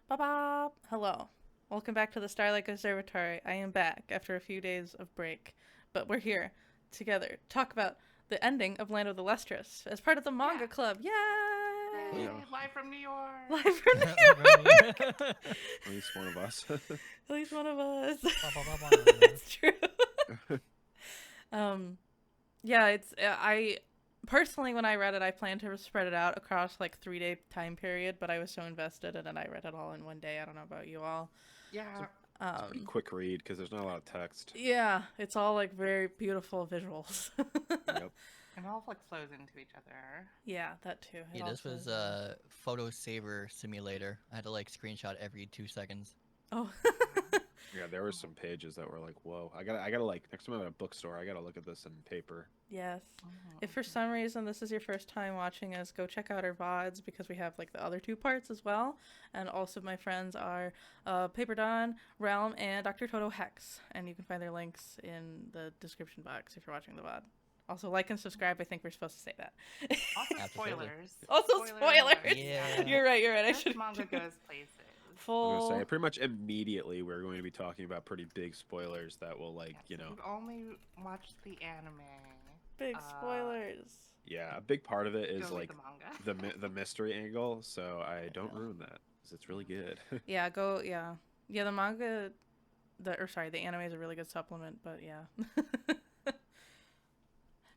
Ba-ba! Hello. Welcome back to the Starlight Observatory. I am back after a few days of break, but we're here together to talk about the ending of Land of the Lustrous as part of the manga Yeah. club. Yay! Yay, live from New York. Live from New York! At least one of us. At least one of us. Ba-ba-ba-ba. It's true. um, yeah, I personally, when I read it, I planned to spread it out across like 3-day time period, but I was so invested in it, I read it all in one day. I don't know about you all. Yeah. It's a pretty quick read because there's not a lot of text. Yeah, it's all like very beautiful visuals. Yep. And all like flows into each other. Yeah, that too. It Yeah, this also was is- a photo saver simulator. I had to like screenshot every 2 seconds. Oh. Yeah, there were some pages that were like, whoa. I gotta like next time I'm at a bookstore, I gotta look at this in paper. Yes. Mhm, If for mhm. some reason this is your first time watching us, go check out our VODs because we have like the other two parts as well. And also my friends are Paper Dawn, Realm, and Dr. Toto Hex. And you can find their links in the description box if you're watching the VOD. Also, like and subscribe. I think we're supposed to say that. Also Absolutely. spoilers. Also spoilers. Yeah. You're right. I This should manga goes places. I'm gonna full. say pretty much immediately we're going to be talking about pretty big spoilers that will like, Yes, we've only watched the anime. Big spoilers. yeah, a big part of it is Go with like the manga. the mystery angle, so I don't ruin that because it's really good. Yeah, go. Yeah, yeah. The manga, the anime is a really good supplement. But yeah,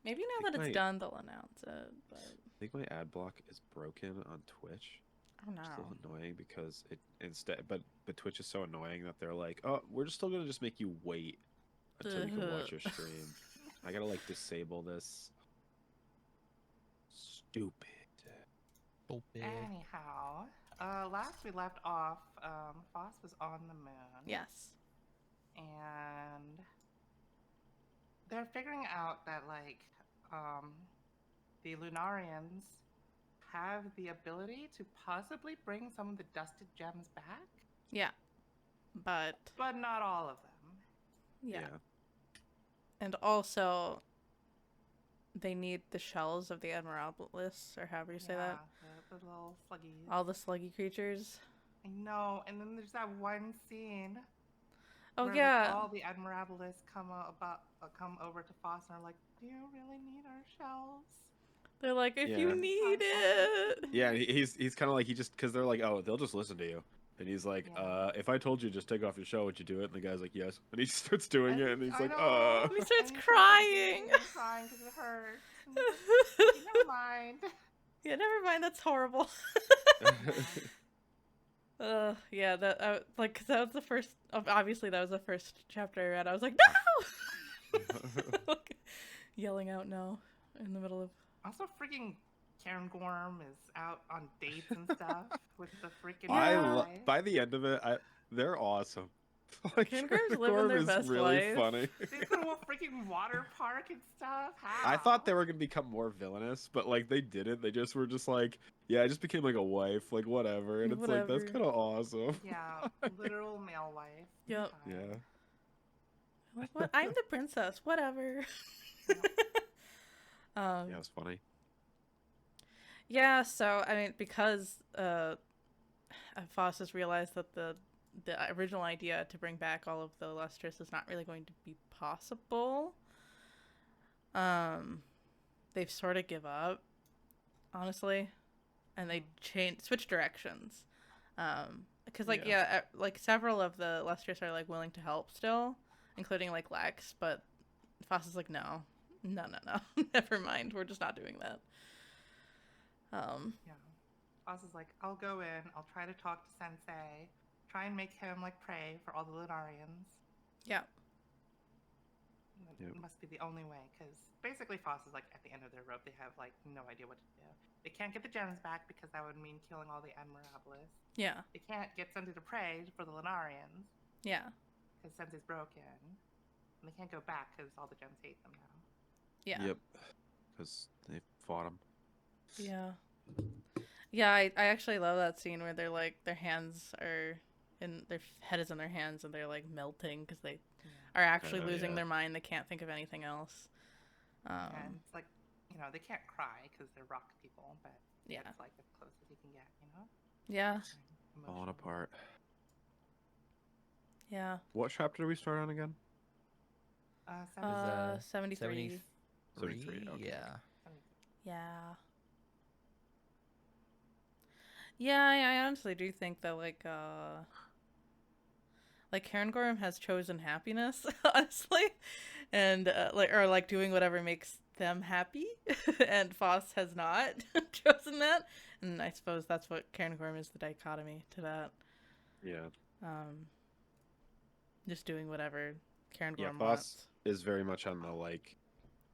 maybe now think that it's my- done, they'll announce it. But I think my ad block is broken on Twitch. oh It's still no. annoying because it instead, but Twitch is so annoying that they're like, oh, we're just still gonna just make you wait until you can watch your stream. I gotta like disable this. Stupid. Stupid. Anyhow, last we left off, Phos was on the moon. Yes. And they're figuring out that like the Lunarians have the ability to possibly bring some of the dusted gems back, Yeah. But but not all of them. yeah. And also, they need the shells of the Admirabilis, or however you say that. The little sluggies. All the sluggy creatures. I know, and then there's that one scene. Oh where, yeah. Like, all the Admirabilis come over to Phos and are like, "Do you really need our shells?" They're like, if Yeah. you need it. Yeah, and he's kind of like because they're like, oh, they'll just listen to you, and he's like, Yeah. if I told you just take off your shell, would you do it? And the guy's like, yes, and he starts doing it, and he's I like, know. He starts And he's crying. crying because it hurts. And he's like, never mind. Yeah, never mind. That's horrible. Yeah, that like 'cause that was the first. Obviously, that was the first chapter I read. I was like, no, Like, yelling out no in the middle of. Also, freaking Karen Gorm is out on dates and stuff with the freaking guy. By the end of it, they're awesome. Like, Karen Gorm's Karen living Gorm their is best really life. funny. They go to a freaking water park and stuff. How? I thought they were gonna become more villainous, but like they didn't. They just were just like, yeah, I just became like a wife, like whatever, and it's like that's Whatever. kind of awesome. Yeah, literal male wife. Yep. Yeah. Like, what? I'm the princess. Whatever. Yeah, it was funny. Yeah, so I mean, because Phos has realized that the original idea to bring back all of the Lustrous is not really going to be possible. They've sort of give up, honestly, and they switch directions. Because like like several of the Lustrous are like willing to help still, including like Lex, but Phos is like no, never mind, we're just not doing that. Yeah. Phos is like, I'll go in. I'll try to talk to Sensei. Try and make him like prey for all the Lunarians. Yeah. It must be the only way, because basically Phos is like at the end of their rope. They have like no idea what to do. They can't get the gems back because that would mean killing all the Admirabilis. Yeah. They can't get Sensei to pray for the Lunarians Yeah. because Sensei's broken. And they can't go back because all the gems hate them now. Yeah. Yep. Because they fought him. Yeah. Yeah, I actually love that scene where they're like, their hands are in, their head is in their hands and they're like melting because they are actually losing yeah. their mind. They can't think of anything else. And it's like, they can't cry because they're rock people, but Yeah. it's like as close as you can get, Yeah. Falling emotionally. apart. Yeah. What chapter do we start on again? 73. 73, okay. Yeah. Yeah. Yeah, I honestly do think that like Karen Gorham has chosen happiness, honestly, and like doing whatever makes them happy, and Phos has not chosen that, and I suppose that's what Karen Gorham is, the dichotomy to that. Yeah. Um, just doing whatever Karen Yeah, Gorham Phos wants. is very much on the like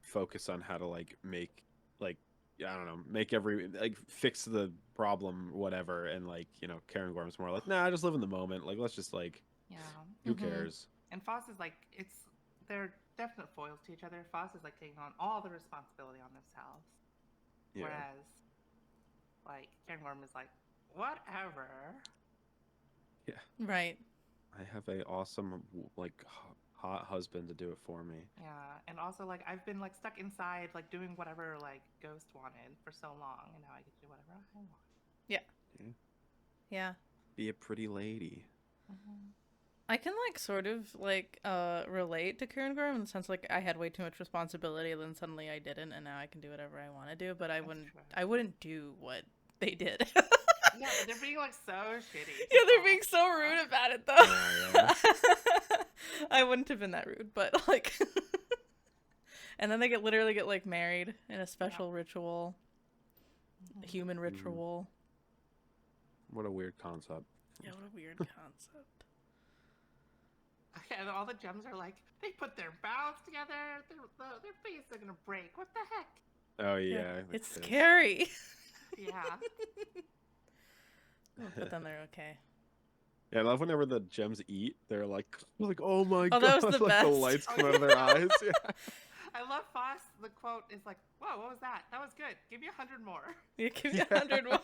focus on how to like make like I don't know, make every like fix the problem, whatever, and like, you know, Karen Gorham's more like, nah, I just live in the moment. Like let's just like Yeah. who Mhm. cares? And Phos is like, they're definite foils to each other. Phos is like taking on all the responsibility on themselves. Yeah. Whereas, like, Karen Gorham is like, whatever. Right. I have a awesome like hot husband to do it for me. Yeah. And also, like, I've been, like, stuck inside, like, doing whatever, like, Ghost wanted for so long. And now I get to do whatever I want. Yeah. Yeah. Yeah. Be a pretty lady. Mm-hmm. I can like sort of like relate to Karen Gorham in the sense like I had way too much responsibility, then suddenly I didn't, and now I can do whatever I want to do. But That's true. I wouldn't do what they did. Yeah, but they're being, like, so shitty. Yeah, they're Phos. being so rude about it though. Yeah. I wouldn't have been that rude, but like, and then they literally get like married in a special ritual, a Mhm. human ritual. What a weird concept. Yeah, what a weird concept. And all the gems are like, they put their mouths together, their faces are gonna break. What the heck? Oh yeah. It's it is. scary. Yeah. But then they're okay. Yeah, I love whenever the gems eat, they're like, oh my Oh, god, that was the like the best. lights come out of their eyes. Yeah. I love Phos. The quote is like, whoa, what was that? That was good. Give me 100 more. You give me 100 more.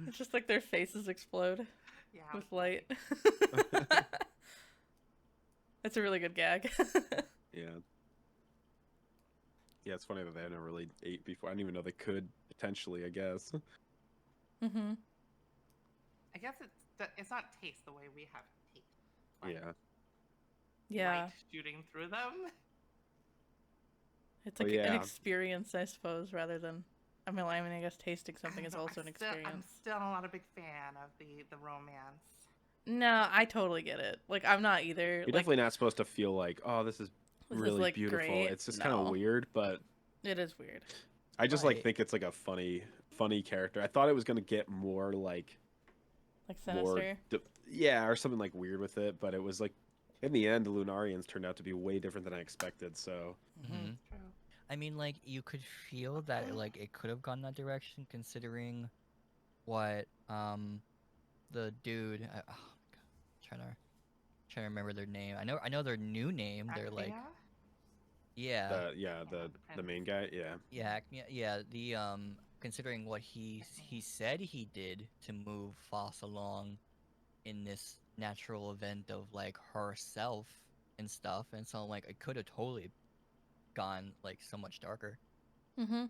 It's just like their faces explode Yeah. with light. It's a really good gag. Yeah. Yeah, it's funny that they never really ate before. I didn't even know they could potentially, I guess. Mm-hmm. I guess it's not taste the way we have taste. Like, Yeah. Yeah. light shooting through them. It's Oh, like an yeah. experience, I suppose, rather than. I mean, I guess tasting something is also an I'm experience. still not a big fan of the romance. No, I totally get it. Like, I'm not either. You're Like, definitely not supposed to feel like, oh, this is this is, really like, beautiful. great. It's just kind of No. weird, but it is weird. I just like Right. think it's like a funny character. I thought it was gonna get more like Like, more sinister. yeah, or something like weird with it, but it was like in the end the Lunarians turned out to be way different than I expected, so Mhm. It's true. I mean, like, you could feel that, like, it could have gone that direction, considering what, the dude, oh my god, trying to remember their name. I know their new name. They're like, Acmea? yeah, the main guy, yeah. the considering what he said he did to move Phos along in this natural event of like herself and stuff, and so like it could have totally gone like so much darker. Mm-hmm.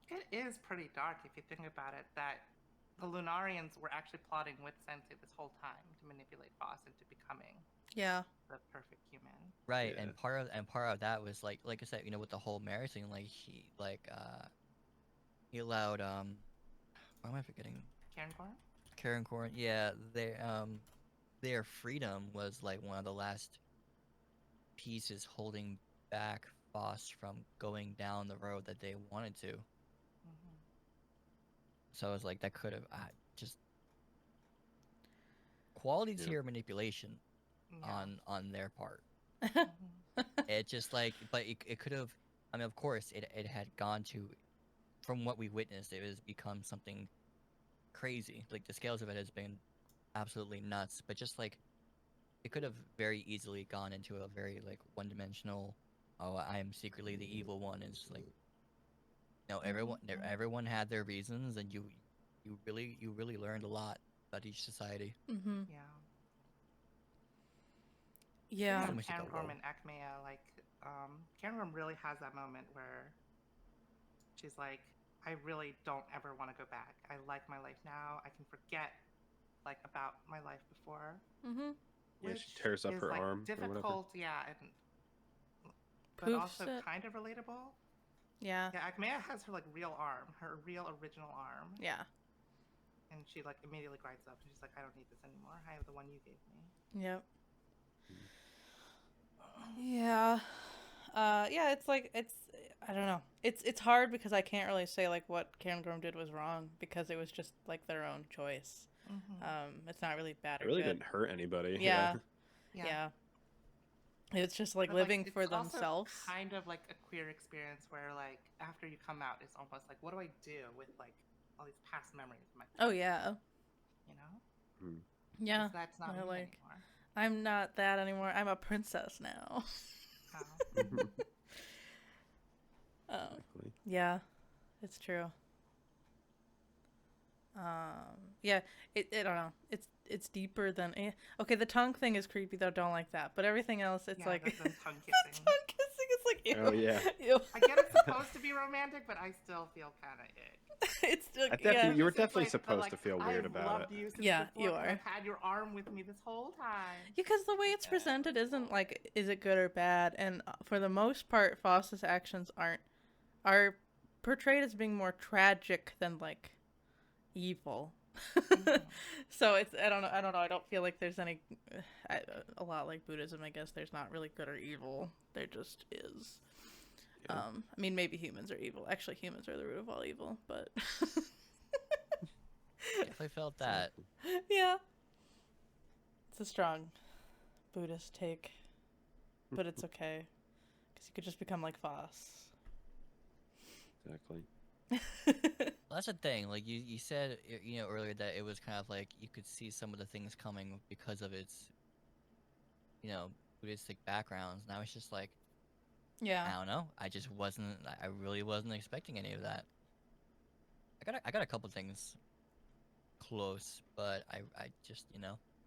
It is pretty dark if you think about it, that the Lunarians were actually plotting with Sensei this whole time to manipulate Phos into becoming Yeah. the perfect human. Right, Yeah. and part of that was like I said, you know, with the whole marriage thing, like he allowed why am I forgetting? Karen Gorham? Karen Corn, yeah, their freedom was like one of the last pieces holding back Phos from going down the road that they wanted to. Mm-hmm. So it was like that could have just quality Yeah. tier manipulation Yeah. on their part. Mhm. It just like, but it could have. I mean, of course, it had gone to, from what we witnessed, it has become something crazy. Like the scales of it has been absolutely nuts. But just like, it could have very easily gone into a very like one-dimensional. Oh, I am secretly the evil one. It's like, no, everyone had their reasons, and you really learned a lot about each society. Mm-hmm. Yeah. Yeah. Speaking So of much to Karen go Gorham over. and Acmea, like, Karen Gorham really has that moment where she's like, I really don't ever want to go back. I like my life now. I can forget like about my life before. Mm-hmm. Yeah, she Which tears up is her like arm or whatever. difficult, yeah, but Poofs also it. kind of relatable. Yeah. Yeah, Acmea has her like real arm, her real original arm, Yeah. and she like immediately grinds up and she's like, I don't need this anymore. I have the one you gave me. Yep. Yeah. Yeah, it's like I don't know. It's hard because I can't really say like what Cairngorm did was wrong because it was just like their own choice. It's not really bad It or really good. didn't hurt anybody. Yeah. Yeah. Yeah. It's just like But, living for it's also themselves. kind of like a queer experience where like after you come out, it's almost like, what do I do with like all these past memories of my Oh past, yeah. you know? Yeah. 'Cause that's not I me like anymore. I'm not that anymore. I'm a princess now. Oh. Exactly. Yeah. It's true. Yeah, I don't know. It's deeper than okay. The tongue thing is creepy though. Don't like that. But everything else, it's Yeah, like the tongue the kissing. tongue kissing is like ew. Oh, yeah. Ew. I get it's supposed to be romantic, but I still feel kind of ick. It's still You were This is definitely like the, supposed like, to feel weird I've about loved it. you since Yeah, before you 'cause are. I've had your arm with me this whole time. Because the way it's presented isn't like is it good or bad, and for the most part, Phos's actions are portrayed as being more tragic than like evil. So it's I don't know. I don't feel like there's any a lot like Buddhism. I guess there's not really good or evil. There just is. Yeah. I mean, maybe humans are evil. Actually, humans are the root of all evil. But Definitely felt that. yeah, it's a strong Buddhist take, but it's okay because you could just become like Phos. Exactly. Well, that's the thing. Like you said, earlier that it was kind of like you could see some of the things coming because of its, Buddhistic backgrounds. And I was just like, Yeah. I don't know. I really wasn't expecting any of that. I got a couple things close, but I just,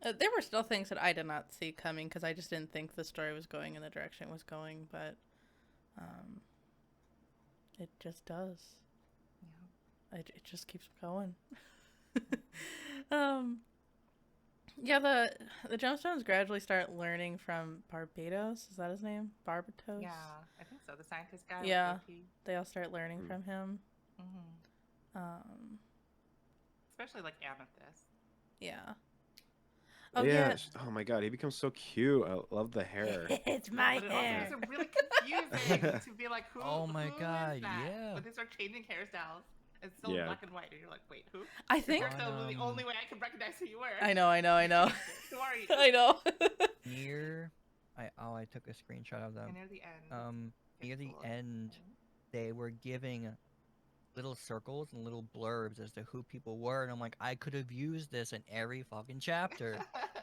There were still things that I did not see coming because I just didn't think the story was going in the direction it was going, but it just does. Yeah. It just keeps going. Yeah, the Gemstones gradually start learning from Barbados. Is that his name? Barbatos? Yeah, I think so. The scientist guy. Yeah. With AP. They all start learning from him. Especially like Amethyst. Yeah. Oh yeah. yeah. Oh my god, he becomes so cute. I love the hair. It's my But it hair. also makes it really confusing to be like, who? Oh my who is God, that? yeah. But they start changing hairstyles. It's still in Yeah. black and white, and you're like, wait, who? I think. That was the only way I could recognize who you were. I know. Who are you? I know. I took a screenshot of them. And near the end. Near the it's a little end, thing. they were giving little circles and little blurbs as to who people were, and I'm like, I could have used this in every fucking chapter.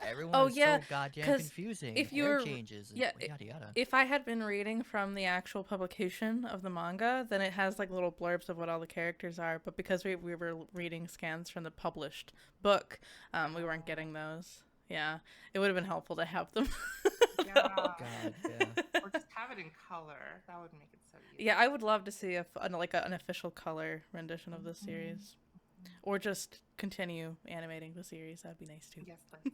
Everyone Oh, is yeah, so goddamn 'cause confusing. if Hair you're- changes and yeah, yada yada. If I had been reading from the actual publication of the manga, then it has like little blurbs of what all the characters are. But because we were reading scans from the published book, we weren't getting those. Yeah, it would have been helpful to have them. Yeah. God, yeah. Or just have it in color. That would make it so easy. Yeah, I would love to see an official color rendition of the series, or just continue animating the series. That'd be nice too. Yes, please.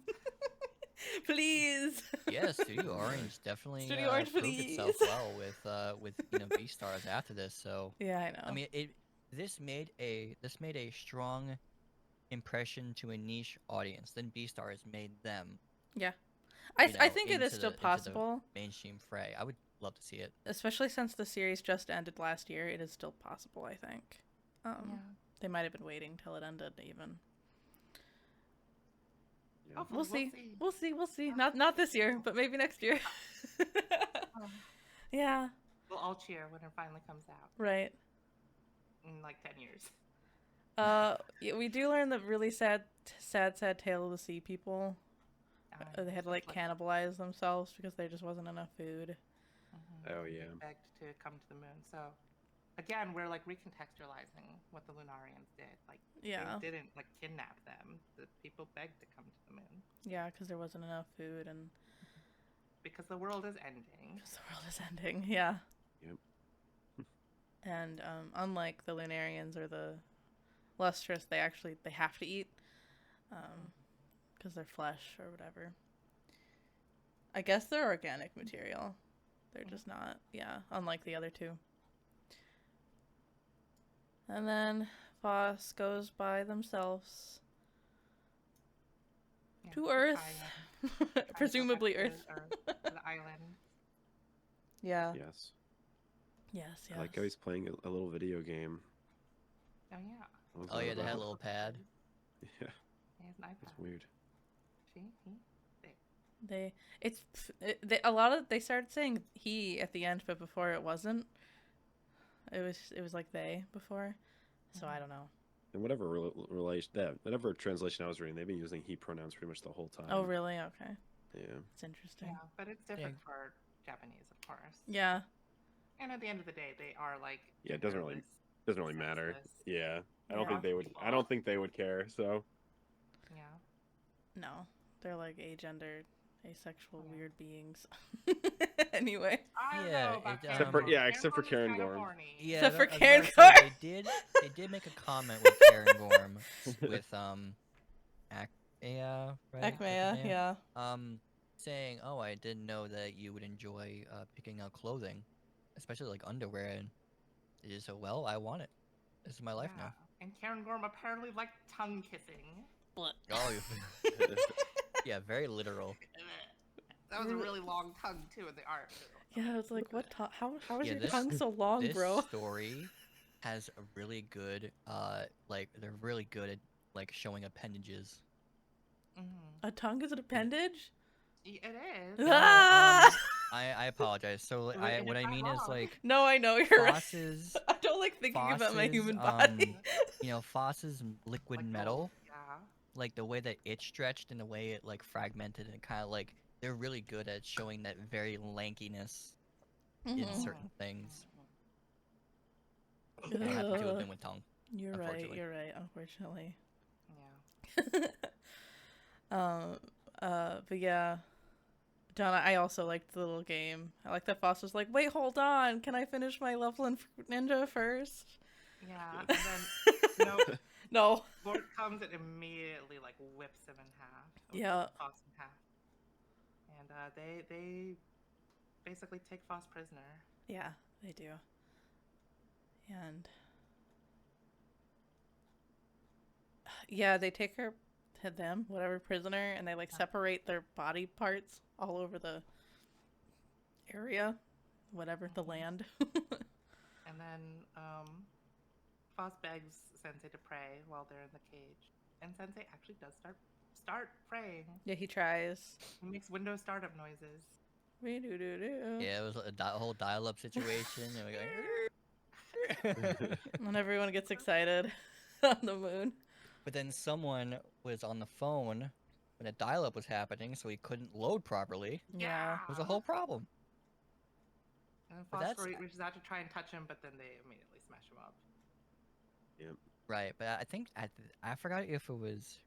Please. Yeah, Studio Orange definitely Studio Orange, proved please. itself well with Beastars after this. So Yeah, I know. I mean, this made a strong impression to a niche audience. Then Beastars made them yeah, I think it is into still the possible, mainstream fray. I would love to see it. especially since the series just ended last year. It is still possible. I think. Yeah. They might have been waiting till it ended even. Hopefully, We'll see. We'll see. Not this year, but maybe next year. Yeah. We'll all cheer when it finally comes out Right. in like 10 years. Yeah, we do learn the really sad tale of the sea people. They had to like cannibalize themselves because there just wasn't enough food. Oh yeah. Begged to come to the moon. So again, we're like recontextualizing what the Lunarians did. Like Yeah. they didn't like kidnap them. The people begged to come to the moon Yeah, because there wasn't enough food and because the world is ending. because the world is ending. Yeah. Yep. And unlike the Lunarians or the Lustrous, they have to eat, because they're flesh or whatever. I guess they're organic material. They're just not, unlike the other two. And then Phos goes by themselves to Earth. Presumably Earth. The island. Yeah. Yes. Yes, I like how he's playing a little video game. Oh, yeah. What was Oh that yeah, they had a about? little pad. Yeah, He has an iPad. that's weird. See? They started saying he at the end, but before it wasn't. It was like they before, so I don't know. And whatever whatever translation I was reading, they've been using he pronouns pretty much the whole time. Oh really? Okay. Yeah. It's interesting. Yeah, but it's different for Japanese, of course. Yeah. And at the end of the day, they are like. Yeah, it doesn't really matter. senseless. Yeah, I don't Yeah. think they would. I don't think they would care. So. Yeah. No, they're like agendered, asexual, Yeah. weird beings. Anyway. I don't Yeah, know about it, Karen Except for- Gorm. yeah, except for Karen Karen Gorm's kinda Gorm. horny. Yeah, Except for I was Karen gonna say, Gorm. they did make a comment with Karen Gorm with Akmea, right? Akmea, yeah. Saying, "Oh, I didn't know that you would enjoy picking out clothing, especially like underwear." And it is so well, I want it. This is my life Yeah. now. And Karen Gorm apparently liked tongue kissing. Oh, yeah, very literal. That was a really long tongue too in the art. Yeah, it's like, what? How is Yeah, your this- tongue so long, This bro? story has a really good, like they're really good at like showing appendages. A tongue is an appendage? It is. No, Ah! I apologize. So Wait, what you're I not mean is wrong. like No, I know you're right. Phos's, I don't like thinking about my Phos's, human body. Phos's liquid Like metal, Yeah. like the way that it stretched and the way it like fragmented and kind of like they're really good at showing that very lankiness in Mhm. certain things. Mhm. And it happened to have Ugh. been with tongue. You're right. Unfortunately. You're right. Unfortunately. Yeah. But yeah, Donna, I also liked the little game. I like that Phos was like, "Wait, hold on, can I finish my Loveland Ninja first?" Yeah. And then No. Lord comes and immediately like whips him in half. Yeah. Phos in half. And they basically take Phos prisoner. Yeah, they do. And yeah, they take her to them, whatever prisoner, and they like separate their body parts all over the area, whatever the land. And then Phos begs Sensei to pray while they're in the cage. And Sensei actually does start praying. Yeah, he tries. He makes Windows startup noises. Yeah, it was a whole dial-up situation. And we go, And everyone gets excited on the moon. but then someone was on the phone when a dial-up was happening, so he couldn't load properly. Yeah. It was a whole problem. And But Phos that's- reaches out to try and touch him, but then they immediately smash him up. Right, but I think I forgot if it was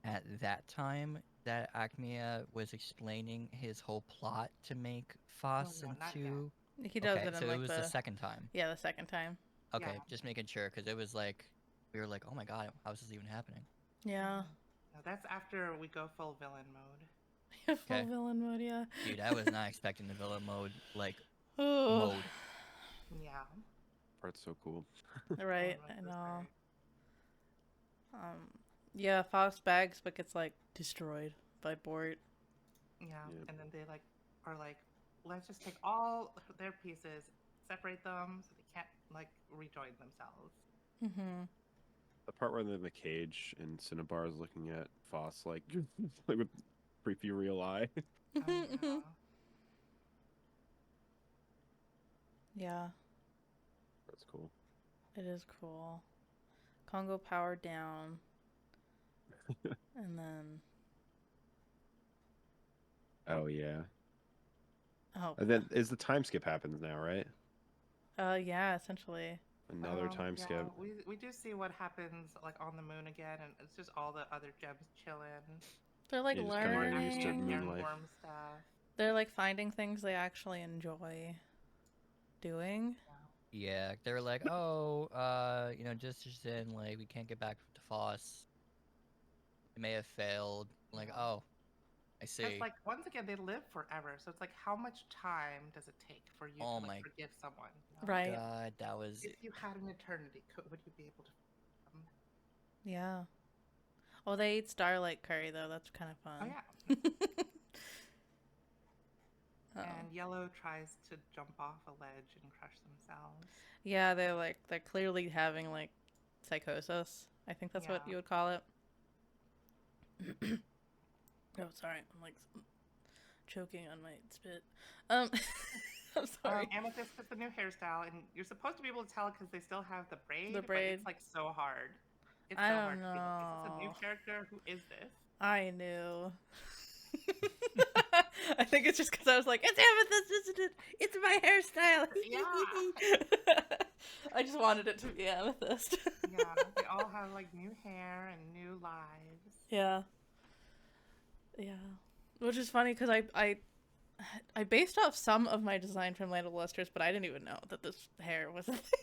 at that time that Acmea was explaining his whole plot to make Phos no, not into. He does Okay, it in so like it was the second time. Yeah, the second time. Okay, Yeah. just making sure because it was like we were like, oh my god, how is this even happening? Yeah. No, that's after we go full villain mode. Full Okay. villain mode, yeah. Dude, I was not expecting the villain mode like Oh, mode. Yeah. Part's so cool. right, Villain I mode was know. great. Yeah, Phos bags, but gets like destroyed by Bort. Yeah. Yep. And then they are like, let's just take all their pieces, separate them so they can't like rejoin themselves. Mm-hmm. The part where they're in the cage and Cinnabar is looking at Phos like with creepy real eye. Oh, yeah. Yeah, That's cool. it is cool. Congo power down. And then Oh yeah. oh And then is the time skip happens now, right? yeah, essentially. Another time yeah, skip. We do see what happens like on the moon again, and it's just all the other gems chilling. They're like Yeah, just kinda getting used to learning. moon Karen life. Gorm stuff. They're like finding things they actually enjoy doing. Yeah, they were like, oh, just in, like, we can't get back to Phos. It may have failed. Like, Yeah. oh, I Because, see. like, once again, they live forever. So it's like, how much time does it take for you Oh to, like, my forgive someone? You know? Right. God, that was If you had an eternity, would you be able to? Yeah. Oh, they eat starlight curry though. That's kind of Oh, fun. yeah. Oh. And Yellow tries to jump off a ledge and crush themselves. Yeah, they're clearly having like psychosis. I think that's what Yeah. you would call it. Oh, sorry. I'm like choking on my spit. I'm sorry. Amethyst is the new hairstyle, and you're supposed to be able to tell because they still have the braid, The but braid. it's like so hard. It's I so don't hard to be like, is this a new know. character? Who is this? I knew. I think it's just because I was like, it's Amethyst, isn't it? It's my hairstyle. Yeah. I just wanted it to be Amethyst. Yeah, they all have like new hair and new lives. Yeah. Yeah. Which is funny because I based off some of my design from Land of Lustrous, but I didn't even know that this hair was a thing.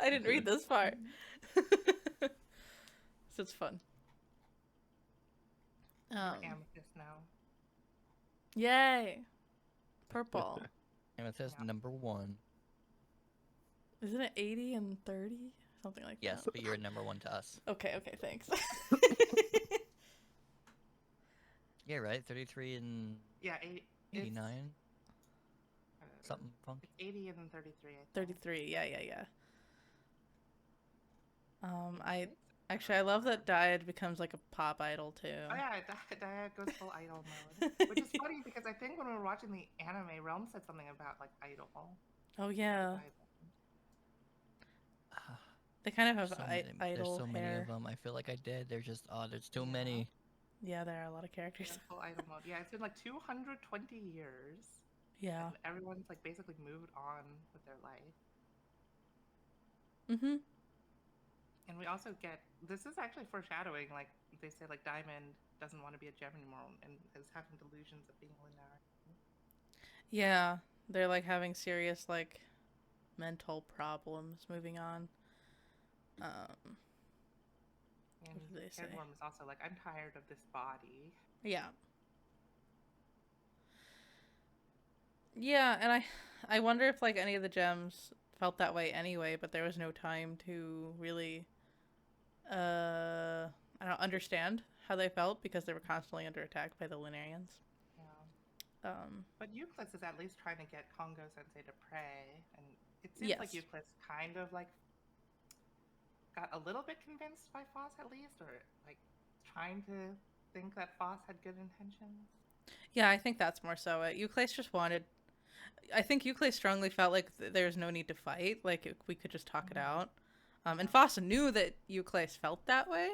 I didn't read this far. So it's fun. Amethyst now. Yay. Purple. Amethyst Yeah. number 1. Isn't it 80 and 30? Something like Yes, that. but you're number 1 to us. Okay, thanks. Yeah, right? 33 and Yeah, 89? Something fun. It's 80 and then 33. I think. 33, yeah. I love that Dyad becomes like a pop idol too. Oh yeah, Dyad goes full idol mode, which is funny because I think when we were watching the anime, Realm said something about like idol. Oh yeah. Ah, They kind of have so many, there's idol so many hair. of them. I feel like I did. There's just, there's too Yeah. many. Yeah, there are a lot of characters. Yeah, full idol mode. Yeah, it's been like 220 years. Yeah. And everyone's like basically moved on with their life. Mm-hmm. And we also get, this is actually foreshadowing, like they say like Diamond doesn't want to be a gem anymore and is having delusions of being Lunar. Yeah, they're like having serious like mental problems moving on. And What did they say? Cairngorm is also like, I'm tired of this body. Yeah. Yeah, and I wonder if like any of the gems felt that way anyway, but there was no time to really I don't understand how they felt because they were constantly under attack by the Lunarians. Yeah. But Euclid is at least trying to get Congo Sensei to pray, and it seems like Yes. Euclid kind of like got a little bit convinced by Phos at least, or like trying to think that Phos had good intentions. Yeah, I think that's more so it. Euclid just wanted. I think Euclid strongly felt like there's no need to fight. Like we could just talk it out. And Phos knew that Euclid felt that way.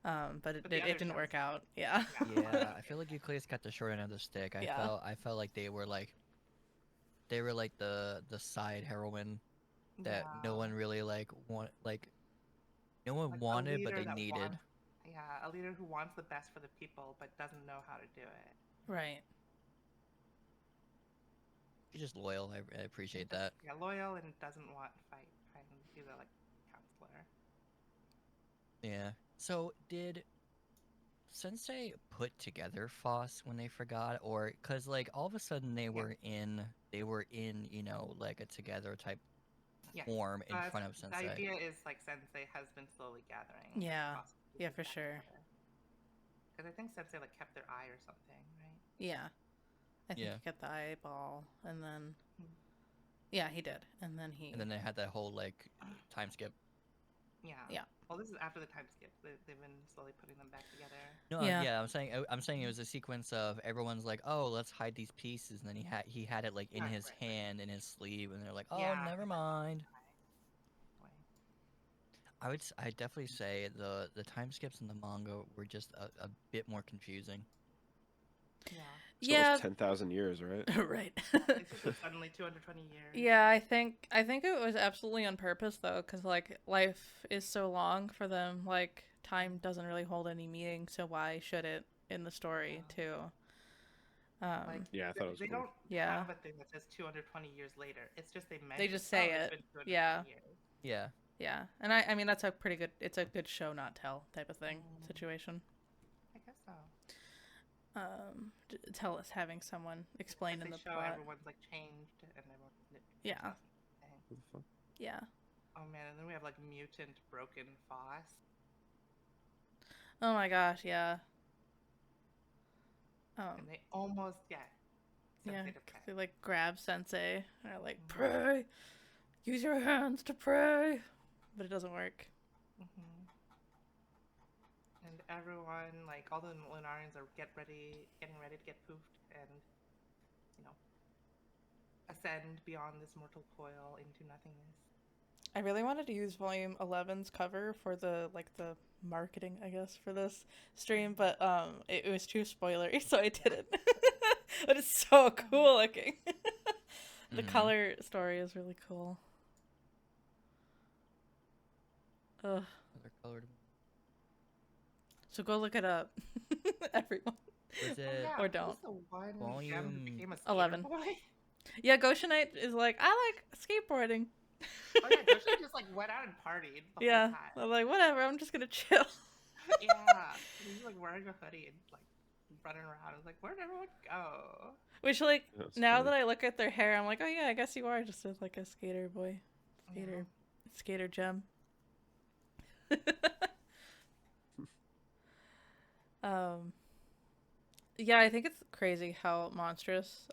But it didn't work out. Yeah. Yeah, I feel like Euclid got the short end of the stick. I felt like they were like the side heroine that no one really like no one Like wanted but they needed. A leader who wants the best for the people but doesn't know how to do it. Right. She's just loyal. I appreciate that. Yeah, loyal and doesn't want to fight. Kind of be the like counselor. Yeah. So did Sensei put together Phos when they forgot, or because like all of a sudden they were in like a together type form in front of Sensei. The idea is like Sensei has been slowly gathering. Yeah. Yeah, for sure. Because I think Sensei like kept their eye or something, right? Yeah. I think he kept the eyeball, and then yeah, he did, and then they had that whole like time skip. Yeah. Well, this is after the time skip. They've been slowly putting them back together. No, I'm saying it was a sequence of everyone's like, oh, let's hide these pieces, and then he had it like in his hand, in his sleeve, and they're like, oh, never mind. I'd definitely say the time skips in the manga were just a bit more confusing. Yeah. So 10,000 years, right? Right. It's suddenly 220 years. Yeah, I think it was absolutely on purpose though, because like life is so long for them. Like time doesn't really hold any meaning, so why should it in the story too? Like, Yeah, I thought it was they cool. don't Yeah. have a thing that says 220 years later. It's just they mention. They just say oh, it. It's been 220 Yeah. years. Yeah. Yeah, and I mean that's a pretty good. It's a good show not tell type of thing situation. I guess so. Tell us having someone explain in They the show plot. everyone's like changed and everyone's Yeah. What the fuck? Yeah. Oh man, and then we have like mutant broken Phos. Oh my gosh. Yeah. And they almost get Yeah. Sensei to pray. They like grab Sensei and are like, Mhm. pray. Use your hands to pray, but it doesn't work. Mm-hmm. And everyone, like all the Lunarians, are getting ready to get poofed and, you know, ascend beyond this mortal coil into nothingness. I really wanted to use Volume 11's cover for the marketing, I guess, for this stream, but it was too spoilery, so I didn't. But it's so cool looking. The color story is really cool. Ugh. They're colored. So go look it up, everyone. Was it Yeah, Or who's don't. the one gem Volume who became a skater 11. boy? Yeah, Goshenite is like, I like skateboarding. Oh yeah, Goshen just like went out and partied the Yeah, whole time. I'm like, whatever, I'm just gonna chill. Yeah, he's like wearing a hoodie and like running around. I was like, where'd everyone go? Which, like, That's now funny. that I look at their hair, I'm like, oh yeah, I guess you are just like a skater boy. Skater gem. Yeah, I think it's crazy how monstrous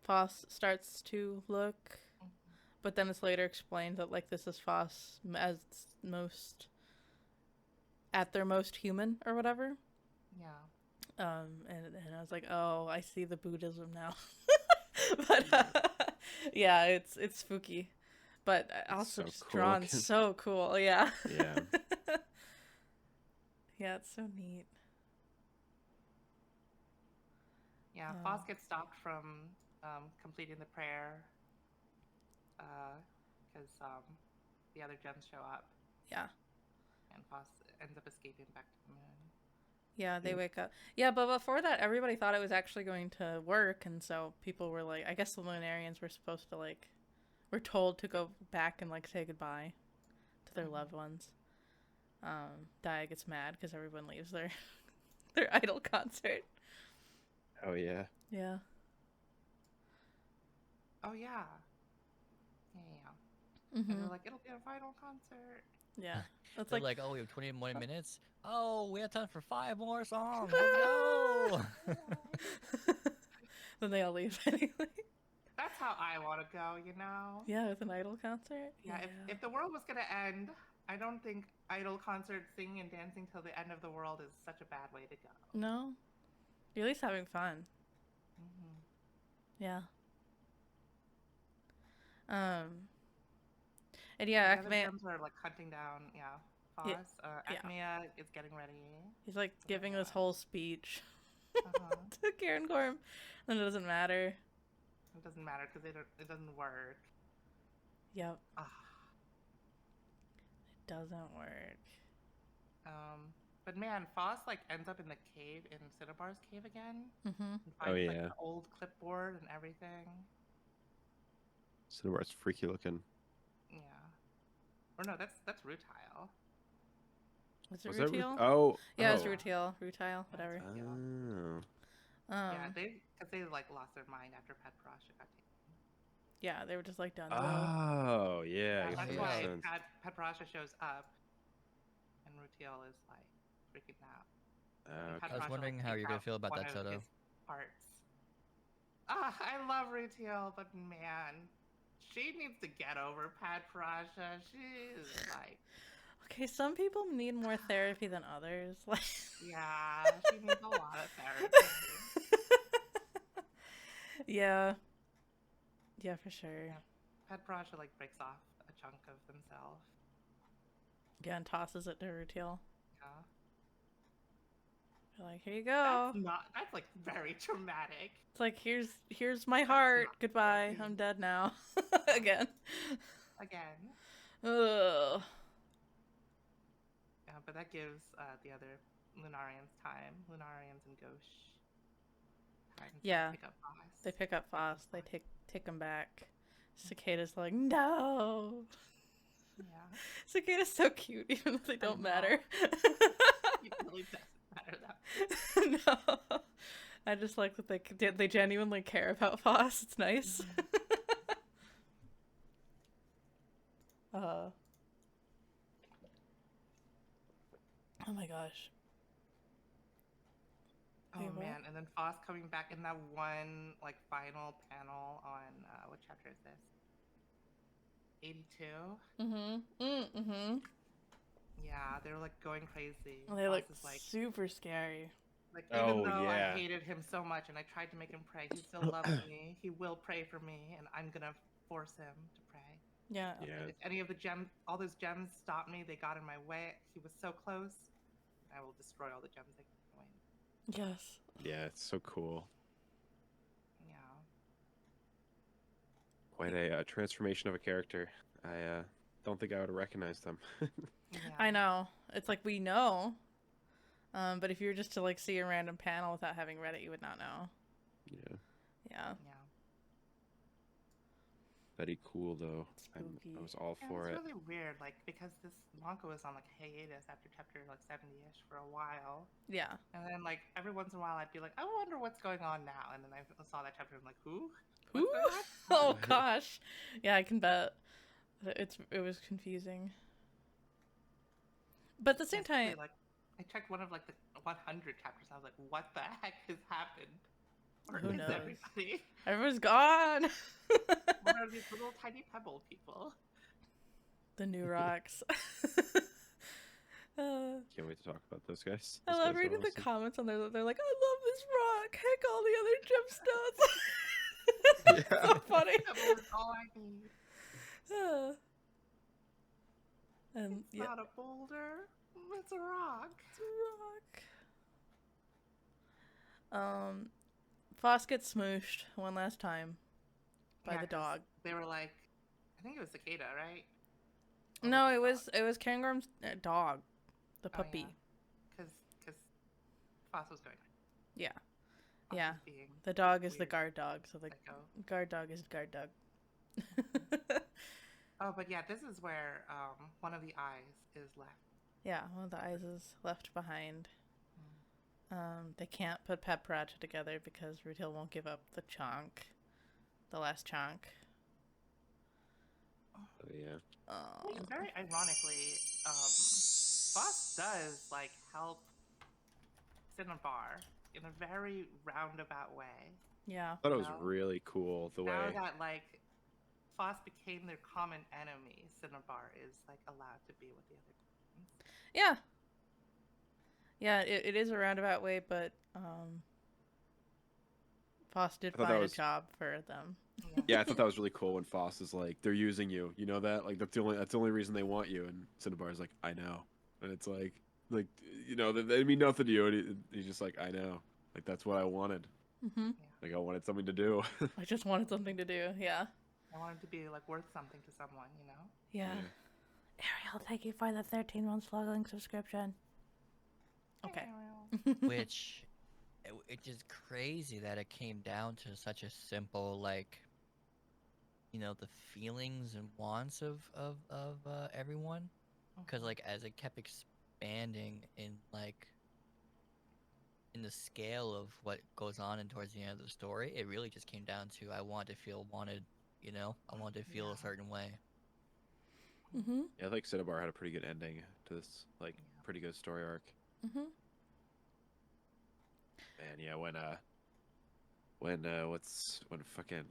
Phos starts to look, but then it's later explained that like this is Phos as at their most human or whatever. Yeah. And I was like, oh, I see the Buddhism now. But yeah, it's spooky, but also so just cool drawn looking. so cool. Yeah. Yeah. Yeah, it's so neat. Yeah, Phos gets stopped from completing the prayer because the other gems show up. Yeah. And Phos ends up escaping back to the moon. Yeah, they wake up. Yeah, but before that, everybody thought it was actually going to work, and so people were like, I guess the Lunarians were supposed to were told to go back and say goodbye to their loved ones. Dia gets mad because everyone leaves their idol concert. Oh yeah. Yeah. Oh yeah. Yeah. Mm-hmm. And they're like, it'll be a final concert. Yeah. It's They're like, like, oh, we have 20 more minutes. Oh, we have time for 5 more songs. Let's go. then they all leave anyway. That's how I want to go, you know? Yeah, with an idol concert. Yeah, if the world was going to end, I don't think idol concert singing and dancing till the end of the world is such a bad way to go. No. You're at least having fun. Mm-hmm. Yeah. And yeah, the other Acme. gems are like hunting down, Phos. Yeah. Acmea is getting ready. He's like giving this whole speech Uh-huh. to Karen Gorm, and it doesn't matter. It doesn't matter because it doesn't work. Yep. Ah. It doesn't work. But man, Phos ends up in the cave, in Cinnabar's cave again. Mm-hmm. And finds, Oh, yeah. the old clipboard and everything. Cinnabar's freaky looking. Yeah. Or no, that's Rutile. Was it Was that Rutile? Oh. Yeah, oh. it was Rutile, whatever. Oh. Yeah, because they lost their mind after Pat Parasha got taken. Yeah, they were just done. Oh yeah. I guess That's that why makes sense. Pat Parasha shows up, and Rutile is freaking out. And I was wondering how you're gonna feel about that, Toto. Parts. I love Rutile, but man, she needs to get over Pat Parasha. She's Okay, some people need more therapy than others. yeah, she needs a lot of therapy. Yeah. Yeah, for sure. Yeah. Pat Parasha breaks off a chunk of themselves. Yeah, and tosses it to Rutile. Yeah. They're like, here you go. That's very traumatic. It's like, here's my heart. Goodbye. I'm dead now. Again. Ugh. Yeah, but that gives the other Lunarians time. Lunarians and Gauche. times. Yeah. They pick up Phos. They pick up Like, Phos. They take him back. Cicada's like, no. Yeah. Cicada's so cute, even though they don't know. matter. It really doesn't matter that much. No. I just like that they genuinely care about Phos. It's nice. Oh my gosh. Oh Wait, what? man, and then Phos coming back in that one like final panel on what chapter is this? 82. Yeah, they were like going crazy. They look Phos is like super scary. even Oh, though yeah. I hated him so much and I tried to make him pray, he still loves me. He will pray for me, and I'm gonna force him to pray. Yeah. Yeah. And if any of the gems, all those gems stopped me, they got in my way. He was so close. I will destroy all the gems that get in my way. Yes. Yeah, it's so cool. Yeah. Quite a transformation of a character. I don't think I would have recognized them. Yeah. I know. It's like we know. But if you were just to like see a random panel without having read it, you would not know. Yeah. Yeah. Yeah. Very cool though. I Spooky. was all And for it's it. really weird, like because this manga was on like hiatus after chapter like 70-ish for a while, Yeah. and then like every once in a while I'd be like, I wonder what's going on now, and then I saw that chapter and I'm like, who? Who? What's going on? Oh gosh. Yeah, I can bet. It was confusing. But at the same Basically, time, like I checked one of like the 100 chapters. I was like, what the heck has happened? Where Who is knows? everybody? everyone's gone. Where are these little tiny pebble people? The new rocks. Can't wait to talk about those guys. I Those love guys are reading the awesome. comments on there. They're like, I love this rock. Heck, all the other gemstones. Yeah. So funny. Pebble is all I need. And It's yeah, not a boulder. It's a rock. it's a rock. Phos gets smooshed one last time by Yeah, the 'cause dog. They were like, I think it was Cicada, right? No, it was Kangorm's dog, the puppy. Because Phos was going. Yeah. Phos Yeah. was being The dog is the weird guard dog, so the psycho. guard dog is guard dog. Oh, but yeah, this is where one of the eyes is left. Yeah, one of the eyes is left behind. They can't put Pepperata together because Rutail won't give up the chunk, the last chunk. Oh, yeah. Oh. And very ironically, Phos does like help Cinnabar in a very roundabout way. Yeah. I thought it was No. really cool the Now way. that like Phos became their common enemy, Cinnabar is like allowed to be with the other demons. Yeah. Yeah, it is a roundabout way, but Phos did I thought that find was- a job for them. Yeah, I thought that was really cool when Phos is like, they're using you. You know that? Like that's the only reason they want you. And Cinnabar's like, I know. And it's like you know, they mean nothing to you. And he's just like, I know. Like that's what I wanted. Mm-hmm. Like I wanted something to do. I just wanted something to do. Yeah. I wanted to be like worth something to someone, you know? Yeah. Ariel, thank you for the 13-month slugging subscription. Okay. Which it's just crazy that it came down to such a simple like, you know, the feelings and wants of everyone, because like as it kept expanding in like in the scale of what goes on and towards the end of the story, it really just came down to I want to feel wanted, you know, I want to feel a certain way. Mm-hmm. Yeah, I think Cinnabar had a pretty good ending to this, like pretty good story arc. Mm-hmm. And yeah, when fucking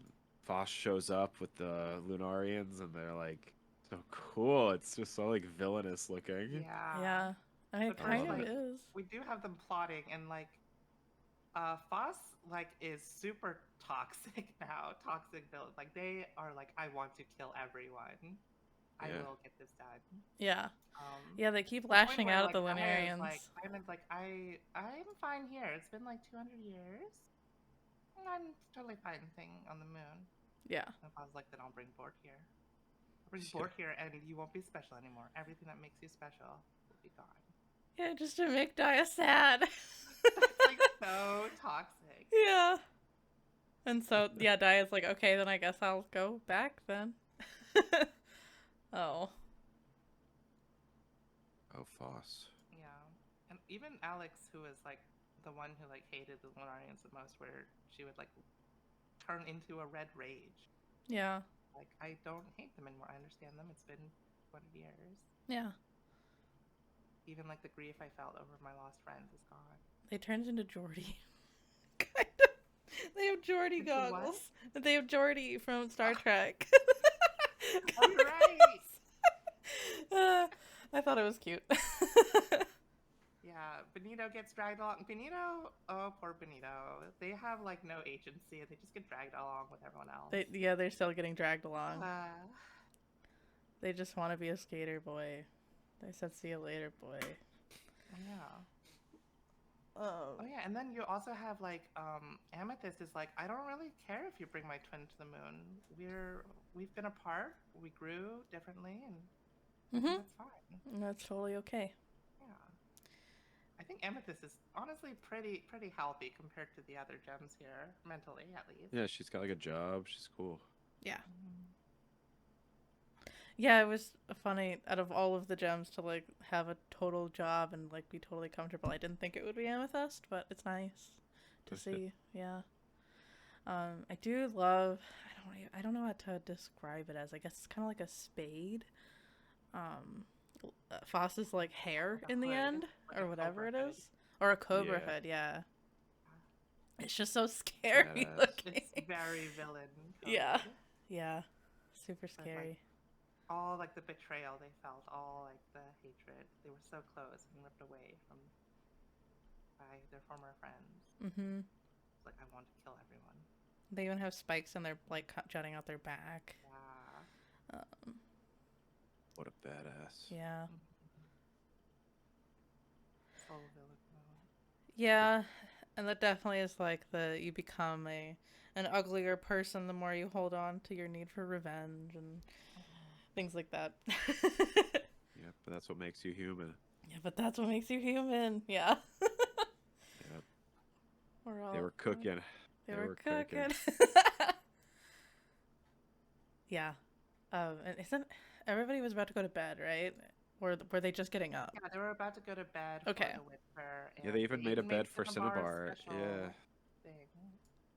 Phos shows up with the Lunarians and they're like so cool. It's just so like villainous looking. Yeah. Yeah. I mean, it But kind love of it. is. We do have them plotting, and like Phos like is super toxic now. Toxic villain. Like they are like, I want to kill everyone. I Yeah. will get this done. Yeah. Um, Yeah, they keep to the point lashing where, out at the like, Lunarians. Diamond's like, I'm fine here. It's been like 200 years. And I'm totally fine thing on the moon. Yeah. And I was like, then I'll bring Bork here. I'll bring Yeah. Bork here, and you won't be special anymore. Everything that makes you special will be gone. Yeah, just to make Daya sad. It's like so toxic. Yeah. And so, yeah, Daya's like, okay, then I guess I'll go back then. Oh. Oh, Phos. Yeah. And even Alex, who was like the one who like hated the Lunarians the most, where she would like turn into a red rage. Yeah. Like, I don't hate them anymore. I understand them. It's been 20 years. Yeah. Even like the grief I felt over my lost friends is gone. They turned into Geordi. Kind of. They have Geordi Into what? goggles. They have Geordi from Star Trek. Oh, you're right. I thought it was cute. Yeah, Benito gets dragged along. Benito, oh poor Benito. They have like no agency and they just get dragged along with everyone else. They're still getting dragged along. Uh, They just want to be a skater boy. They said, "See you later, boy." yeah. Oh. Oh yeah, and then you also have like Amethyst is like, I don't really care if you bring my twin to the moon. We've been apart. We grew differently, and Mhm. that's fine. That's totally okay. Yeah. I think Amethyst is honestly pretty healthy compared to the other gems here, mentally at least. Yeah, she's got like a job. She's cool. Yeah. Mhm. Yeah, it was funny out of all of the gems to like have a total job and like be totally comfortable. I didn't think it would be Amethyst, but it's nice to That's good. see. Yeah. I do love. I don't know how to describe it as. I guess it's kind of like a spade. Phos's like hair Like a in the hood, end, like or a whatever it cobra hood. is, or a cobra Yeah. hood. Yeah. It's just so scary Badass. looking. It's very villain. Yeah. coded. Yeah. Super But, like, scary. all like the betrayal they felt, all like the hatred. They were so close and ripped away by their former friends. Mm-hmm. It's like, I want to kill everyone. They even have spikes and they're like jutting out their back. Yeah. What a badass. Yeah. Soul villain mode. Yeah. And that definitely is like you become an uglier person the more you hold on to your need for revenge and things like that. Yeah, but that's what makes you human. Yeah, but that's what makes you human. Yeah. Yep. They were cooking. They were cooking. Yeah. And isn't everybody was about to go to bed, right? Or were they just getting up? Yeah, they were about to go to bed Okay. for the winter. Yeah, they even made a bed for Cinnabar Cinnabar. special Yeah. Thing.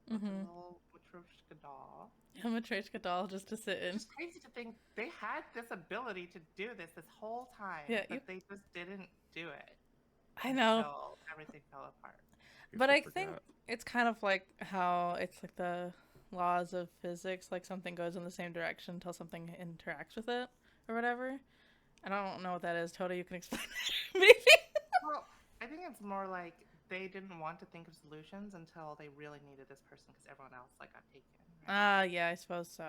With a Mm-hmm. little Matryoshka doll. A Matryoshka doll just to sit in. It's crazy to think they had this ability to do this whole time, Yeah, but they just didn't do it. I know. Until everything fell apart. But I forgot. think it's kind of like how it's like the laws of physics, like something goes in the same direction until something interacts with it or whatever. And I don't know what that is. Toto, you can explain that maybe. Well, I think it's more like they didn't want to think of solutions until they really needed this person because everyone else like got taken. Right? Yeah, I suppose so.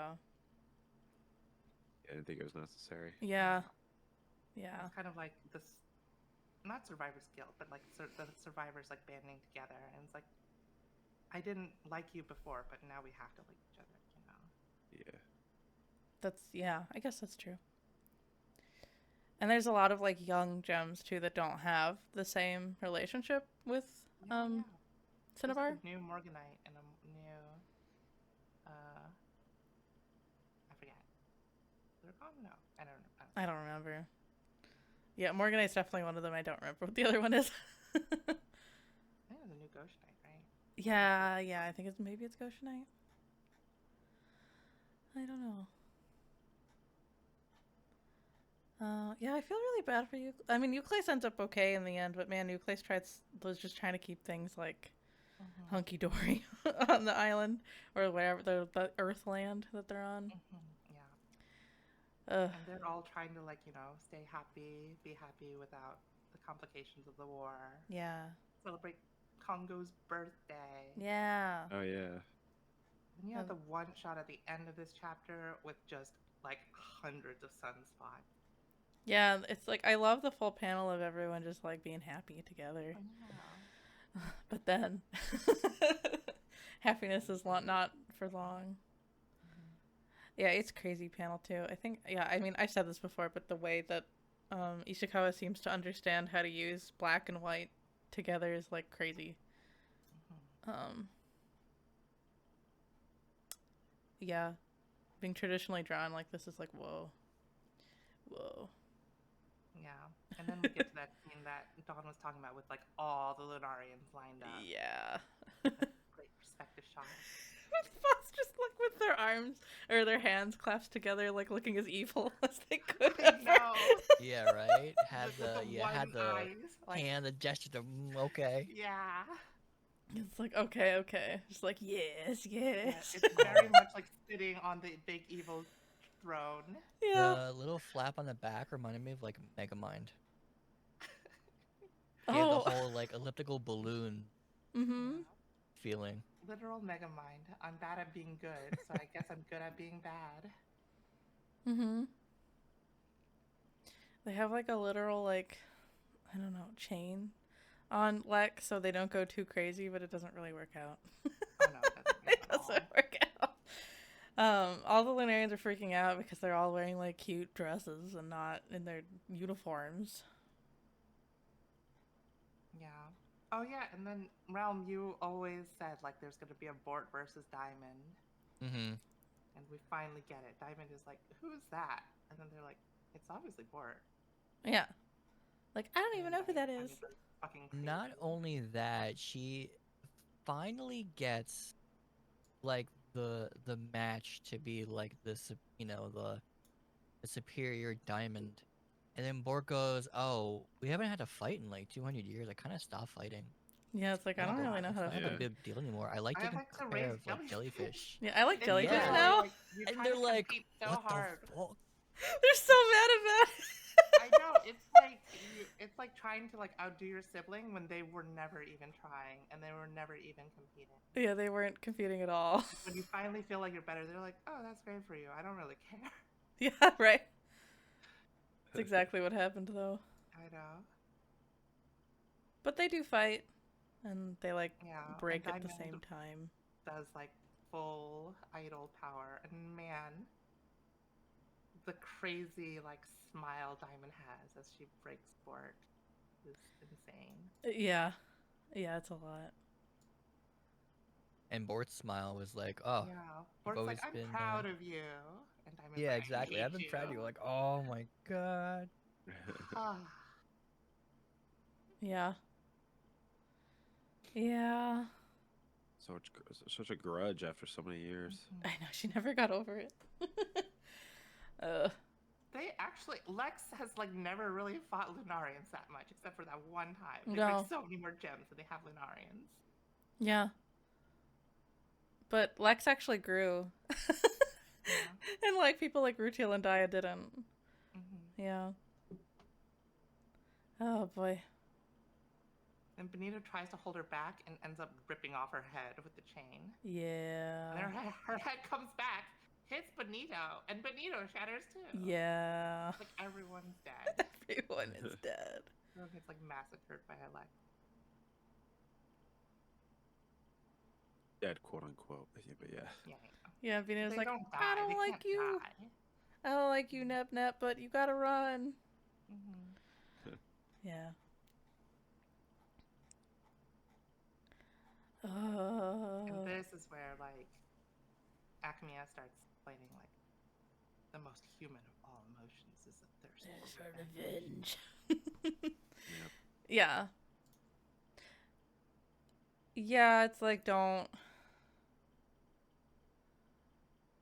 I didn't think it was necessary. Yeah. Yeah. It's kind of like this, not survivor's guilt, but like the survivors like banding together, and it's like, I didn't like you before, but now we have to like each other, you know? Yeah. I guess that's true. And there's a lot of like young gems too that don't have the same relationship with Yeah. Cinnabar. There's a new Morganite and a new, I forget. Zircon? No, I don't know. I don't remember. Yeah, Morganite's definitely one of them. I don't remember what the other one is. I think it's a new Ghoshite, right? Yeah, I think maybe it's Goshenite. I don't know. Yeah, I feel really bad for you. I mean, Euclase ends up okay in the end, but man, Euclase was just trying to keep things like hunky dory on the island or wherever the Earthland that they're on. Yeah. And they're all trying to like, you know, stay happy, be happy without the complications of the war. Yeah. Celebrate Congo's birthday. Yeah. Oh yeah. And you have the one shot at the end of this chapter with just like hundreds of sunspots. Yeah, it's like I love the full panel of everyone just like being happy together. Yeah. But then happiness is not for long. Yeah, it's crazy panel too. I think I mean I've said this before, but the way that Ishikawa seems to understand how to use black and white together is like crazy. yeah, being traditionally drawn like this is like, whoa. Whoa. Yeah. And then we get to that scene that Dawn was talking about with like all the Lunarians lined up. Yeah. Great perspective shot. Phos just like with their arms or their hands clasped together, like looking as evil as they could I ever. know. Yeah, right. Had With the one had the eyes, like, hand, the gesture, the okay. yeah. It's like, okay. Just like, yes. Yeah, it's very much like sitting on the big evil throne. Yeah. The little flap on the back reminded me of like Megamind. Oh. He had the whole like elliptical balloon Mm-hmm. Yeah. feeling. Literal Megamind. I'm bad at being good, so I guess I'm good at being bad. Mm-hmm. They have like a literal, like, I don't know, chain on Lex so they don't go too crazy, but it doesn't really work out. Oh no, it doesn't It at all. doesn't work out. All the Lunarians are freaking out because they're all wearing like cute dresses and not in their uniforms. Yeah. Oh yeah, and then Realm, you always said like there's gonna be a Bort versus Diamond, Mm-hmm. and we finally get it. Diamond is like, who's that? And then they're like, it's obviously Bort. Yeah. Like, I don't And even then know who that Diamond is. goes fucking crazy. Not only that, she finally gets like the match to be like this, the superior diamond. And then Bork goes, "Oh, we haven't had a fight in like 200 years. I kind of stopped fighting. Yeah, it's like, I don't really know how to It's not a Yeah. big deal anymore. I like I taking like to care raise of like jellyfish." Yeah, I like And jellyfish Yeah. now. Like, you And try they're to like, compete so "What hard. the fuck?" They're so mad about it. I know, it's like trying to like outdo your sibling when they were never even trying and they were never even competing. Yeah, they weren't competing at all. When you finally feel like you're better, they're like, oh, that's great for you. I don't really care. Yeah, right. That's exactly what happened, though. I know. But they do fight, and they like Yeah. break and at the Diamond same time. does like full idol power, and man, the crazy like smile Diamond has as she breaks Bort is insane. Yeah, it's a lot. And Bort's smile was like, "Oh, Yeah. you've Bort's always like, I'm been proud of you. And Diamond's yeah, like, exactly. I I've been hate proud of you." you. Like, "Oh my god." Ah. Yeah. Yeah. Such a grudge after so many years. I know, she never got over it. They actually, Lex has like never really fought Lunarians that much, except for that one time. They No. break so many more gems than they have Lunarians. Yeah. But Lex actually grew. Yeah. And like people like Rutiel and Dia didn't. Mm-hmm. Yeah. Oh boy. And Benito tries to hold her back and ends up ripping off her head with the chain. Yeah. And her head comes back, hits Benito, and Benito shatters too. Yeah. Like everyone's dead. Everyone is dead. Everyone gets like massacred by a Lex. Dead, quote unquote. Yeah, but yeah. Yeah. Yeah, Venus They like, don't die. I don't They like can't you. die. I don't like you, Nep Nep, but you gotta run. Mm-hmm. Yeah. And this is where like Acmea starts explaining like the most human of all emotions is a thirst for revenge. Yep. Yeah. Yeah, it's like don't.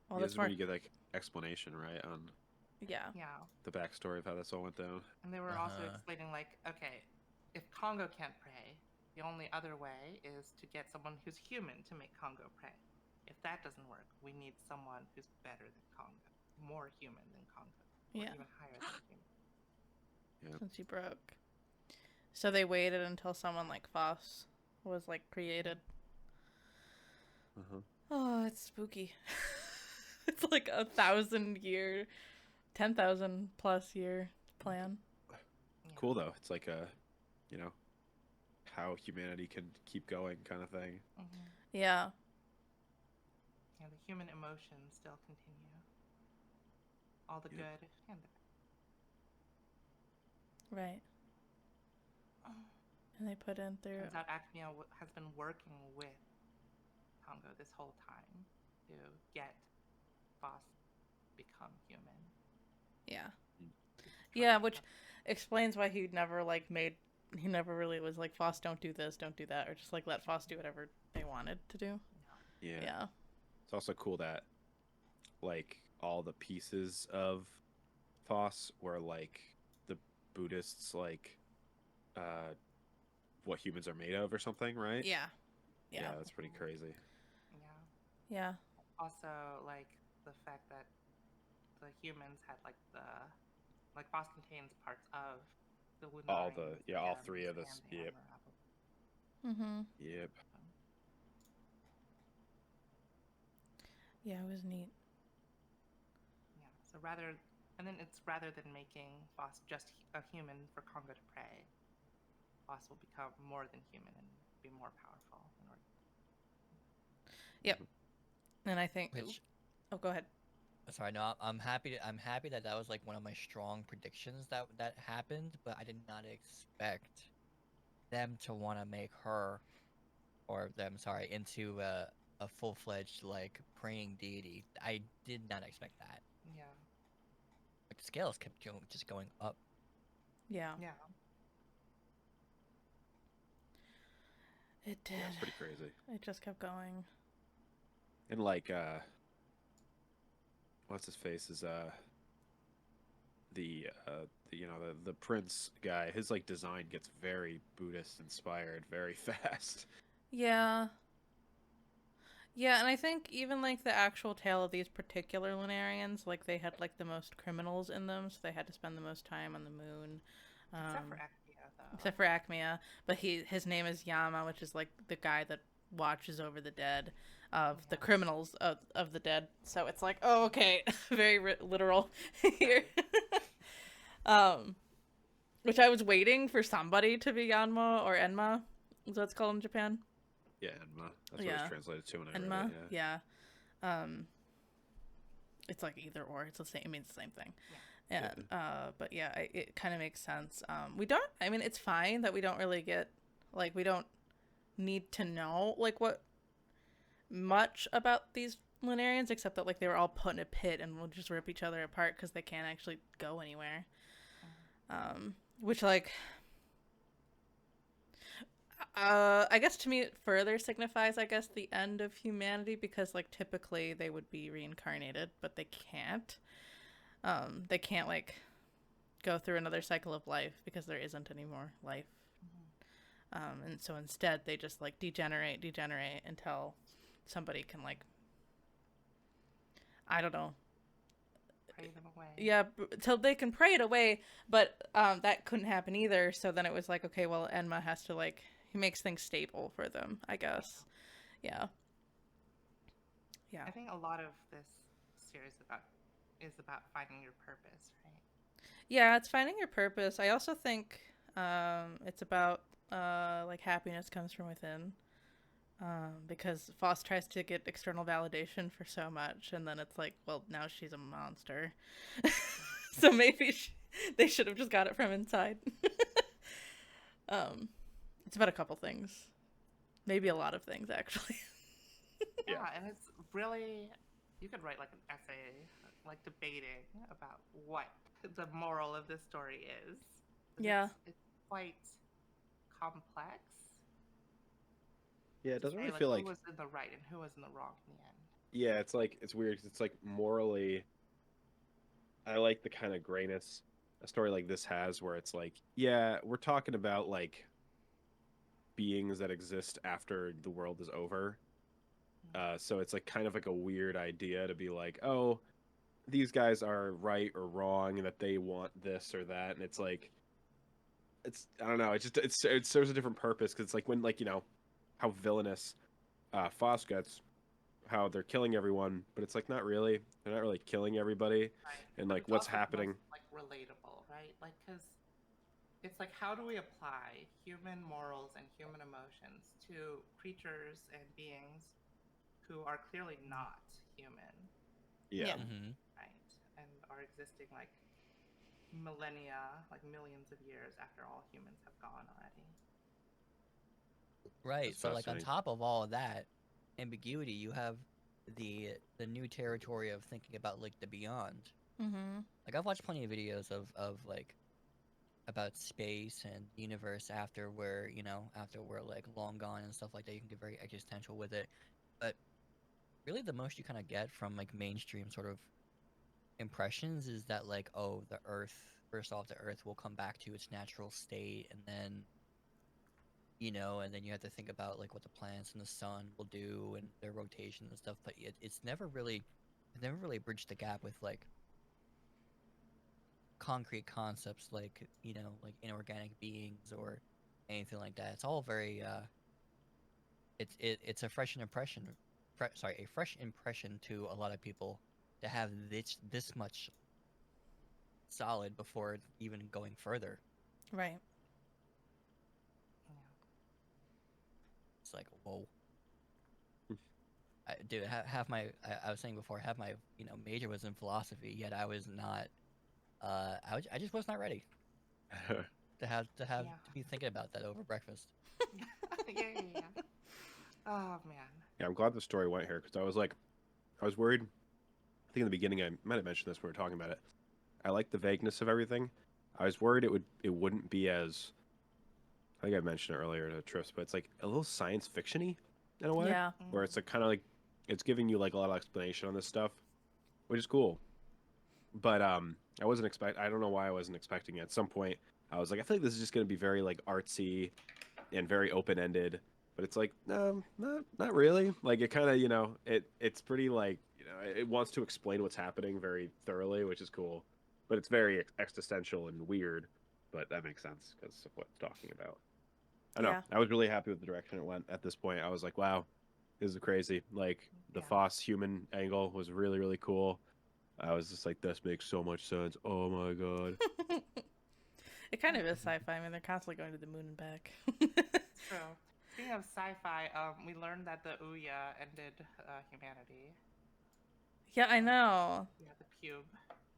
Well, This that's is where more. you get like explanation, right, on Yeah. Yeah. the backstory of how this all went down. And they were also Uh-huh. explaining like, okay, if Congo can't pray, the only other way is to get someone who's human to make Congo pray. If that doesn't work, we need someone who's better than Congo, more human than Congo, or Yeah. even higher than human. Yep. Since he broke. So they waited until someone like Phos was like created. Uh-huh. Oh, it's spooky. It's like 1,000-year, 10,000+ year plan. Yeah. Cool though. It's like a, you know, how humanity can keep going kind of thing. Mm-hmm. Yeah. And the human emotions still continue. All the Yep. good and the Right. And they put in through. Turns out Acmea has been working with Congo this whole time to get Phos become human. Yeah. Trying Yeah, to which become- explains why he never like made. He never really was like, Phos, don't do this, don't do that, or just like let Phos do whatever they wanted to do. Yeah. Yeah. It's also cool that like all the pieces of Phos were like the Buddhists like what humans are made of or something, right? Yeah. Yeah, Yeah. that's pretty crazy. Yeah. Yeah. Also, like the fact that the humans had like Phos contains parts of the All Lunarians, all gems, three of and us. the Yep. Emerald. Mm-hmm. Yep. Yeah, it was neat. Yeah. So rather than making Phos just a human for Congo to prey, Phos will become more than human and be more powerful. In order. Yep. And I think. Which, Oh, go ahead. sorry, no, I'm happy. I'm happy that that was like one of my strong predictions that happened, but I did not expect them to want to make her, or them, sorry, into a full-fledged like praying deity. I did not expect that. Yeah. Like the scales kept just going up. Yeah. Yeah. It did. Yeah, it's pretty crazy. It just kept going. And like what's his face is the the prince guy, his like design gets very Buddhist inspired very fast. Yeah. Yeah, and I think even like the actual tale of these particular Lunarians, like they had like the most criminals in them, so they had to spend the most time on the moon. Except for Acmea, though. Except for Acmea, but his name is Yama, which is like the guy that watches over the dead of the criminals of the dead. So it's like, oh, okay, very literal here. Which I was waiting for somebody to be Yanma or Enma, is what it's called in Japan. Yeah, Enma. That's what Yeah. it's translated to when I Enma, read it. yeah. It's like either or. It's the same. It means the same thing. Yeah. And but yeah, it kind of makes sense. We don't. I mean, it's fine that we don't really get like we don't need to know like what much about these Lunarians, except that like they were all put in a pit and will just rip each other apart because they can't actually go anywhere. Which like. I guess to me it further signifies, I guess, the end of humanity because, like, typically they would be reincarnated, but they can't. They can't, like, go through another cycle of life because there isn't any more life. And so instead they just, like, degenerate until somebody can, like, I don't know. Pray them away. Yeah, till they can pray it away, but that couldn't happen either, so then it was like, okay, well, Enma has to, like, he makes things stable for them, I guess. Yeah. I think a lot of this series is about finding your purpose, right? Yeah, it's finding your purpose. I also think it's about like happiness comes from within. Because Phos tries to get external validation for so much, and then it's like, well, now she's a monster. So maybe they should have just got it from inside. It's about a couple things. Maybe a lot of things, actually. Yeah, and it's really, you could write like an essay, like debating about what the moral of this story is. Yeah. It's quite complex. Yeah, it to doesn't say, really feel like who was in the right and who was in the wrong in the end. yeah, it's like it's weird 'cause it's like morally I like the kind of grayness a story like this has where it's like, yeah, we're talking about like beings that exist after the world is over. So it's like kind of like a weird idea to be like, oh, these guys are right or wrong and that they want this or that, and it's like, it's I don't know, it serves a different purpose because it's like when like how villainous Phos gets, how they're killing everyone, but it's like not really, they're not really killing everybody, Right. and But like it's what's also the happening. most, like relatable, right? Like, because it's like, how do we apply human morals and human emotions to creatures and beings who are clearly not human, Yeah. Mm-hmm. right? And are existing like millennia, like millions of years after all humans have gone already. Right. That's So like on fascinating. top of all of that ambiguity, you have the new territory of thinking about like the beyond. Mm-hmm. Like I've watched plenty of videos of like about space and universe after we're like long gone and stuff like that. You can get very existential with it, but really the most you kind of get from like mainstream sort of impressions is that like, oh, the Earth, first off, the Earth will come back to its natural state, and then and then you have to think about like what the planets and the sun will do and their rotation and stuff. But it's never really bridged the gap with like concrete concepts like like inorganic beings or anything like that. It's all very it's a fresh impression, a fresh impression to a lot of people to have this much solid before even going further. Right. Yeah. It's like, whoa. Dude, I was saying before, half my major was in philosophy, yet I was not. I just was not ready to be thinking about that over breakfast. Yeah. Oh man. Yeah, I'm glad the story went here because I was worried. I think in the beginning I might have mentioned this when we were talking about it. I like the vagueness of everything. I was worried it wouldn't be as. I think I mentioned it earlier to Trips, but it's like a little science fiction-y in a way, Yeah. where it's like kind of like it's giving you like a lot of explanation on this stuff, which is cool. But I wasn't expect. I don't know why I wasn't expecting it. At some point, I was like, I feel like this is just going to be very like artsy and very open-ended. But it's like, no, not really. Like it kind of, it's pretty like, it wants to explain what's happening very thoroughly, which is cool. But it's very existential and weird. But that makes sense because of what it's talking about. I know. Yeah. I was really happy with the direction it went at this point. I was like, wow, this is crazy. Like the Yeah. Phos human angle was really, really cool. I was just like, this makes so much sense. Oh my god. It kind of is sci-fi. I mean, they're constantly going to the moon and back. It's true. Speaking of sci-fi, we learned that the Ouya ended humanity. Yeah, I know. Yeah, the cube.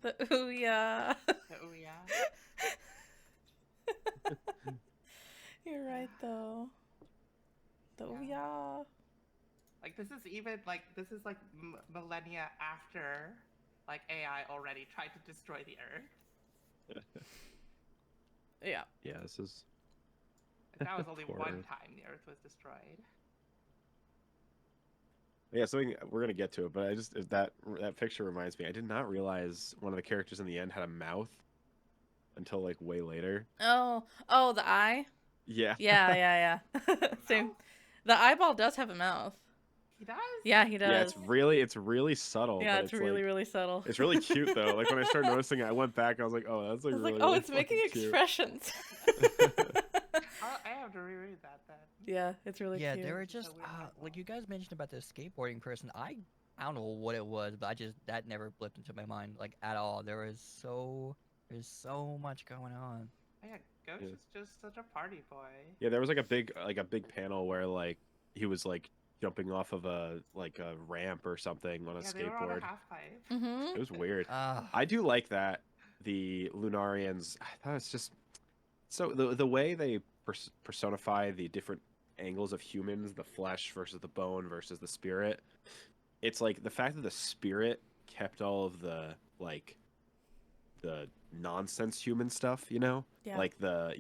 The Ouya. The Ouya. You're right, though. The Yeah. Ouya. Like this is like millennia after like AI already tried to destroy the Earth. Yeah. Yeah, this is. Like, that was only Poor one Earth. time the Earth was destroyed. Yeah, so we're gonna get to it, but I just that picture reminds me. I did not realize one of the characters in the end had a mouth until like way later. Oh, the eye? Yeah. Yeah. Same. Mouth? The eyeball does have a mouth. He does? Yeah, he does. Yeah, it's really subtle. Yeah, but it's really, like, really subtle. It's really cute though. Like when I started noticing it, I went back. I was like, oh, that's like I was really. like, oh, really it's making fucking cute. expressions. I have to reread that then. Yeah, it's really Yeah, cute. they were It's a just weird eyeball. like you guys mentioned about the skateboarding person. I don't know what it was, but that never blipped into my mind like at all. There's so much going on. Oh, yeah, Ghost Yeah. is just such a party boy. Yeah, there was like a big panel where like he was like jumping off of a ramp or something on a Yeah, they were on a skateboard. half pipe. Mm-hmm. It was weird. Ah, I do like that the Lunarians. I thought it's just so the way they personify the different angles of humans, the flesh versus the bone versus the spirit. It's like the fact that the spirit kept all of the like the nonsense human stuff, Yeah. like the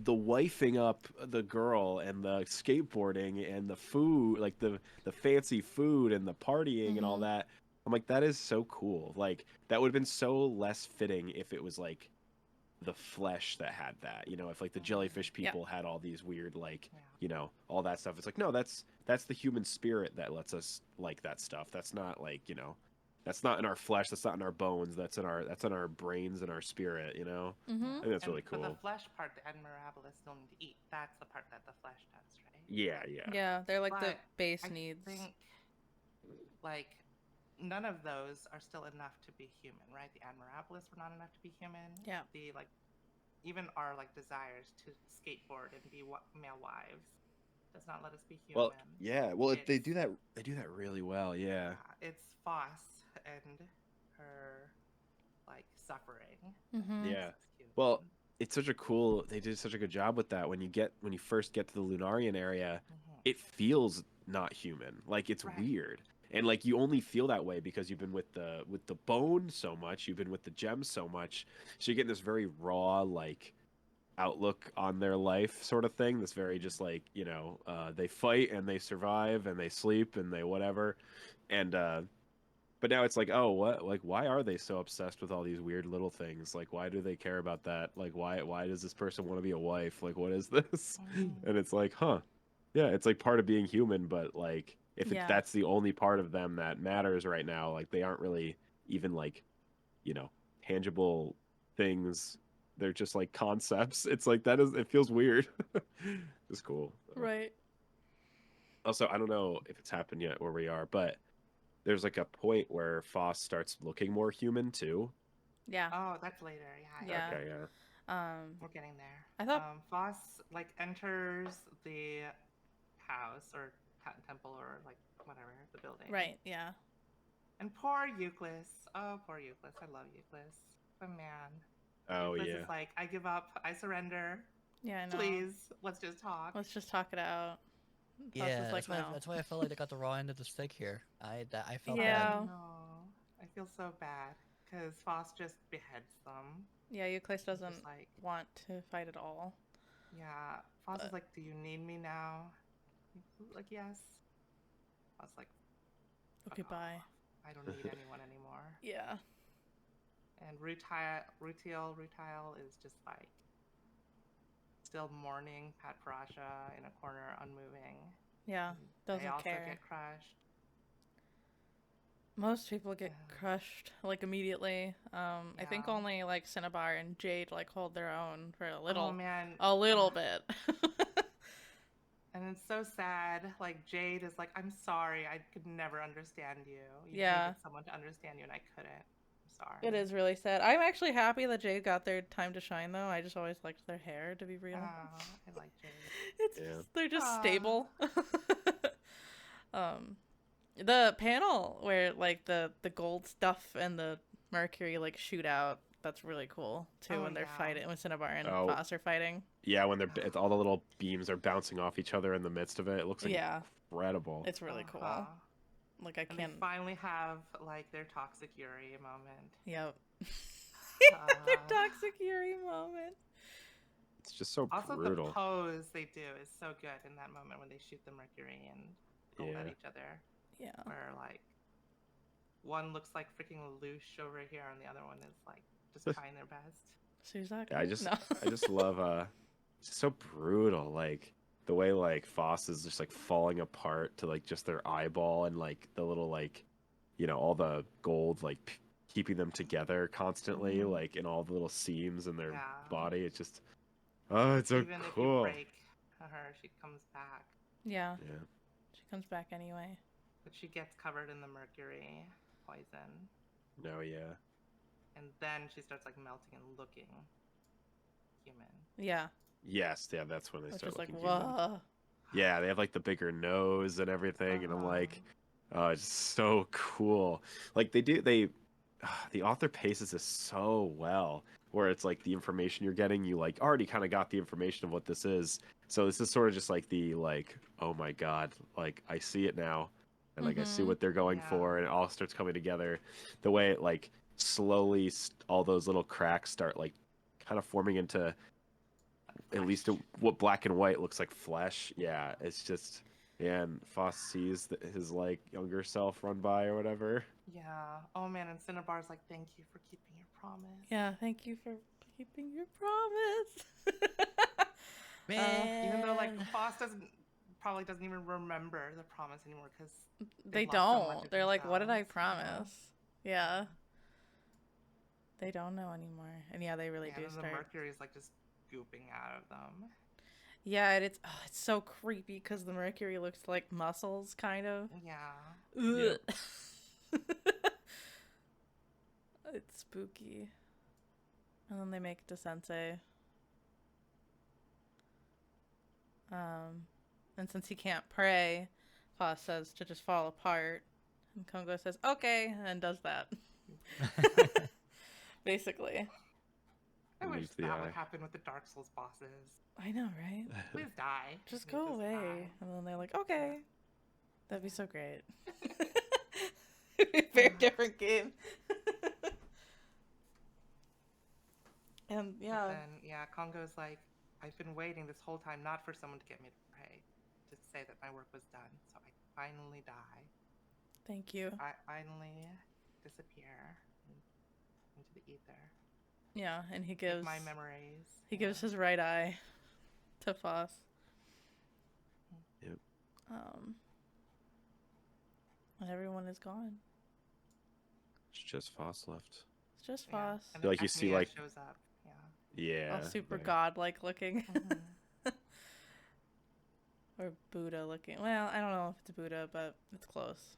wifing up the girl and the skateboarding and the food, like the fancy food and the partying and all Mhm. that. I'm like, that is so cool. Like that would have been so less fitting if it was like the flesh that had that, if like the jellyfish Yeah. people had all these weird like Yeah. all that stuff. It's like, no, that's the human spirit that lets us like that stuff. That's not like, that's not in our flesh, that's not in our bones, that's in our brains and our spirit, Mm-hmm. I think that's really But cool. the flesh part, the admirabilis still need to eat. That's the part that the flesh does, right? Yeah. Yeah, they're like the But base I needs. think, like, none of those are still enough to be human, right? The admirabilis were not enough to be human. Yeah. The like, even our like desires to skateboard and be male wives does not let us be human. Well, yeah. Well, they It's- do that. They do that really well. Yeah. It's Phos and her like suffering. Mm-hmm. Yeah. It's cute. Well, it's such a cool. They did such a good job with that. When you first get to the Lunarian area, Mhm. it feels not human. Like it's Right. weird. And like you only feel that way because you've been with the bone so much, you've been with the gems so much. So you're getting this very raw like outlook on their life sort of thing. This very just like, they fight and they survive and they sleep and they whatever. And but now it's like, oh, what? Like, why are they so obsessed with all these weird little things? Like, why do they care about that? Like, why does this person want to be a wife? Like, what is this? And it's like, huh, yeah, it's like part of being human, but like, if Yeah. that's the only part of them that matters right now, like, they aren't really even like, tangible things. They're just like concepts. It's like it feels weird. It's cool. So. Right. Also, I don't know if it's happened yet where we are, but there's like a point where Phos starts looking more human too. Yeah. Oh, that's later. Yeah. Yeah. Okay, yeah. Um, We're getting there. I thought. Phos like enters the house or temple or like whatever the building. Right. Yeah. And poor Euclid. Oh, poor Euclid. I love Euclid. But man, Oh Euclid yeah. is like, I give up. I surrender. Yeah. I know. Please, let's just talk. Let's just talk it out. Phos Yeah, is like, no. that's why I felt like they got the raw end of the stick here. I felt Yeah. bad. No, I feel so bad because Phos just beheads them. Yeah. Euclid It's doesn't just like, want to fight at all. yeah. Phos is But- like, do you need me now? Like, yes. Phos like, Okay. "Fuck Bye. off. I don't need anyone anymore." Yeah. And Rutile is just like still mourning Pat Parasha in a corner, unmoving. Yeah. And Doesn't they also care. get crushed. Most people get Yeah. crushed like immediately. I think Yeah. only like Cinnabar and Jade like hold their own for a Oh little, man, a little bit. and it's so sad. Like Jade is like, "I'm sorry, I could never understand you. You Yeah. needed someone to understand you, and I couldn't. I'm sorry." It is really sad. I'm actually happy that Jade got their time to shine though. I just always liked their hair, to be real. Oh, I like Jade. It's Yeah. just, they're just Aw. stable. The panel where like the gold stuff and the mercury like shoot out. That's really cool too Oh, when they're yeah. fighting, when Cinnabar and Oh. Phos are fighting. Yeah, when it's all the little beams are bouncing off each other in the midst of it. It looks Yeah, incredible. it's really cool. Uh-huh. Like I And can't. they finally have like their toxic Yuri moment. Yep. Uh, Their toxic Yuri moment. It's just so Also, brutal. the pose they do is so good in that moment when they shoot the mercury and gold at Yeah. each other. Yeah. Where like one looks like freaking Lelouch over here, and the other one is like just trying their best. Suzaki? Yeah, I just No. I just love it's just so brutal. Like the way like Phos is just like falling apart to like just their eyeball and like the little like all the gold like keeping them together constantly Mhm. like in all the little seams in their Yeah. body. It's just it's so Even if you cool. break her, she comes back. Yeah. Yeah. She comes back anyway. But she gets covered in the mercury poison. No, yeah. And then she starts like melting and looking human. Yeah. Yes, yeah, that's when they It's start just like, looking human. whoa. Yeah, they have like the bigger nose and everything, and I'm Uh-huh. like, oh, it's so cool. Like the author paces this so well, where it's like the information you're getting, you like already kind of got the information of what this is. So this is sort of just like the like, oh my god, like I see it now, and like I see Mhm. what they're going for, and it all starts coming together. The way it like slowly all those little cracks start like kind of forming into at least what black and white looks like flesh. Yeah, it's just, and Phos sees his like younger self run by or whatever. Yeah. Oh man, and Cinnabar's like, "Thank you for keeping your promise." Yeah, thank you for keeping your promise. Man. Even though like Phos probably doesn't even remember the promise anymore because They lost so much don't. of They're like, what did I themselves. promise? Yeah. They don't know anymore. And yeah, they really Yeah, do and the start. mercury is like just gooping out of them. Yeah, and it's so creepy because the mercury looks like muscles, kind of. Yeah. Ugh. It's spooky. And then they make Desensei. And since he can't pray, Phos says to just fall apart. And Kongo says, okay, and does that. Basically. I wish Leaves the that eye. would happen with the Dark Souls bosses. I know, right? Please die. Just They go away. die. And then they're like, okay. That'd be so great. It'd be a very different game. And yeah. But then, yeah, Congo's like, I've been waiting this whole time not for someone to get me to pray, to say that my work was done. So I finally die. Thank you. I finally disappear into the ether. Yeah, and he Take gives my memories. he gives his right eye to Phos. Yep. And everyone is gone. It's just Phos left. It's just Yeah. Phos. And Feel then like you see, Acmea like- shows up. Yeah. Yeah. All super like- god-like looking. Mhm. Or Buddha looking. Well, I don't know if it's Buddha, but it's close.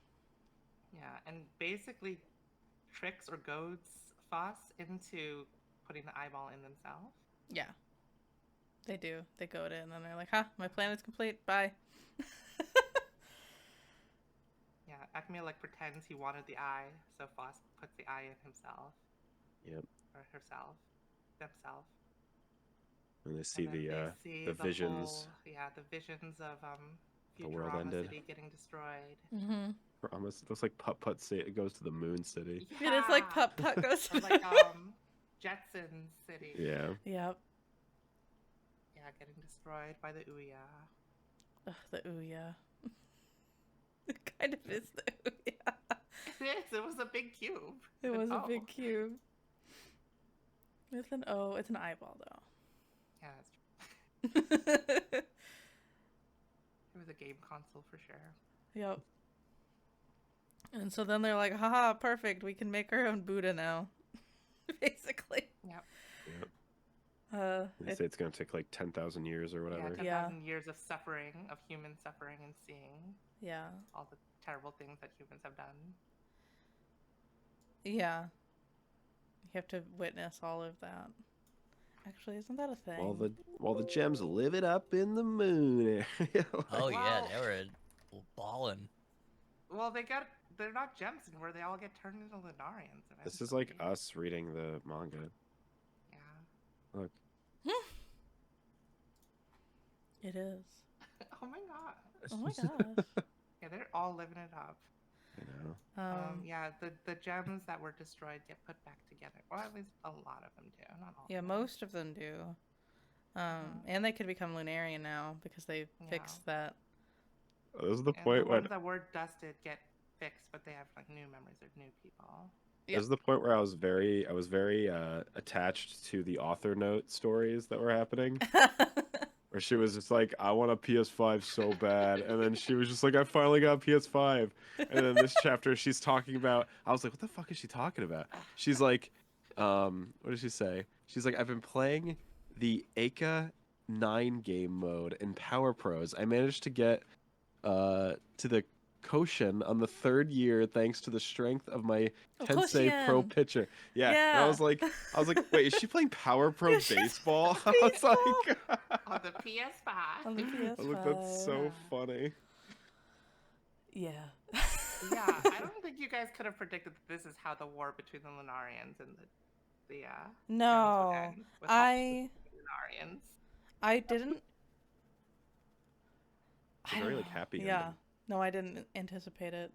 Yeah, and basically tricks or goads Phos into putting the eyeball in themselves. Yeah. They do. They go to it and then they're like, "Ha, my plan is complete. Bye." Yeah, Acmea like pretends he wanted the eye, so Phos puts the eye in himself. Yep. Or herself. Themselves. And they see And then the they see the visions. the visions of The world Futurama ended. City getting destroyed. Mm-hmm. Almost looks like Putt Putt it goes to the Moon City. It is like Putt Putt goes Or to like Jetson City. Yeah. Yep. Yeah, getting destroyed by the Ouya. Ugh, the Ouya. It kind of is the Ouya. It is. It was a big cube. It With was an a O. big cube. With an O. It's an eyeball, though. Yeah, that's true. It was a game console for sure. Yep. And so then they're like, haha, perfect. We can make our own Buddha now. Basically. Yep. Yep. They say it's gonna take like 10,000 years or Yeah, whatever. 10,000 years of suffering, of human suffering and seeing Yeah. all the terrible things that humans have done. Yeah. You have to witness all of that. Actually, isn't that a thing? While the gems live it up in the moon area. Oh yeah, Well- they were balling. Well, they're not gems anymore. They all get turned into Lunarians. This is like eventually. us reading the manga. Yeah. Look. It is. Oh my god. Oh my gosh. Yeah, they're all living it up. I know. Yeah, the gems that were destroyed get put back together. Well, at least a lot of them do. Not all. Yeah, of them. most of them do. And they could become Lunarian now because they fixed that. Oh, this is the And point the when ones that were dusted get fixed, but they have like new memories of new people. Yep. this is the point where I was very attached to the author note stories that were happening. Where she was just like, I want a PS5 so bad. And then she was just like, I finally got a PS5. And then this chapter, she's talking about, I was like, what the fuck is she talking about? She's like, what did she say? She's like, I've been playing the Aka 9 game mode in Power Pros. I managed to get to the Koshin on the 3rd year thanks to the strength of my Tensei Pro Koshin! pitcher. Yeah. And Yeah. I was like, wait, is she playing Power Pro Yeah, she's baseball? I playing was like, On the PS5. On the I was like, that's so Yeah. funny. Yeah. Yeah, I don't think you guys could have predicted that this is how the war between the Lunarians and the No. gems would end, with all I the Lunarians. didn't. It's a very like happy Yeah. ending. No, I didn't anticipate it.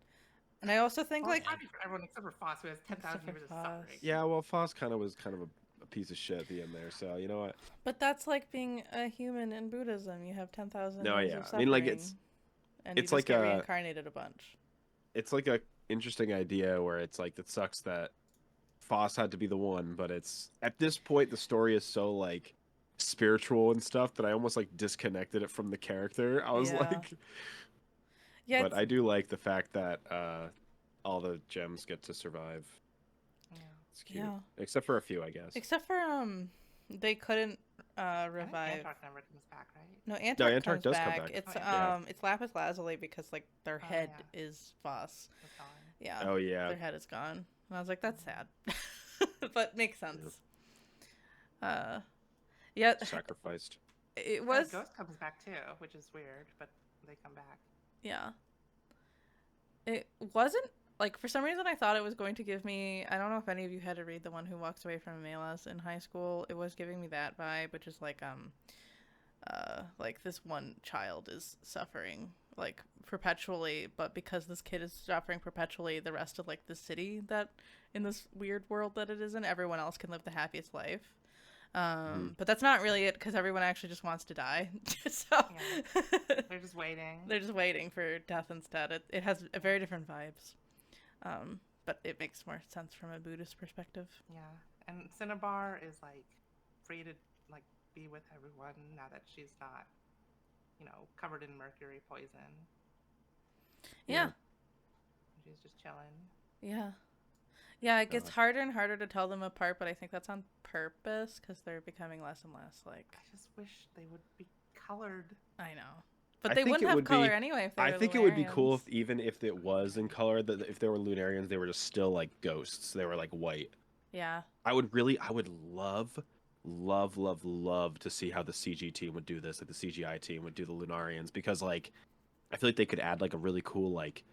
And I also think Well, like it's happy for everyone except for Phos, who has 10,000 Except for years of Phos. suffering. Yeah, well, Phos was kind of a piece of shit at the end there. So you know what? but that's like being a human in Buddhism. You have 10,000 No, years yeah. of I mean, like, suffering, it's and you it's just like get a- reincarnated a bunch. It's like a interesting idea where it's like it sucks that Phos had to be the one, but it's at this point the story is so like spiritual and stuff that I almost like disconnected it from the character. I was Yeah. like, Yeah, but I do like the fact that all the gems get to survive. Yeah. It's cute, Yeah. except for a few, I guess. except for they couldn't I think revive. Antark never comes back, right? No, Antark, Antark comes does come back. back. It's Oh, yeah. it's lapis lazuli because like their Oh, head yeah. is Phos. It's gone. Yeah. Oh yeah, Their head is gone. And I was like, that's sad. But makes sense. Yeah, sacrificed. it And was Ghost comes back too, which is weird, but they come back. yeah. It wasn't like for some reason I thought it was going to give me I don't know if any of you had to read The One Who Walks Away from Amelas in high school. It was giving me that vibe, which is like like this one child is suffering like perpetually, but because this kid is suffering perpetually, the rest of like the city that in this weird world that it is in, everyone else can live the happiest life. But that's not really it, because everyone actually just wants to die. So they're just waiting. They're just waiting for death instead. It has a very different vibes. But it makes more sense from a Buddhist perspective. Yeah, and Cinnabar is like free to like be with everyone now that she's not, covered in mercury poison. Yeah. She's just chilling. Yeah. Yeah, it gets harder and harder to tell them apart, but I think that's on purpose because they're becoming less and less like. I just wish they would be colored. I know. But they wouldn't have color anyway if they were I think it would be cool even if it was in color, that if they were Lunarians, they were just still like ghosts. They were like white. Yeah. I would love to see how the CG team would do this, like the CGI team would do the Lunarians, because like I feel like they could add like a really cool like,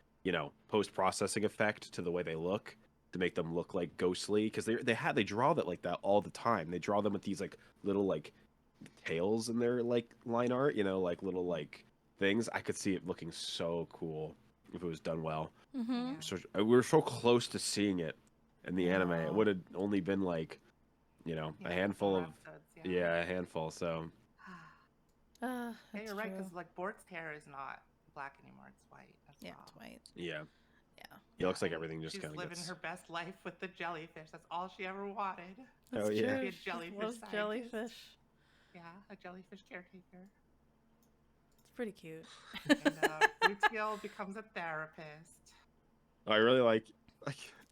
post-processing effect to the way they look to make them look like ghostly, because they draw that like that all the time. They draw them with these like little like tails in their like line art, like little like things. I could see it looking so cool if it was done well. Mm-hmm. So we were so close to seeing it in the anime. It would have only been like, a handful of episodes, a handful. So yeah, you're right, because like Bort's hair is not black anymore; it's white. It's white. Yeah. Yeah. It looks like everything just she's kind of living her best life with the jellyfish. That's all she ever wanted. That's true. Be a She jellyfish loves scientist. jellyfish. Yeah, a jellyfish caretaker. It's pretty cute. And Rutiel becomes a therapist. I really like.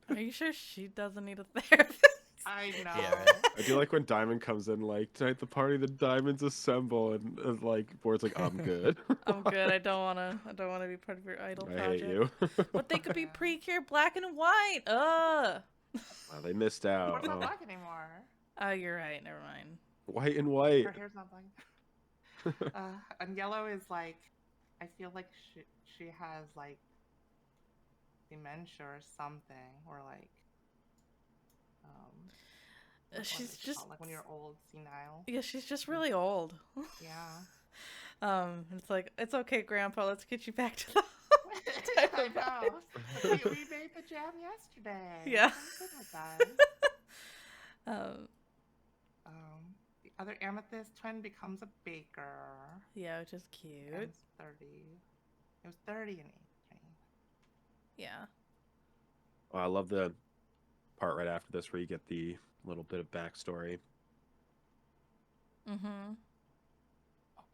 Are you sure she doesn't need a therapist? I know. Yeah, right. I do like when Diamond comes in, like, tonight the party, the diamonds assemble, and like Board's like, I'm good. I'm good. I don't wanna be part of your idol I project. hate you. But they could be pre-cured black and white. Ugh. Wow, they missed out. Bort's not Oh. black anymore. Oh, you're right. Never mind. White and white. Her hair's not black. And yellow is like, I feel like she has like dementia or something, or like what She's is it just called? Like when you're old, senile. Yeah, she's just really old. Yeah. It's like, it's okay, Grandpa. Let's get you back to the. I know. We made the jam yesterday. Yeah. I'm good with that. um. The other amethyst twin becomes a baker. Yeah, which is cute. And it's 30. It was 30 in 8. Yeah. Oh, I love the part right after this where you get the little bit of backstory. Mm-hmm.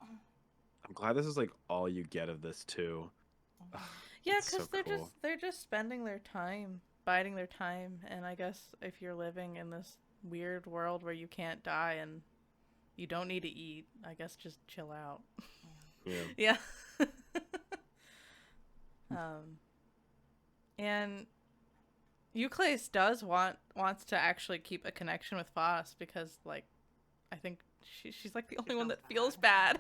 I'm glad this is like all you get of this too. Yeah, It's because so they're just spending their time, biding their time, and I guess if you're living in this weird world where you can't die and you don't need to eat, I guess just chill out. Yeah. Yeah. And Euclase wants to actually keep a connection with Phos because, like, I think she's like the only one that feels bad.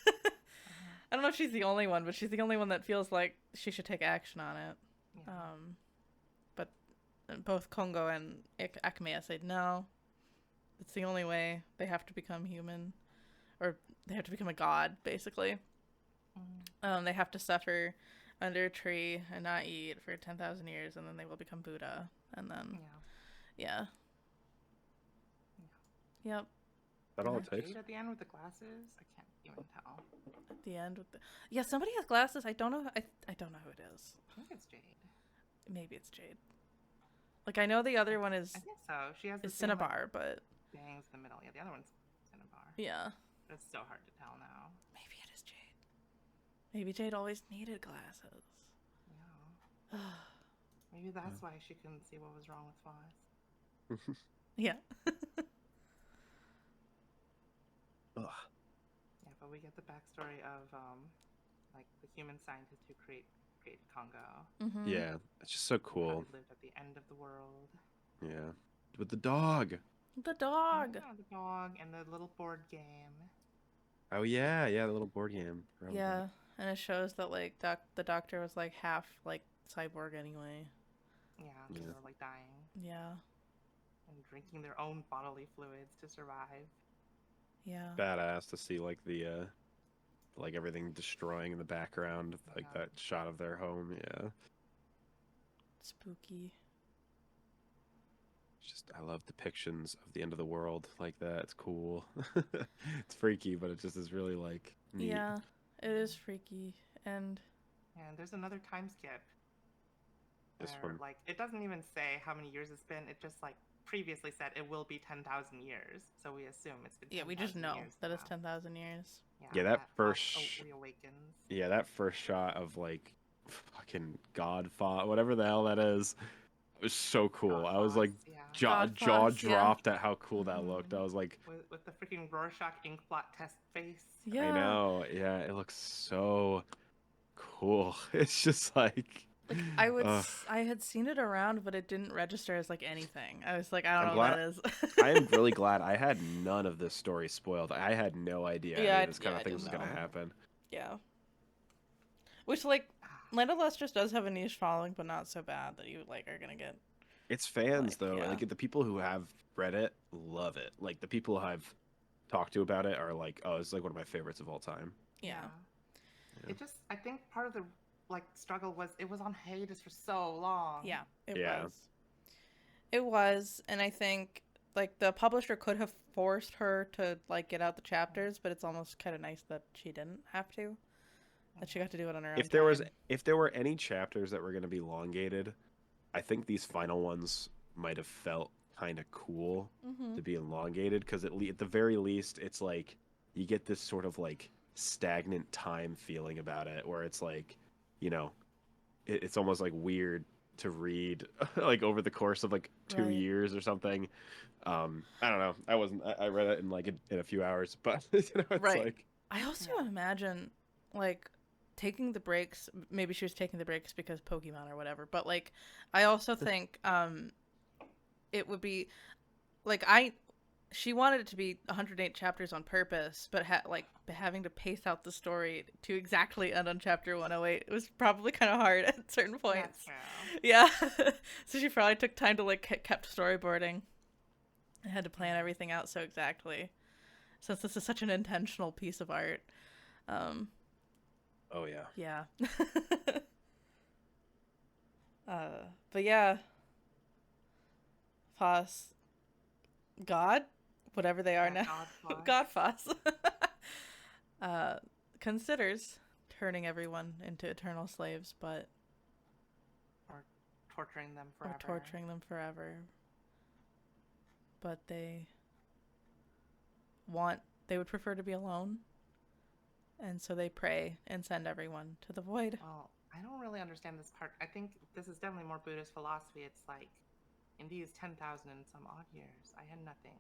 I don't know if she's the only one, but she's the only one that feels like she should take action on it. Yeah. But both Kongo and Akame said no. It's the only way. They have to become human, or they have to become a god, basically. They have to suffer under a tree and not eat for 10,000 years, and then they will become Buddha. And then, yeah. Yep. That all it takes? Jade at the end with the glasses? I can't even tell. At the end with the somebody has glasses. I don't know. I don't know who it is. I think it's Jade. Maybe it's Jade. Like, I know the other one is I think so. She has the is same, like, Cinnabar, but bangs in the middle. Yeah, the other one's Cinnabar. yeah. But it's so hard to tell now. Maybe it is Jade. Maybe Jade always needed glasses. Yeah. Maybe that's why she couldn't see what was wrong with Phos. Yeah. Ugh. Yeah, but we get the backstory of like the human scientist who created Congo. Mm-hmm. Yeah, it's just so How cool. he lived at the end of the world. Yeah, with the dog. The dog. Yeah, the dog and the little board game. Oh yeah, the little board game. Yeah, and it shows that like the doctor was like half like cyborg anyway. Yeah, they were like dying Yeah. and drinking their own bodily fluids to survive. Yeah. badass to see like the like everything destroying in the background, like Yeah. that shot of their home. Yeah, Spooky. it's just I love depictions of the end of the world like that. It's cool. It's freaky, but it just is really like neat. Yeah, it is freaky. And And there's another time skip This where, one. like, it doesn't even say how many years it's been. It just, like, previously said it will be 10,000 years. So we assume it's been 10,000 yeah, we just know years that it's now. 10,000 years. Yeah, that Phos first reawakens. Yeah, that first shot of like fucking Godfather, whatever the hell that is, was so cool. God I was like Phos, yeah. jaw God jaw Phos, yeah. dropped at how cool that looked. I was like, With the freaking Rorschach ink blot test face. Yeah. I know, yeah, it looks so cool. It's just like, Like ugh. I had seen it around, but it didn't register as like anything. I was like, I don't I'm know what glad- that is. I am really glad I had none of this story spoiled. I had no idea Yeah, any of this kind yeah, of I thing was didn't gonna know. happen. Yeah. Which like Land of Lustrous does have a niche following, but not so bad that you like are gonna get. It's fans Like, though. yeah. Like the people who have read it love it. Like the people I've talked to about it are like, oh, it's like one of my favorites of all time. Yeah. Yeah. It just, I think part of the like struggle was it was on hiatus for so long. Yeah, it Yeah. was. It was, and I think like the publisher could have forced her to like get out the chapters, but it's almost kind of nice that she didn't have to. That she got to do it on her own. If there were any chapters that were going to be elongated, I think these final ones might have felt kind of cool Mm-hmm. to be elongated because at the very least it's like you get this sort of like stagnant time feeling about it where it's like, you know, it's almost like weird to read like over the course of like 2 Right. years or something. I don't know. I read it in like in a few hours, but you know, it's Right. like I also Yeah. imagine like taking the breaks. Maybe she was taking the breaks because Pokemon or whatever. But like, I also think it would be like she wanted it to be 108 chapters on purpose, but having to pace out the story to exactly end on chapter 108 it was probably kind of hard at certain points. That's true. Yeah. So she probably took time to like kept storyboarding and had to plan everything out so exactly. Since this is such an intentional piece of art. oh yeah. Yeah. But yeah. Phos. God? Whatever they are Yeah, now. God God Phos. Considers turning everyone into eternal slaves, but Or torturing them forever. or torturing them forever. But they would prefer to be alone. And so they pray and send everyone to the void. Well, I don't really understand this part. I think this is definitely more Buddhist philosophy. It's like, in these 10,000 and some odd years, I had nothing.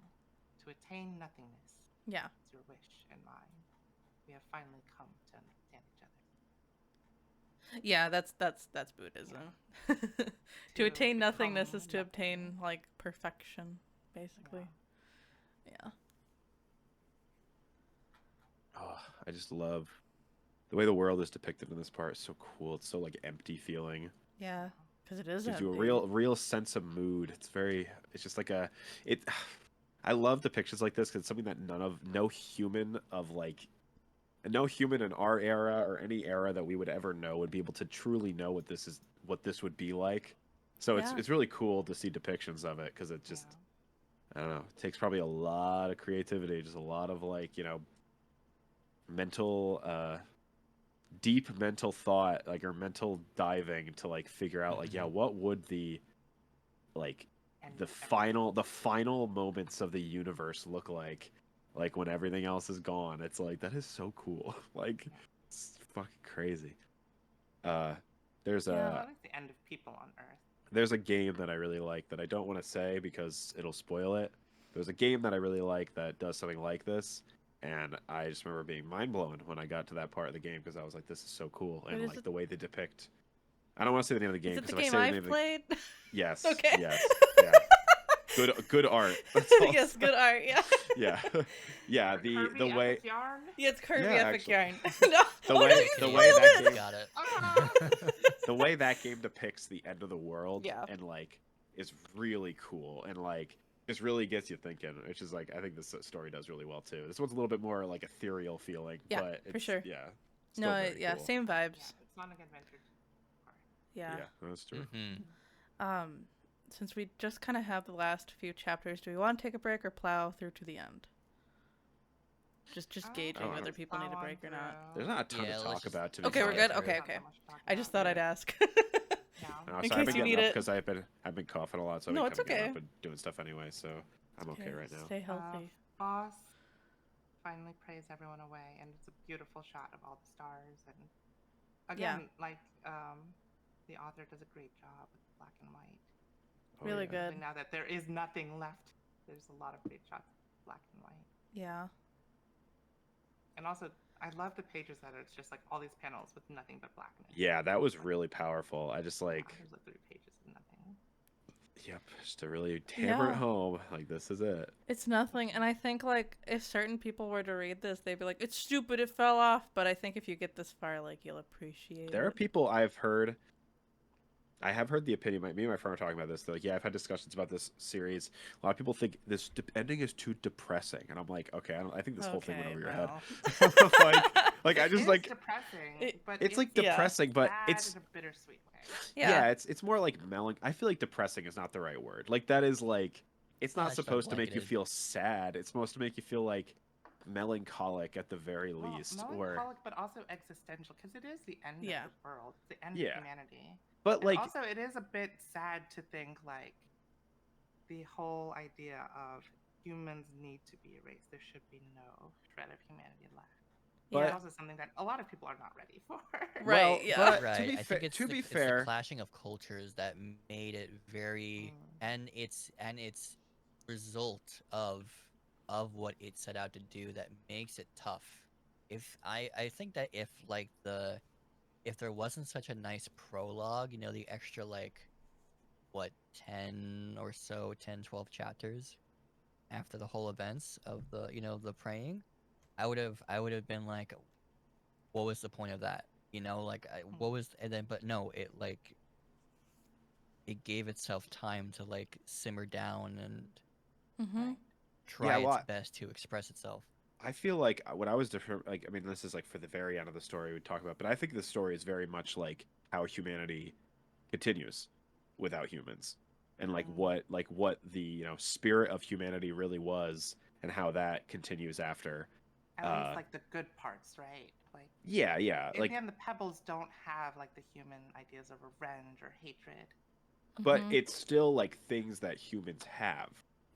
To attain nothingness Yeah. is your wish and mine. We have finally come to understand each other. Yeah, that's Buddhism. To attain nothingness is to obtain like perfection, basically. Yeah. Oh, I just love the way the world is depicted in this part. Is so cool. It's so like empty feeling. Yeah, because it is Gives you a empty. real sense of mood. It's just like it. I love depictions like this because it's something that no human in our era or any era that we would ever know would be able to truly know what this would be like. So Yeah. it's really cool to see depictions of it because it just I don't know. It takes probably a lot of creativity, just a lot of like, you know, mental deep mental thought, like or mental diving to like figure out like, yeah, what would the like And the final moments of the universe look like when everything else is gone. It's like that is so cool. Like it's fucking crazy. There's What is the end of people on Earth? there's a game that I really like that I don't want to say because it'll spoil it. There's a game that I really like that does something like this, and I just remember being mind blown when I got to that part of the game because I was like, this is so cool, What and is like it? the way they depict. I don't want to say the name of the game Is it the because if game I say the name I've of played? yes, Okay. yes, yeah, good art. That's all. Yes, good art. Yeah. Yeah, yeah. The Kirby way Epic Yarn? Yeah, it's Kirby Yeah, Epic actually. Yarn. No. The Oh, way- no, you the spoiled way that it. game- Got it. Ah! the way that game depicts the end of the world Yeah. and like is really cool and like just really gets you thinking, which is like I think this story does really well too. This one's a little bit more like ethereal feeling, Yeah, but for it's sure. yeah, still No, very yeah, cool. same Yeah, vibes. it's not an adventure. Yeah. Yeah, that's true. Since we just kind of have the last few chapters, do we want to take a break or plow through to the end? Just gauging whether people need a break or not. There's not a ton Yeah, to let's talk just- about. To be Okay, we're fair. good. Okay. Not that much to talk I just about. thought I'd Yeah. ask. Yeah. No, In so I've case been you getting need up it. because I've been coughing a lot, so I've No, been it's getting okay. up and doing stuff anyway. So I'm okay right now. Stay healthy. Phos finally prays everyone away, and it's a beautiful shot of all the stars. And again, like the author does a great job with black and white. Oh, Really yeah. good. And now that there is nothing left, there's a lot of great shots of black and white. Yeah. And also, I love the pages that it's just like all these panels with nothing but blackness. Yeah, that was really powerful. I just like, There's like 3 pages of nothing. yep, just to really hammer it home. Like this is it. It's nothing, and I think like if certain people were to read this, they'd be like, "It's stupid, it fell off." But I think if you get this far, like you'll appreciate There it. are people I have heard the opinion. Me and my friend were talking about this. They're like, yeah, I've had discussions about this series. A lot of people think this ending is too depressing, and I'm like, okay, I think this whole thing went over your head. like I just It like is depressing, but it's like depressing, but it's in a bittersweet way. yeah, it's more like I feel like depressing is not the right word. Like that is like it's not That's not supposed to make you blanketed. feel sad. It's supposed to make you feel like melancholic at the very least, melancholic, but also existential, because it is the end of the world. It's the end of humanity. But and like also, it is a bit sad to think like the whole idea of humans need to be erased. There should be no shred of humanity left. But it's also something that a lot of people are not ready for. Right. But Right. to be I think it's to the, be it's fair, the clashing of cultures that made it very, and it's result of what it set out to do that makes it tough. If I think that if like if there wasn't such a nice prologue, you know, the extra like what 10 or so 12 chapters after the whole events of the, you know, the praying, I would have been like, what was the point of that? You know, like what was, and then but no, it like it gave itself time to like simmer down and try its best to express itself. I feel like when I was different, like I mean, this is like for the very end of the story we talk about, but I think the story is very much like how humanity continues without humans, and like what the, you know, spirit of humanity really was, and how that continues after. At least like the good parts, right? Like yeah, in like the end, the pebbles don't have like the human ideas of revenge or hatred. But it's still like things that humans have,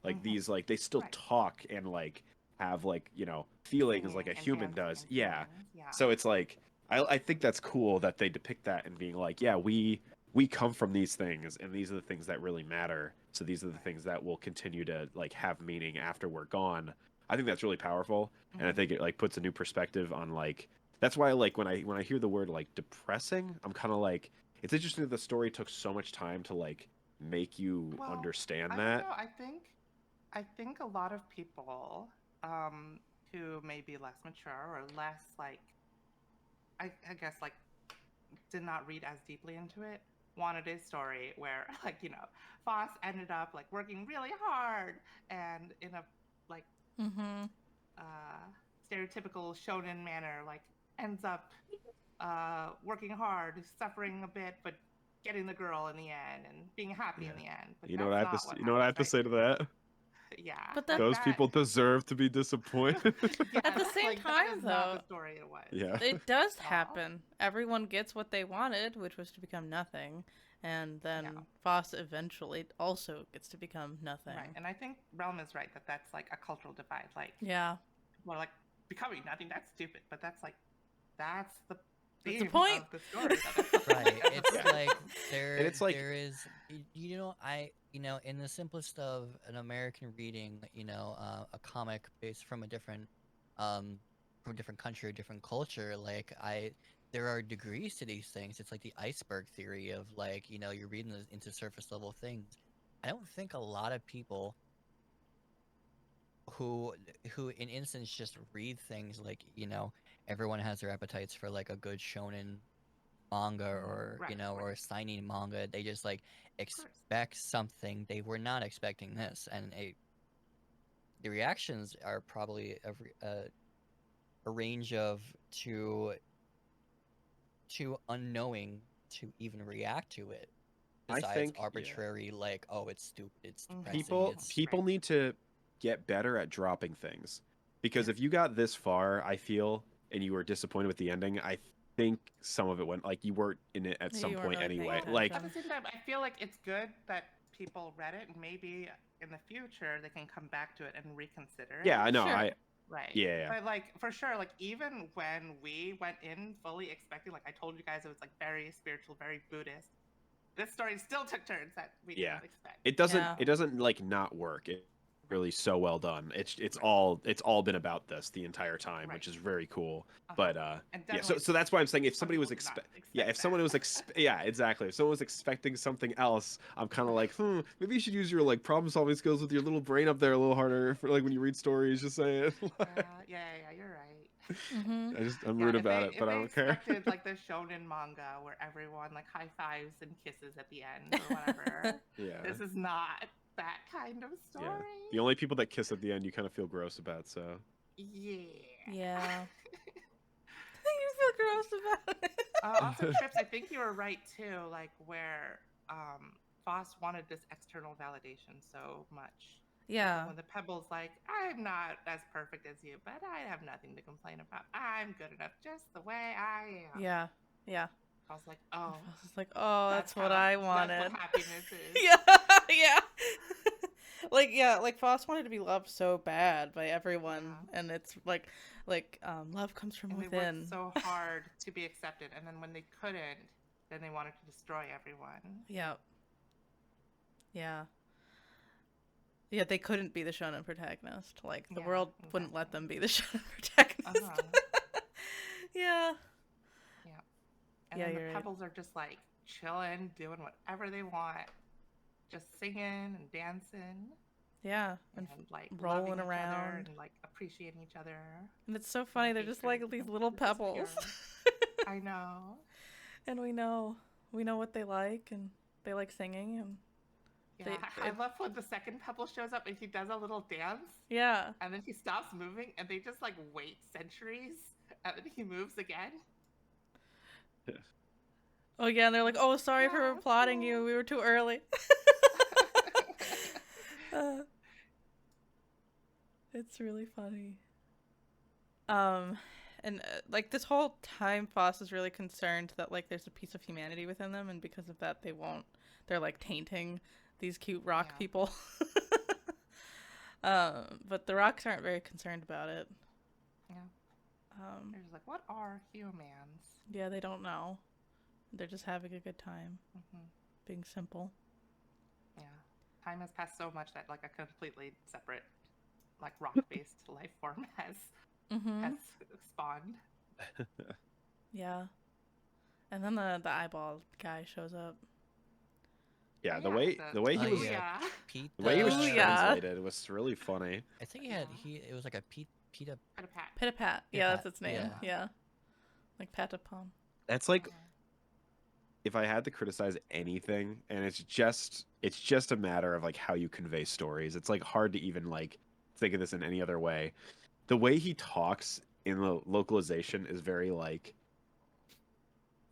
like these, like they still talk and like have like, you know, feelings like a human does. Yeah. So it's like I think that's cool that they depict that and being like, yeah, we come from these things, and these are the things that really matter. So these are the things that will continue to like have meaning after we're gone. I think that's really powerful, and I think it like puts a new perspective on like, that's why like when I hear the word like depressing, I'm kind of like, it's interesting that the story took so much time to like make you understand that. I think a lot of people who may be less mature or less like I guess like did not read as deeply into it wanted a story where like, you know, Phos ended up like working really hard and in a like stereotypical shonen manner, like ends up working hard, suffering a bit, but getting the girl in the end and being happy in the end. But you know what I have to you know what I have to say to that? Yeah. But those people deserve to be disappointed. At the same time, though, not the story it was. Yeah. It does happen. Everyone gets what they wanted, which was to become nothing. And then Phos eventually also gets to become nothing. Right. And I think Realm is right that that's like a cultural divide. Like, people are like, becoming nothing, that's stupid. But that's like, that's the theme the point of the story. Right. It's like there is, you know, you know, in the simplest of an American reading, you know, a comic based from a different country, a different culture, like there are degrees to these things. It's like the iceberg theory of like, you know, you're reading into surface level things. I don't think a lot of people who in instance just read things like, you know, everyone has their appetites for like a good shonen manga or Right, you know right. or signing manga. They just like Of course. expect something. They were not expecting this, and the reactions are probably a range of too unknowing to even react to it. I Besides think, yeah, arbitrary, like, oh, it's stupid, it's depressing, people it's people Right. need to get better at dropping things, because Yeah. if you got this far, I feel, and you were disappointed with the ending, I think some of it went like you weren't in it at Yeah, some you weren't point really paying anyway. Well, Like, at the attention. same time, I feel like it's good that people read it, and maybe in the future they can come back to it and reconsider yeah, I it. know, Sure. Right. yeah, yeah. But like for sure, like even when we went in fully expecting, like I told you guys, it was like very spiritual, very Buddhist. This story still took turns that we Yeah. didn't expect. It doesn't Yeah. it doesn't like not work. It's Right. really so well done. It's Right. all been about this the entire time, Right. which is very cool. Uh-huh. But And yeah, definitely so that's why I'm saying if some somebody was people did not yeah, expect if someone was that. yeah, exactly. If someone was expecting something else, I'm kind of like, maybe you should use your like problem solving skills with your little brain up there a little harder for like when you read stories. Just saying. Yeah, you're right. Mm-hmm. I'm Yeah, rude about it, if but I they don't care. expected like the shonen manga where everyone like high fives and kisses at the end or whatever, Yeah, this is not that kind of yeah. story. The only people that kiss at the end, you kind of feel gross about. So Yeah. Yeah. You feel gross about it. Also, Trips, I think you were right too. Like where Phos wanted this external validation so much. Yeah. When the Pebble's like, I'm not as perfect as you, but I have nothing to complain about. I'm good enough just the way I am. Yeah. Yeah. I was like, oh, I was just like, oh, that's what I that's wanted. what happiness is. Yeah. Yeah. Like Phos wanted to be loved so bad by everyone, Yeah. and it's like love comes from And they within. worked so hard to be accepted, and then when they couldn't, then they wanted to destroy everyone. Yeah. Yeah. Yeah, they couldn't be the shonen protagonist. Like the Yeah, world wouldn't let them exactly. be the shonen protagonist. Uh-huh. Yeah. Yeah. And Yeah, then the you're right. Pebbles are just like chilling, doing whatever they want, just singing and dancing Yeah, and and like rolling loving each other around. and like appreciating each other. And it's so funny. They're just like Hatred, these little it's just pebbles. pure. I know. And we know what they like, and they like singing, and Yeah, I love when the second Pebble shows up and he does a little dance yeah. and then he stops moving and they just like wait centuries and then he moves again. Oh yeah, and they're like, "Oh, sorry for Yeah, applauding cool. you. We were too early." Uh, it's really funny. And like this whole time, Foss is really concerned that like there's a piece of humanity within them, and because of that, they won't. They're like tainting these cute rock Yeah. people. But the rocks aren't very concerned about it. Yeah. They're just like, what are humans? Yeah, they don't know. They're just having a good time, Mm-hmm. being simple. Yeah. Time has passed so much that like a completely separate, like rock-based life form has spawned. Yeah. And then the eyeball guy shows up. Yeah, Oh, the yeah, way he Oh, was yeah. Booyah. Pete. the way he was Booyah. translated was really funny. I think Yeah. it was like a Pete. Pit-a-pat. Pit-a-pat. Yeah, Pit-a-pat, that's its name. yeah. Yeah. Like Patapon. That's like, Uh-huh. if I had to criticize anything, and it's just a matter of like how you convey stories. It's like hard to even like think of this in any other way. The way he talks in the localization is very like,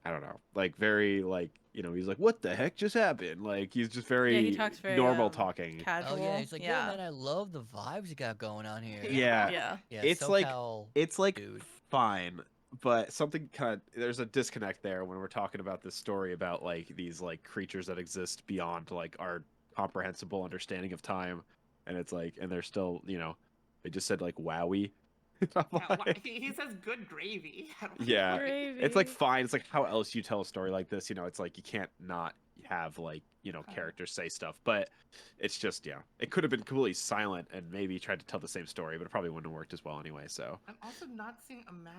I don't know, like very like, he's like, what the heck just happened? Like he's just very Yeah, he talks very normal talking. casual. Oh yeah, he's like, yeah. yeah, man, I love the vibes you got going on here. Yeah. Yeah. Yeah, It's SoCal like dude. fine, but something kind of, there's a disconnect there when we're talking about this story about like these like creatures that exist beyond like our comprehensible understanding of time, and it's like, and they're still, they just said like wowie. I'm Yeah, like, he says good gravy. yeah, Gravy. it's like fine. It's like how else you tell a story like this? It's like you can't not have like characters say stuff, but it's just, it could have been completely silent and maybe tried to tell the same story, but it probably wouldn't have worked as well anyway. So I'm also not seeing a mouth.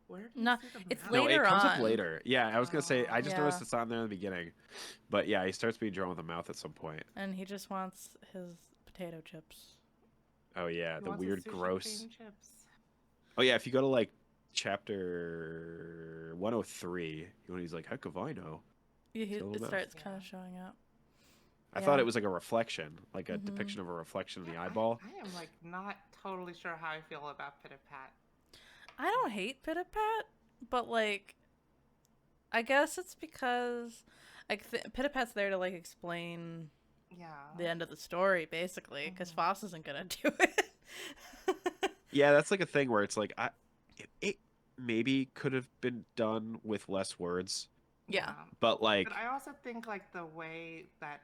Where do you No, see the it's mouth? no, later it comes up on. later. Yeah, I was gonna say I just Yeah. noticed it's not there in the beginning, but yeah, he starts being drawn with a mouth at some point. And he just wants his potato chips. Oh yeah, He the wants his weird, sushi gross. cream chips. Oh yeah, if you go to like chapter 103 when he's like, "Heck if I know." Yeah, Till it now. starts kind Yeah. of showing up. I Yeah. thought it was like a reflection, like a Mhm. depiction of a reflection of the Yeah, eyeball. I am like not totally sure how I feel about Pitapat. I don't hate Pitapat, but like, I guess it's because like Pitapat's there to like explain Yeah. the end of the story, basically, because Mhm. Phos isn't gonna do it. Yeah, that's like a thing where it's like it maybe could have been done with less words, Yeah. but like But I also think like the way that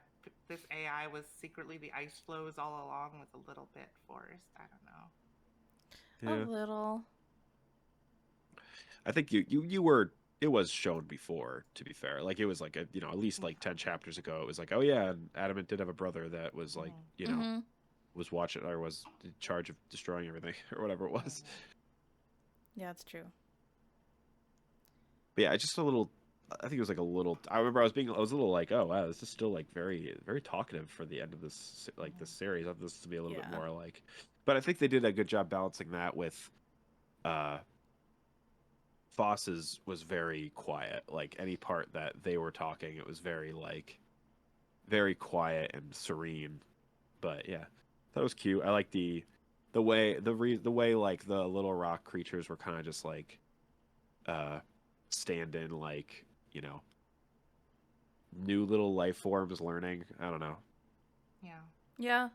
this AI was secretly the ice flows all along was a little bit forced. I don't know. yeah, A little. I think you were it was shown before, to be fair. Like it was like at least like 10 chapters ago it was like, "Oh yeah, and Adamant did have a brother that was like, Mhm. Mm-hmm. was watching or was in charge of destroying everything or whatever it was." Yeah, it's true. But yeah, it's just a little. I think it was like a little. I remember I was a little like, oh wow, this is still like very very talkative for the end of this this series. I thought this to be a little bit Yeah. more like, but I think they did a good job balancing that with, Foss's was very quiet. Like any part that they were talking, it was very like, very quiet and serene. But yeah, that was cute. I like the way like the little rock creatures were kind of just like, uh, stand in like new little life forms learning. I don't know. Yeah. Yeah.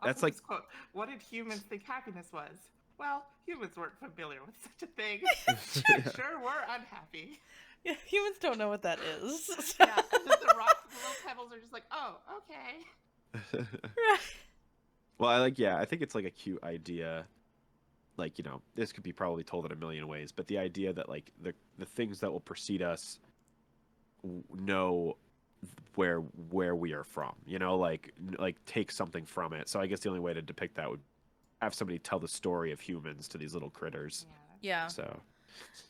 That's Also, like this quote: "What did humans think happiness was?" Well, humans weren't familiar with such a thing. Sure, we're unhappy. Yeah, humans don't know what that is. Yeah, and then the rocks, the little pebbles are just like, oh, okay. Right. well, I think it's like a cute idea. Like, this could be probably told in a million ways, but the idea that like the things that will precede us know where we are from, like take something from it. So I guess the only way to depict that would have somebody tell the story of humans to these little critters. Yeah. So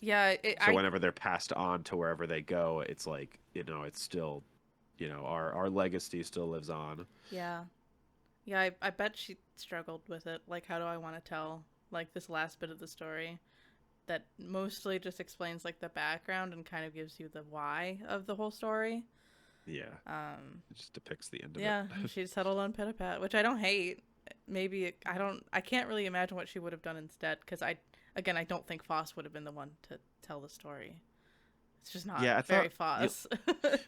Yeah. whenever they're passed on to wherever they go, it's like, it's still, our legacy still lives on. Yeah. Yeah, I bet she struggled with it. Like, how do I want to tell, like, this last bit of the story that mostly just explains, like, the background and kind of gives you the why of the whole story? Yeah. It just depicts the end of Yeah, it. she settled on Pitapat, which I don't hate. Maybe, I can't really imagine what she would have done instead, because I don't think Phos would have been the one to tell the story. It's just not Yeah, I very thought Phos.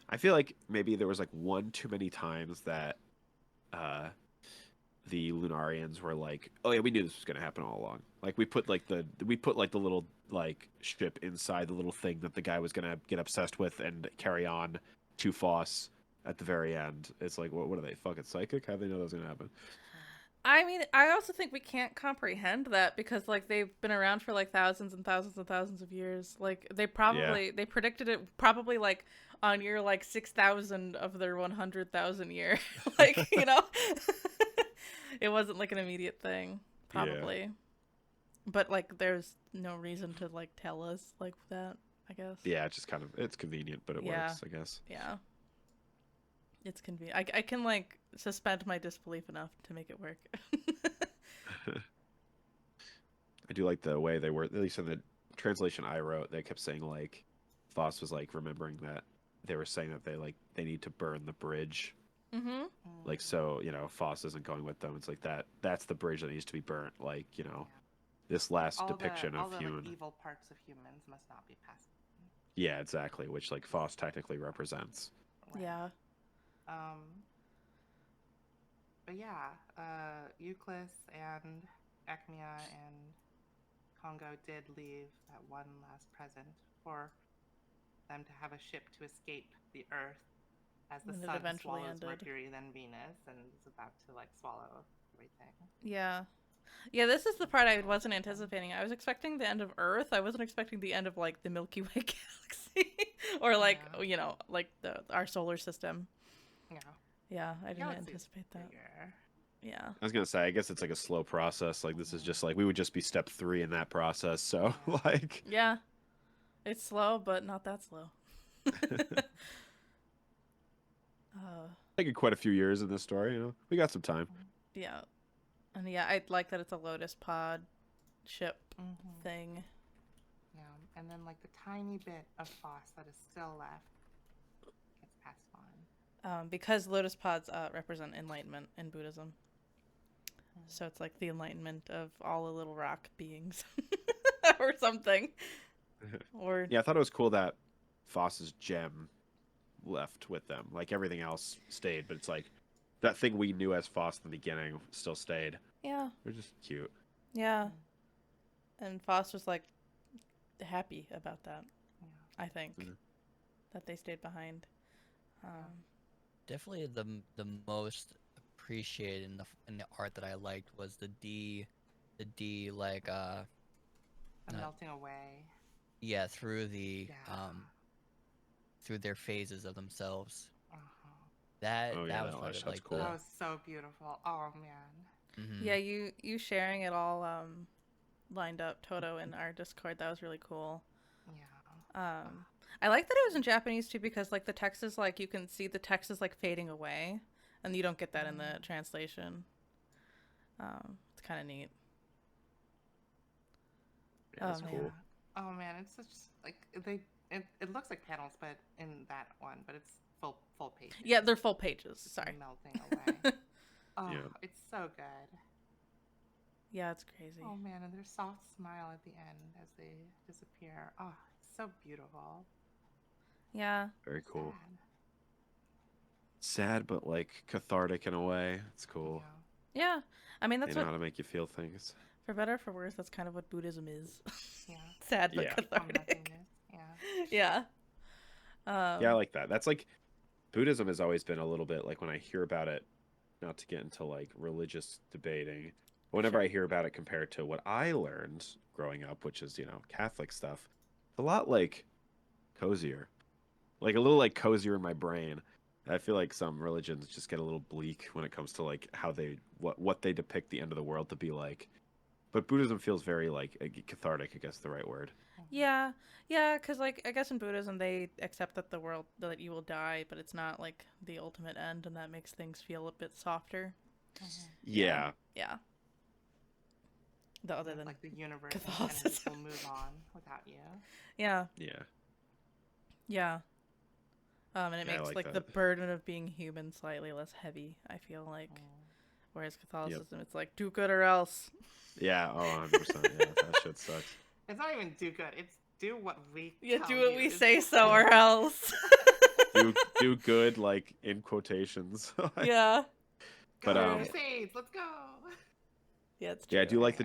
I feel like maybe there was like one too many times that, the Lunarians were like, "Oh yeah, we knew this was gonna happen all along." Like we put like the little like ship inside the little thing that the guy was gonna get obsessed with and carry on to Phos at the very end. It's like, what are they, fucking psychic? How do they know that was gonna happen? I mean, I also think we can't comprehend that because, like, they've been around for, like, thousands and thousands and thousands of years. Like, they predicted it probably, like, on year, like, 6,000 of their 100,000 year. Like, it wasn't, like, an immediate thing, probably. Yeah. But, like, there's no reason to, like, tell us, like, that, I guess. Yeah, it's just kind of, it's convenient, but it works, I guess. Yeah. It's convenient. I can, like, suspend my disbelief enough to make it work. I do like the way they were, at least in the translation I wrote, they kept saying like Phos was like remembering that they were saying that they need to burn the bridge. Mm-hmm. Like, so, Phos isn't going with them. It's like that's the bridge that needs to be burnt. Like, this last depiction of human. Like, evil parts of humans must not be passed. Yeah, exactly. Which like Phos technically represents. Right. Yeah. But yeah, Euclid and Acmea and Congo did leave that one last present for them to have a ship to escape the Earth as the And it sun eventually swallows ended. Mercury, then Venus, and is about to like swallow everything. Yeah. Yeah, this is the part I wasn't anticipating. I was expecting the end of Earth. I wasn't expecting the end of, like, the Milky Way galaxy. Or, like, like our solar system. Yeah. Yeah, I didn't Galaxy's anticipate that. bigger. Yeah. I was gonna say, I guess it's like a slow process. Like this is just like we would just be step 3 in that process. So like, Yeah. It's slow, but not that slow. taking quite a few years in this story. We got some time. Yeah. And yeah, I like that it's a Lotus Pod ship thing. and then like the tiny bit of Phos that is still left gets passed on. Because lotus pods represent enlightenment in Buddhism. So it's like the enlightenment of all the little rock beings or something. Or Yeah, I thought it was cool that Phos's gem left with them. Like everything else stayed, but it's like that thing we knew as Phos in the beginning still stayed. yeah. They're just cute. Yeah. And Phos was like happy about that. Yeah. I think that they stayed behind. Definitely the most appreciated in the art that I liked was the D like The melting away. yeah, through the Yeah. through their phases of themselves. Uh-huh. That Oh, yeah, was that part was- of that's like cool. That was so beautiful. Oh man. Yeah, you sharing it all lined up, Toto, in our Discord. That was really cool. Yeah. I like that it was in Japanese too, because like the text is like, you can see the text is like fading away, and you don't get that in the translation. It's kind of neat. Yeah, that's man. cool. Oh man, it's such like it looks like panels, but in that one, but it's full pages. Yeah, they're full pages. Sorry. Melting away. Oh, Yeah. it's so good. Yeah, it's crazy. Oh man, and their soft smile at the end as they disappear. Oh, it's so beautiful. Yeah. Very cool. Sad. Sad, but like cathartic in a way. It's cool. Yeah. I mean, that's They know what, how to make you feel things. for better or for worse, that's kind of what Buddhism is. Yeah. Sad but Yeah. cathartic. Yeah. Yeah. Yeah, I like that. That's like Buddhism has always been a little bit like when I hear about it, not to get into like religious debating, whenever I hear about it compared to what I learned growing up, which is, Catholic stuff, it's a lot like cozier. Like a little like cozier in my brain. I feel like some religions just get a little bleak when it comes to like how they what they depict the end of the world to be like. But Buddhism feels very like cathartic, I guess the right word. Yeah. Yeah, because, like, I guess in Buddhism they accept that that you will die, but it's not, like, the ultimate end, and that makes things feel a bit softer. Yeah. Yeah. The other than like the universe Catholicism. and will move on without you. Yeah. Yeah. Yeah. And it Yeah, I makes, like like, the that. burden of being human slightly less heavy, I feel like. Whereas Catholicism, it's like, do good or else. Yeah, 100%. Yeah, that shit sucks. It's not even do good. It's do what we Yeah, tell do what you we is say good. so or else. Do good, like in quotations. Yeah. But Go Crusades, let's go. Yeah, it's true. yeah, I do like the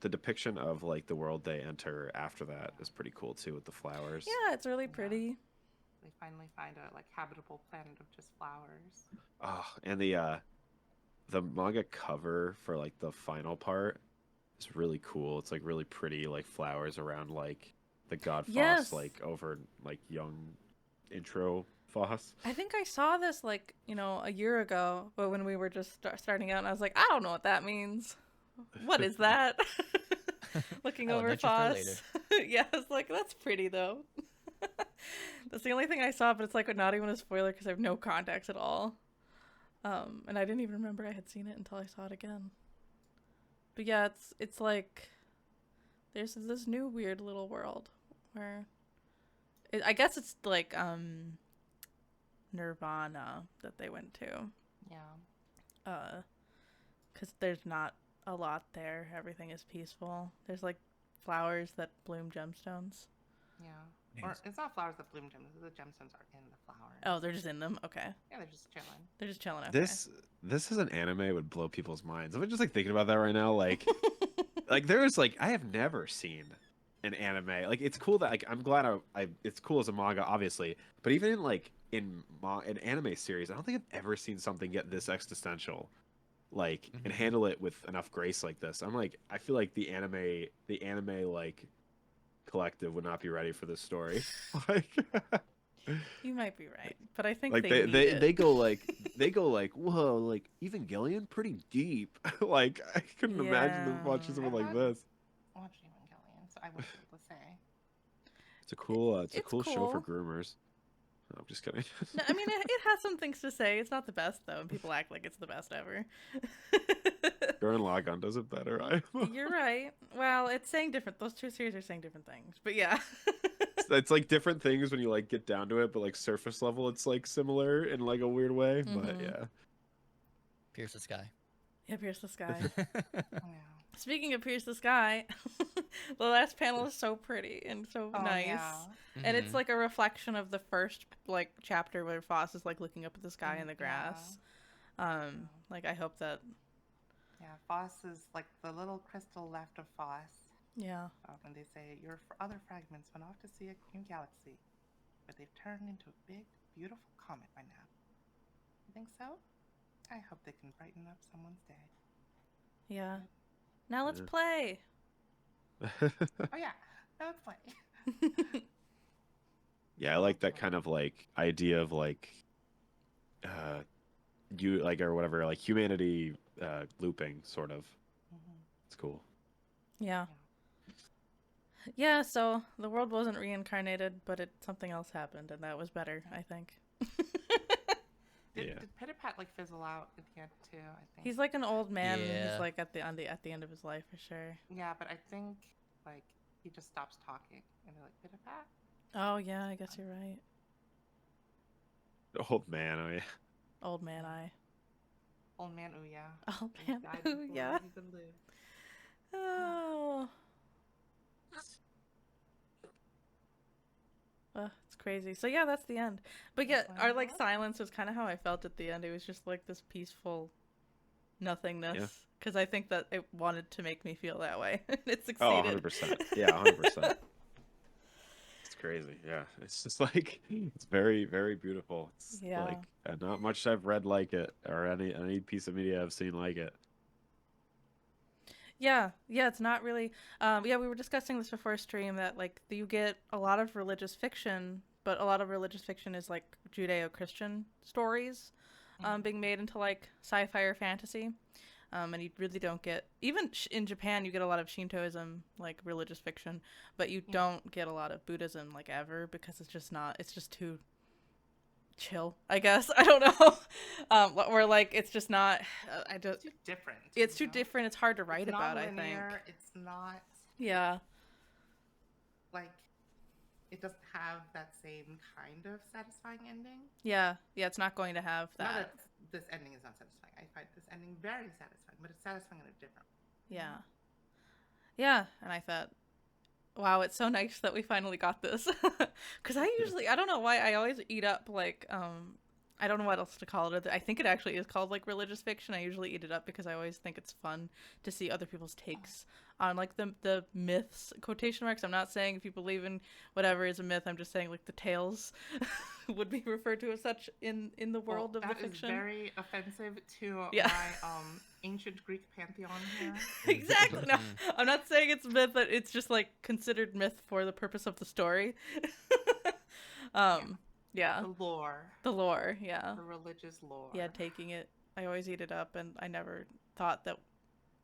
depiction of like the world they enter after that is pretty cool too, with the flowers. Yeah, it's really pretty. They finally find a like habitable planet of just flowers. Oh, and the manga cover for like the final part is really cool. It's like really pretty, like flowers around like the god Phos, Yes. like over like young intro Phos. I think I saw this like, a year ago, but when we were just starting out, and I was like, I don't know what that means. What is that? Looking Oh, over note you for Phos. Yeah, I was like, that's pretty though. That's the only thing I saw, but it's like not even a spoiler because I have no context at all. And I didn't even remember I had seen it until I saw it again. But yeah, it's like there's this new weird little world where I guess it's like Nirvana that they went to. Yeah. Because there's not a lot there. Everything is peaceful. There's like flowers that bloom gemstones. Yeah. Or it's not flowers that bloom gems. The gemstones are in the flowers. Oh, they're just in them. Okay, Yeah, they're just chilling. they're just chilling. Okay. This is an anime would blow people's minds. I'm just like thinking about that right now. Like, like there's like I have never seen an anime. Like it's cool that like I'm glad I it's cool as a manga, obviously. But even in like in an anime series, I don't think I've ever seen something get this existential, like and handle it with enough grace like this. I'm like I feel like the anime like collective would not be ready for this story. Like You might be right, but I think like they they go like whoa, like Evangelion pretty deep. Like I couldn't imagine them watching something like this. I watched Evangelion, so I wouldn't be able to say. It's a cool It's cool show for cool. groomers. I'm just kidding. No, I mean, it has some things to say. It's not the best, though, and people act like it's the best ever. Gurren Lagann does it better. You're right. Well, it's saying different. Those two series are saying different things, but yeah. It's like different things when you like get down to it, but like surface level, it's like similar in like a weird way. But yeah, Pierce the sky. Yeah, Pierce the Sky. Yeah. Speaking of Pierce the Sky, the last panel is so pretty and so Oh, nice. yeah. And it's like a reflection of the first like chapter where Phos is like looking up at the sky and the grass. Like I hope that Yeah, Phos is like the little crystal left of Phos. yeah. And they say your other fragments went off to see a new galaxy, but they've turned into a big, beautiful comet by now. You think so? I hope they can brighten up someone's day. Yeah. Now let's Yeah. play. Oh yeah, now let's play. Yeah, I like that kind of like idea of like you like or whatever, like humanity looping sort of. It's cool. Yeah. Yeah, so the world wasn't reincarnated, but something else happened and that was better, I think. Did Yeah. Pitapat like fizzle out at the end too? I think. He's like an old man. Yeah. He's like at the end of his life for sure. Yeah, but I think like he just stops talking and they're like Pitapat. Oh yeah, I guess you're right. Oh man, oh yeah. Old man Old man Ouya. Old He man died ooh, before yeah. he could live. Oh. It's crazy. So yeah, that's the end. But yeah, That's our what I like thought. silence was kind of how I felt at the end. It was just like this peaceful nothingness. Yeah. Because I think that it wanted to make me feel that way. It Oh, succeeded. 100%. Yeah, 100%. It's crazy. Yeah, it's just like it's very, very beautiful. It's Yeah. like not much I've read like it, or any piece of media I've seen like it. Yeah, it's not really. Yeah, we were discussing this before stream that like you get a lot of religious fiction, but a lot of religious fiction is like Judeo-Christian stories, being made into like sci-fi or fantasy, and you really don't get even in Japan you get a lot of Shintoism like religious fiction, but you don't get a lot of Buddhism like ever because it's just not. It's just too chill, I guess. I don't know. Where like it's just not. I don't. It's too different. It's you too know? different. It's hard to write It's about, not I think. linear, It's not Yeah. like it doesn't have that same kind of satisfying ending. Yeah. It's not going to have Not that. that this ending is not satisfying. I find this ending very satisfying, but it's satisfying in a different way. Yeah. And I thought, wow, it's so nice that we finally got this. Because I don't know why, I always eat up, like, I don't know what else to call it. I think it actually is called, like, religious fiction. I usually eat it up because I always think it's fun to see other people's takes on, like, the myths, quotation marks. I'm not saying if you believe in whatever is a myth. I'm just saying, like, the tales would be referred to as such in the world of the fiction. That is very offensive to Yeah. my ancient Greek pantheon here. Exactly. No, I'm not saying it's myth, but it's just like considered myth for the purpose of the story. Yeah. The lore. The lore, yeah. The religious lore. Yeah, taking it. I always eat it up, and I never thought that.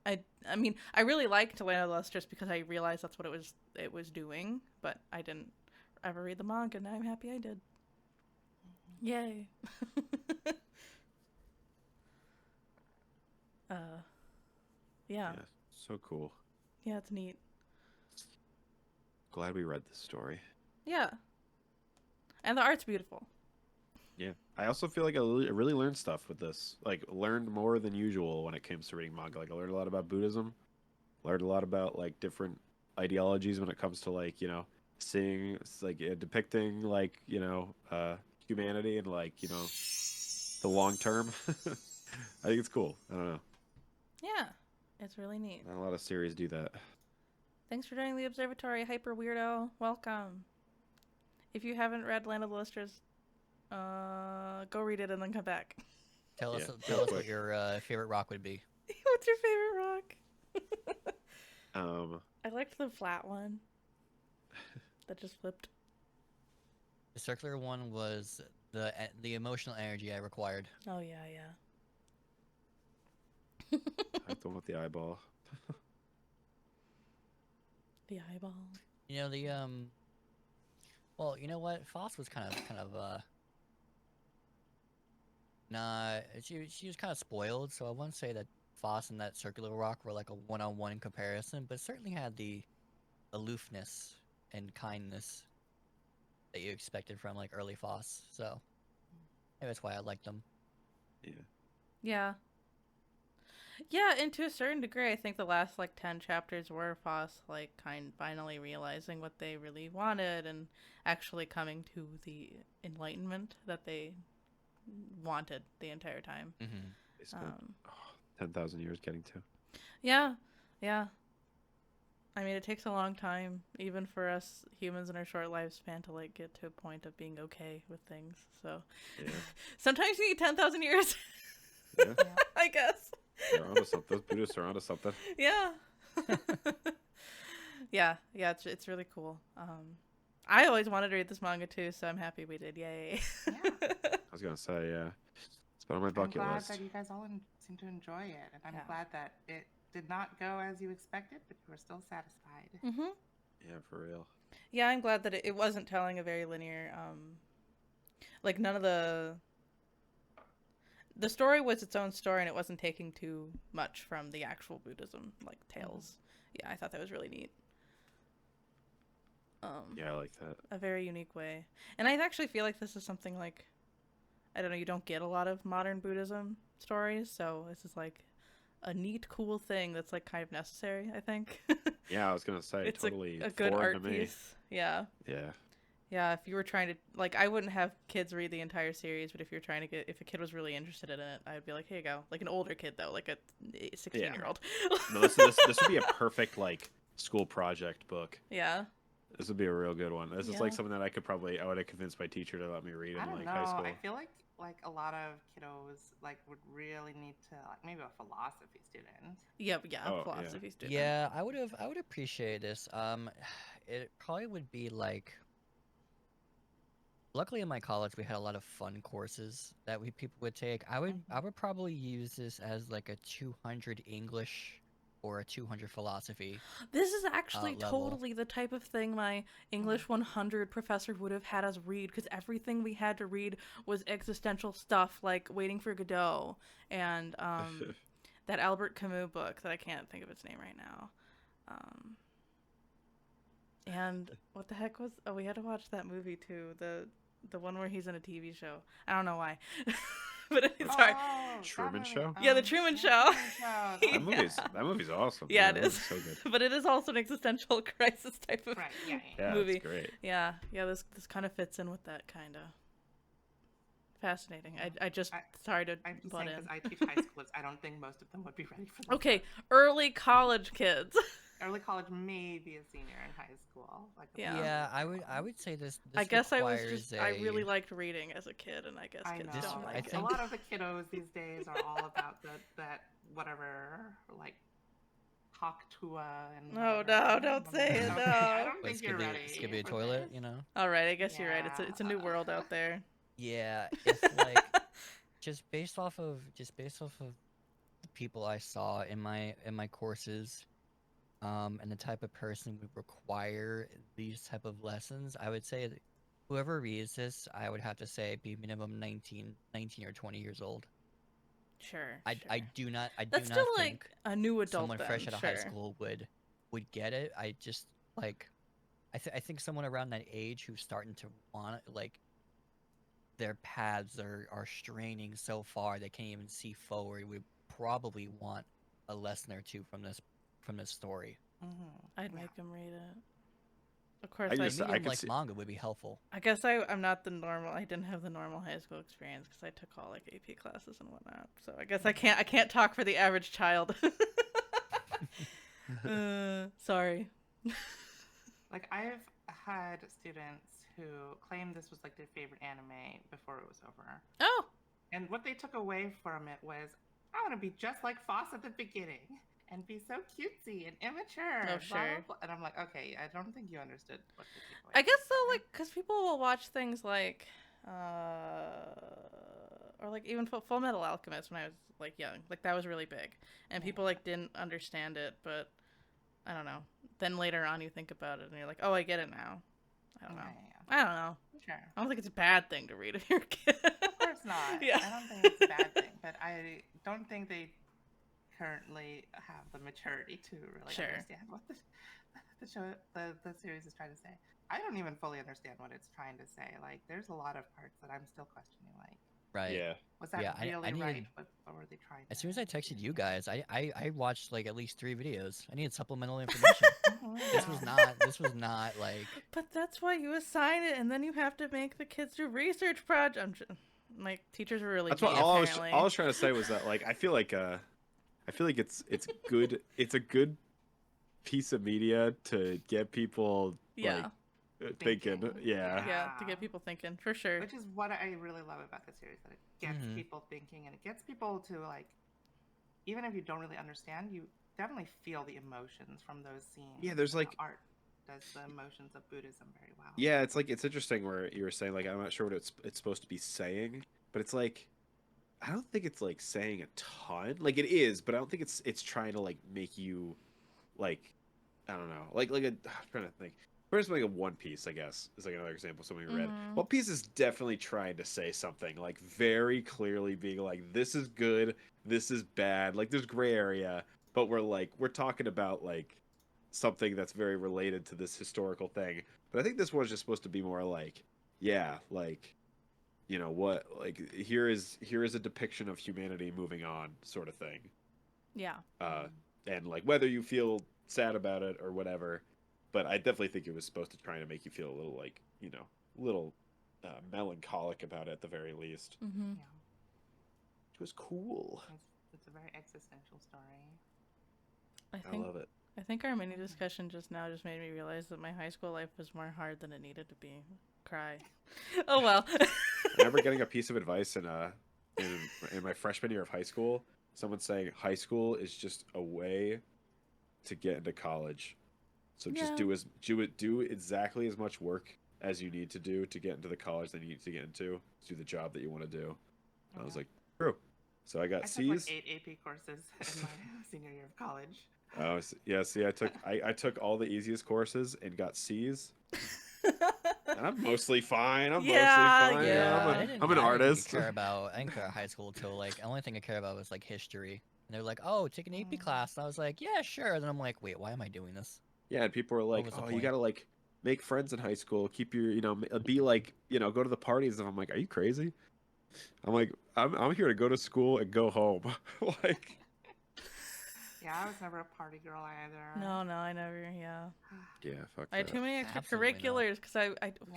I mean, I really liked Land of the Lustrous because I realized that's what it was doing, but I didn't ever read the manga, and I'm happy I did. Yay. Yeah. Yeah, so cool. Yeah, it's neat. Glad we read this story. Yeah. And the art's beautiful. Yeah, I also feel like I really learned stuff with this. Like, learned more than usual when it comes to reading manga. Like, I learned a lot about Buddhism, learned a lot about like different ideologies when it comes to like seeing like depicting like humanity and like the long term. I think it's cool. I don't know. Yeah. It's really neat. Not a lot of series do that. Thanks for joining the Observatory, Hyper Weirdo. Welcome. If you haven't read Land of the Lustrous, go read it and then come back. Tell us real what quick. your favorite rock would be. What's your favorite rock? Um, I liked the flat one that just flipped. The circular one was the emotional energy I required. Oh yeah. I like the one with the eyeball. The eyeball. You know the well, you know what? Phos was kind of Nah, she was kind of spoiled, so I wouldn't say that Phos and that circular rock were like a one-on-one comparison, but certainly had the aloofness and kindness that you expected from like early Phos. So maybe that's why I liked them. Yeah. Yeah. Yeah, and to a certain degree, I think the last like 10 chapters were Phos like finally realizing what they really wanted and actually coming to the enlightenment that they wanted the entire time. Mm-hmm. They spent Um, 10,000 years getting to. yeah, yeah. I mean, it takes a long time, even for us humans in our short lifespan, to like get to a point of being okay with things. So Yeah. sometimes you need 10,000 years. Yeah. I guess. They're onto something. Those Buddhists are onto something. Yeah. Yeah, it's really cool. I always wanted to read this manga too, so I'm happy we did. Yay. Yeah. I was gonna say, yeah. It's been on my I'm bucket glad list. that you guys all seem to enjoy it, and I'm Yeah. glad that it did not go as you expected, but you were still satisfied. Mhm. Yeah, for real. Yeah, I'm glad that it wasn't telling a very linear like none of the story was its own story and it wasn't taking too much from the actual Buddhism like tales. Yeah, I thought that was really neat. Yeah, I like that. A very unique way. And I actually feel like this is something like, I don't know, you don't get a lot of modern Buddhism stories, so this is like a neat, cool thing that's like kind of necessary, I think. Yeah, I was gonna say, It's totally a good foreign art to me. piece. Yeah. Yeah. Yeah, if you were trying to, like, I wouldn't have kids read the entire series, but if you're trying to if a kid was really interested in it, I'd be like, here you go. Like an older kid, though, like a 16-year-old. No, this would be a perfect, like, school project book. Yeah. This would be a real good one. This is Yeah. like something that I would have convinced my teacher to let me read in I don't like know. high school. I feel like a lot of kiddos like would really need to like maybe a philosophy student. Yeah, Oh, yeah. philosophy student. Yeah, I would appreciate this. It probably would be like. Luckily, in my college, we had a lot of fun courses that people would take. I would probably use this as like a 200 English or a 200 philosophy. This is actually Level. totally the type of thing my English 100 professor would have had us read, because everything we had to read was existential stuff like Waiting for Godot and that Albert Camus book that I can't think of its name right now. And what the heck was... Oh, we had to watch that movie too. The one where he's in a TV show. I don't know why. But sorry. Oh, Truman that Show? movie. Yeah, the Truman Show. That movie's awesome. Yeah, That it is. movie's so good. But it is also an existential crisis type of Right. Yeah. Yeah, movie. it's great. Yeah. This kind of fits in with that kind of. Fascinating. I just sorry to I'm just butt saying in. because I teach high schoolers, I don't think most of them would be ready for this. Okay, early college kids. Early college, maybe a senior in high school. Like a Yeah. Yeah, middle I school. would say this. I guess I was requires just I really a- liked reading as a kid, and I guess I kids know. don't I like A it. think- lot of the kiddos these days are all about that whatever like Hawktua and. No, whatever. don't say it, Okay, no. I don't Like think you're ready. Skippy a for toilet, this. you know? All right, I guess you're right. It's a new Yeah. world out there. Yeah, if like just based off of the people I saw in my courses, and the type of person would require these type of lessons, I would say that whoever reads this, I would have to say be minimum 19 or 20 years old. Sure. I do not That's not still think like a new adult. someone then, fresh out of sure. high school would get it. I just like I think someone around that age who's starting to want like their paths are straining so far they can't even see forward would probably want a lesson or two from this story. I'd Yeah. make him read it. Of course, I I, just- Medium could like see- manga would be helpful. I guess I'm not the normal. I didn't have the normal high school experience because I took all like AP classes and whatnot. So I guess I can't talk for the average child. Sorry. Like I've had students who claimed this was like their favorite anime before it was over. Oh, And what they took away from it was, I want to be just like Phos at the beginning and be so cutesy and immature. Oh, blah, blah, sure. blah. And I'm like, okay, I don't think you understood what the takeaway I guess was. though, like, because people will watch things like, or like even Full Metal Alchemist when I was like young. Like that was really big, and people like didn't understand it. But I don't know. Then later on, you think about it and you're like, oh, I get it now. I don't know. Yeah. I don't know. Sure. I don't think it's a bad thing to read if you're a kid. Of course not. Yeah. I don't think it's a bad thing, but I don't think they currently have the maturity to really Sure. understand what the series is trying to say. I don't even fully understand what it's trying to say. Like, there's a lot of parts that I'm still questioning. Like, Right. Yeah. was that Yeah, I really needed- right? What were they trying to As soon as I texted you communicate? guys, I watched like at least 3 videos. I needed supplemental information. This was not like But that's why you assign it, and then you have to make the kids do research projects. My teachers were really That's gay, what apparently. all I was trying to say was that like I feel like it's good. It's a good piece of media to get people Yeah. like thinking. Yeah. Yeah, to get people thinking, for sure. Which is what I really love about the series, that it gets Mhm. people thinking, and it gets people to, like, even if you don't really understand, you definitely feel the emotions from those scenes. Yeah, there's, and like- the art does the emotions of Buddhism very well. Yeah, it's like it's interesting where you were saying like I'm not sure what it's supposed to be saying, but it's like I don't think it's like saying a ton. Like it is, but I don't think it's trying to like make you like I don't know. Like I'm trying to think. First, like a One Piece, I guess, is like another example of something we read. Mhm. One Piece is definitely trying to say something, like very clearly being like, this is good, this is bad. Like there's gray area, but we're talking about like something that's very related to this historical thing. But I think this one's just supposed to be more like, yeah, like what like here is a depiction of humanity moving on sort of thing. Yeah. And like whether you feel sad about it or whatever, but I definitely think it was supposed to try to make you feel a little like a little melancholic about it at the very least. Mm-hmm. Yeah. It was cool. It's a very existential story. I love it. I think our mini discussion just now just made me realize that my high school life was more hard than it needed to be. Cry. Oh well. I remember getting a piece of advice in my freshman year of high school. Someone saying high school is just a way to get into college. So just do exactly as much work as you need to do to get into the college that you need to get into, to do the job that you want to do. And I was like, true. So I got I C's. took like 8 AP courses in my senior year of college. Oh yeah, see, I took all the easiest courses and got C's. And I'm mostly fine. I'm Yeah, mostly fine. yeah. I'm an artist. I didn't care about high school till like the only thing I cared about was like history. And they're like, "Oh, take an AP class." And I was like, "Yeah, sure." And then I'm like, "Wait, why am I doing this?" Yeah, and people were like, was the "Oh, you point? gotta like make friends in high school. Keep your, be like, go to the parties." And I'm like, "Are you crazy?" I'm like, I'm here to go to school and go home. Like, Yeah, I was never a party girl either. No, I never. Yeah. yeah, fuck I had that. too many Absolutely not. extracurriculars because I was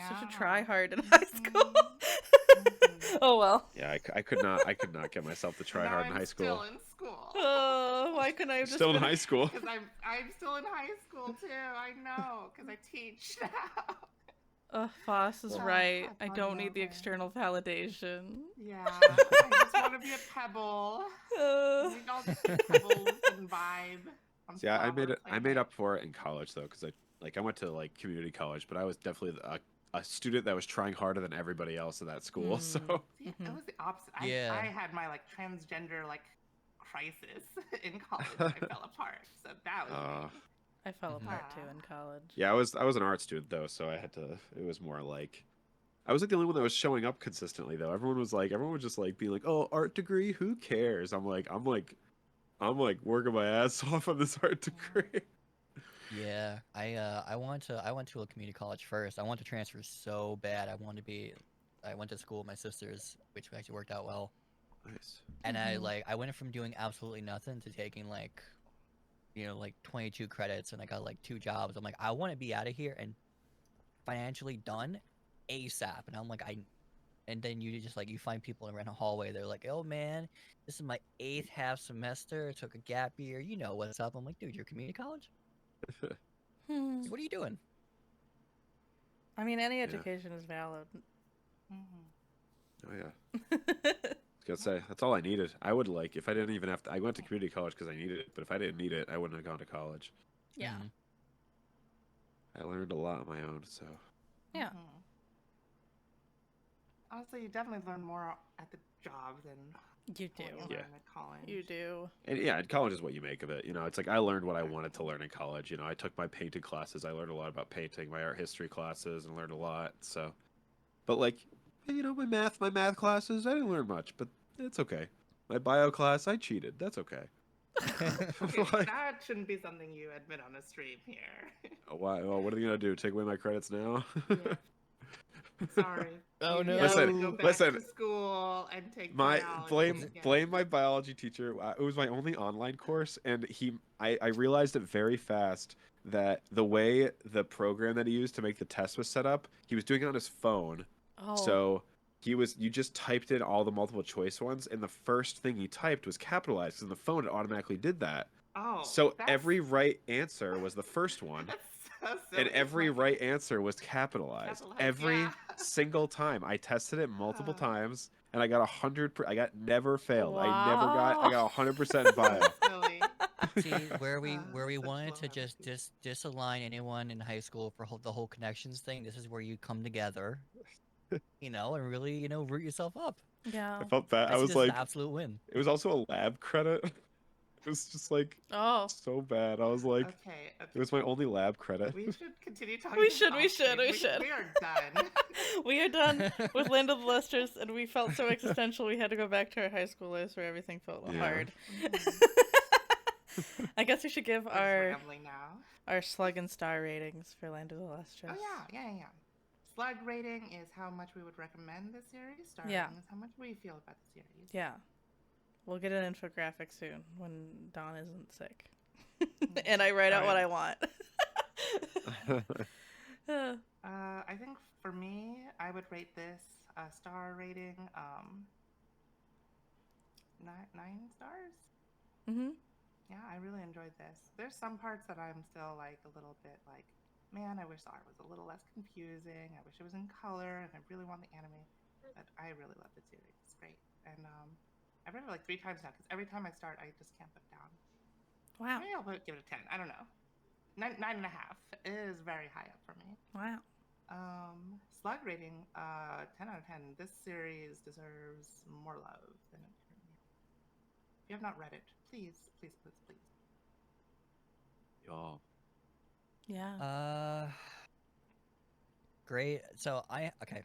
such a Yeah. try hard in high school. Mhm. Oh well. Yeah, I could not get myself to try Now hard in I'm high still school. in school. Oh, why couldn't I have just Still in been- high school. Because I'm still in high school too. I know, because I teach now. Phos is Oh, right. I I thought don't about need the it. external validation. Yeah, I just want to be a pebble. Uh, We all just be pebbles and vibe. On Yeah, I made Flower up for it in college though, because I went to like community college, but I was definitely a student that was trying harder than everybody else in that school. So See, it Mhm. was the opposite. Yeah. I had my like transgender like crisis in college. I fell apart. So that was Uh, me. I fell Mhm. apart too in college. yeah, I was an art student though, so I had to. It was more like I was like the only one that was showing up consistently though. Everyone was just like being like, "Oh, art degree, who cares?" I'm like working my ass off on this art degree. Yeah, I went to a community college first. I wanted to transfer so bad. I went to school with my sisters, which actually worked out well. Nice. And Mhm. I went from doing absolutely nothing to taking like 22 credits, and I got like 2 jobs. I'm like, I want to be out of here and financially done ASAP. And I'm like, and then you just like you find people around a hallway. They're like, "Oh man, this is my 8th half semester. I took a gap year. You know what's up?" I'm like, "Dude, you're community college? Hmm. What are you doing?" I mean, any education is valid. Mhm. Oh yeah. I was gonna say that's all I needed. I would like if I didn't even have to. I went to community college because I needed it, but if I didn't need it, I wouldn't have gone to college. Yeah. Mhm. I learned a lot on my own. So Yeah. Mhm. Honestly, you definitely learn more at the job than You do. what you Yeah. learn at college. You do. And yeah, college is what you make of it. You know, it's like I learned what I wanted to learn in college. You know, I took my painting classes. I learned a lot about painting, my art history classes, and learned a lot. So, but like, you know, my math classes, I didn't learn much, but it's okay. My bio class, I cheated. That's okay. Okay, Like, that shouldn't be something you admit on a stream here. oh, why? Oh, what are they gonna do? Take away my credits now? Yeah. Sorry. Oh, You no. have to Listen, go back listen. to school and take My biology again. blame my biology teacher. It was my only online course, and I realized it very fast that the way the program that he used to make the test was set up, he was doing it on his phone. Oh. So you just typed in all the multiple choice ones, and the first thing he typed was capitalized, because the phone it automatically did that. Oh, So that's, every right answer was the first one, that's so and silly. every Like, right answer was capitalized. capitalized, Every yeah. single time. I tested it multiple Uh. times, and I got 100. I got never failed. I Wow. got 100% bio. So silly. See, where we Such wanted low to just energy. disalign anyone in high school for the whole connections thing. This is where you come together, and really, root yourself up. Yeah. I felt bad. I I see was this as an like, absolute win. it was also a lab credit. It was just like Oh. so bad. I was like, Okay, it was my only lab credit. We should continue talking. We should. about We should. stream. We should. We are done. We are done with Land of the Lustrous, and we felt so existential we had to go back to our high school lives where everything felt Yeah. hard. Mhm. I guess we should give We're just our rambling now. slug and star ratings for Land of the Lustrous. Oh yeah. Slug rating is how much we would recommend the series. Star Yeah. rating is how much we feel about the series. Yeah. We'll get an infographic soon when Dawn isn't sick. And I write out what I want. I think for me, I would rate this star rating 9 stars. Mm-hmm. Yeah, I really enjoyed this. There's some parts that I'm still like a little bit like, man, I wish art was a little less confusing. I wish it was in color, and I really want the anime. But I really love the series. It's great. And I've read it like 3 times now, because every time I start, I just can't put it down. Wow. Maybe I'll give it a 10. I don't know. 9.5 is very high up for me. Wow. Slug rating 10 out of 10. This series deserves more love than it currently has. If you have not read it, please. Y'all. Yeah. Great. So okay.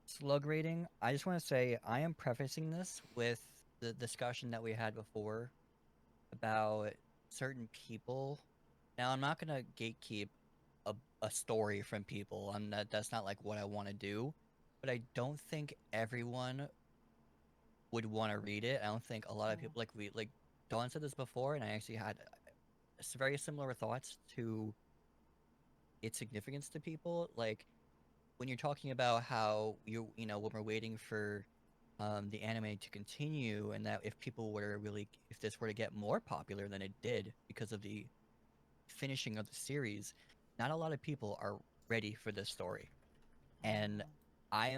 Slug rating. I just want to say I am prefacing this with the discussion that we had before about certain people. Now, I'm not gonna gatekeep a story from people. That's not like what I want to do. But I don't think everyone would want to read it. I don't think a lot of people like Dawn said this before, and I actually had very similar thoughts to its significance to people. Like when you're talking about how when we're waiting for the anime to continue, and that if this were to get more popular than it did because of the finishing of the series, not a lot of people are ready for this story, and I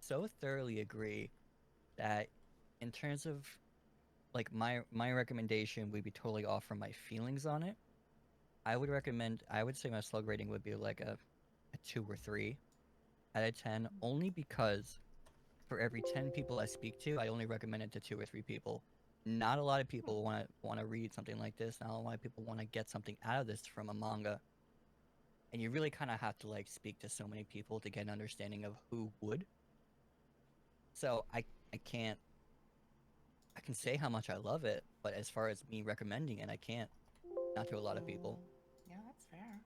so thoroughly agree that in terms of like my recommendation would be totally off from my feelings on it. I would say my slug rating would be like a 2 or 3 out of 10, only because for every 10 people I speak to, I only recommend it to 2 or 3 people. Not a lot of people want to read something like this. Not a lot of people want to get something out of this from a manga. And you really kind of have to like speak to so many people to get an understanding of who would. So I can say how much I love it, but as far as me recommending it, I can't. Not to a lot of people. Yeah, that's fair.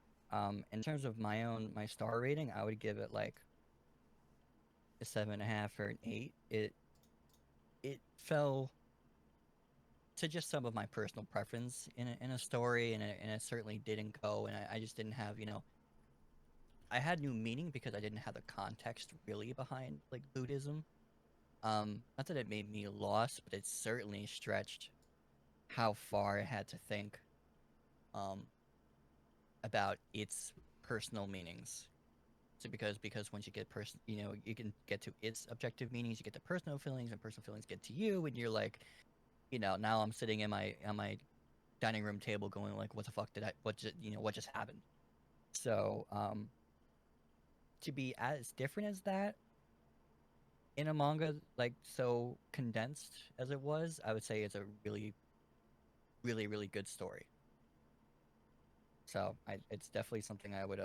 In terms of my star rating, I would give it like a 7.5 or an 8. It fell to just some of my personal preference in a story, and it certainly didn't go, and I just didn't have I had new meaning because I didn't have the context really behind like Buddhism. Not that it made me lost, but it certainly stretched how far I had to think about its personal meanings. So because once you get you can get to its objective meanings, you get to personal feelings, and personal feelings get to you, and you're like, now I'm sitting in my dining room table going like, what the fuck what just happened? So to be as different as that in a manga, like so condensed as it was, I would say it's a really, really, really good story. So it's definitely something I would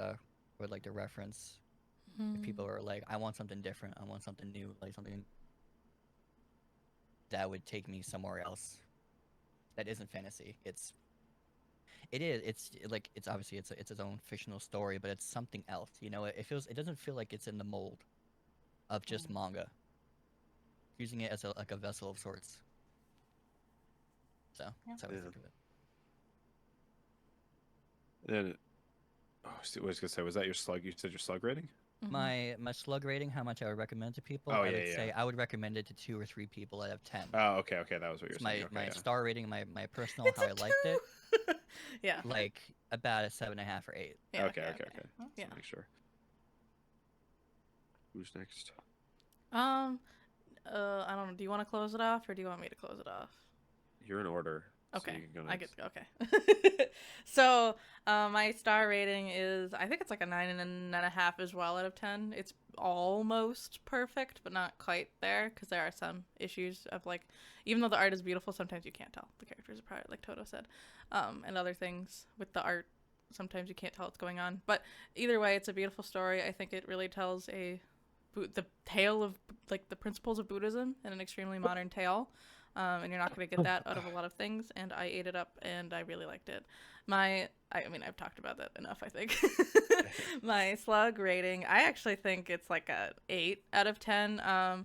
like to reference if people are like, I want something different, I want something new, like something that would take me somewhere else that isn't fantasy. It's like it's obviously it's its own fictional story, but it's something else. You know, it doesn't feel like it's in the mold of just manga. Using it as like a vessel of sorts. So that's how I think of it. Then, oh, I was gonna say, was that your slug? You said your slug rating? My slug rating, how much I would recommend to people, Oh, I yeah, would yeah. say I would recommend it to 2 or 3 people out of 10. Oh, okay, that was what you were saying. Okay, My yeah. star rating, my personal It's how a I liked it, Yeah. like about a 7.5 or 8. Yeah, Okay. Yeah. Make sure. Who's next? I don't know. Do you want to close it off, or do you want me to close it off? You're in order. Okay, So you can go I next. get okay. So, my star rating is, I think it's like a 9.5 as well out of 10. It's almost perfect, but not quite there, because there are some issues of like, even though the art is beautiful, sometimes you can't tell the characters apart, like Toto said, and other things with the art. Sometimes you can't tell what's going on, but either way, it's a beautiful story. I think it really tells the tale of like the principles of Buddhism in an extremely modern tale. And you're not going to get that out of a lot of things, and I ate it up, and I really liked it. I mean, I've talked about that enough, I think. My slug rating, I actually think it's like a 8 out of 10. I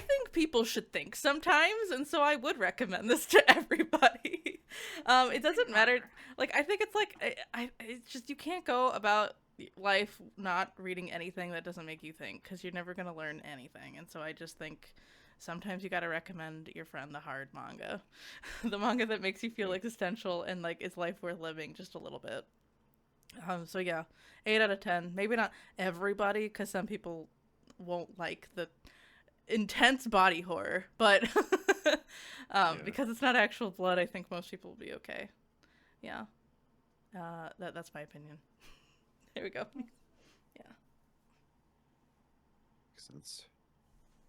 think people should think sometimes, and so I would recommend this to everybody. It doesn't matter. Like, I think it's like, it's just, you can't go about life not reading anything that doesn't make you think, because you're never going to learn anything. And so I just think sometimes you got to recommend your friend the hard manga. The manga that makes you feel existential and like is life worth living just a little bit. So yeah, 8 out of 10. Maybe not everybody, because some people won't like the intense body horror, but because it's not actual blood, I think most people will be okay. Yeah. That's my opinion. There we go. Yeah. Makes sense.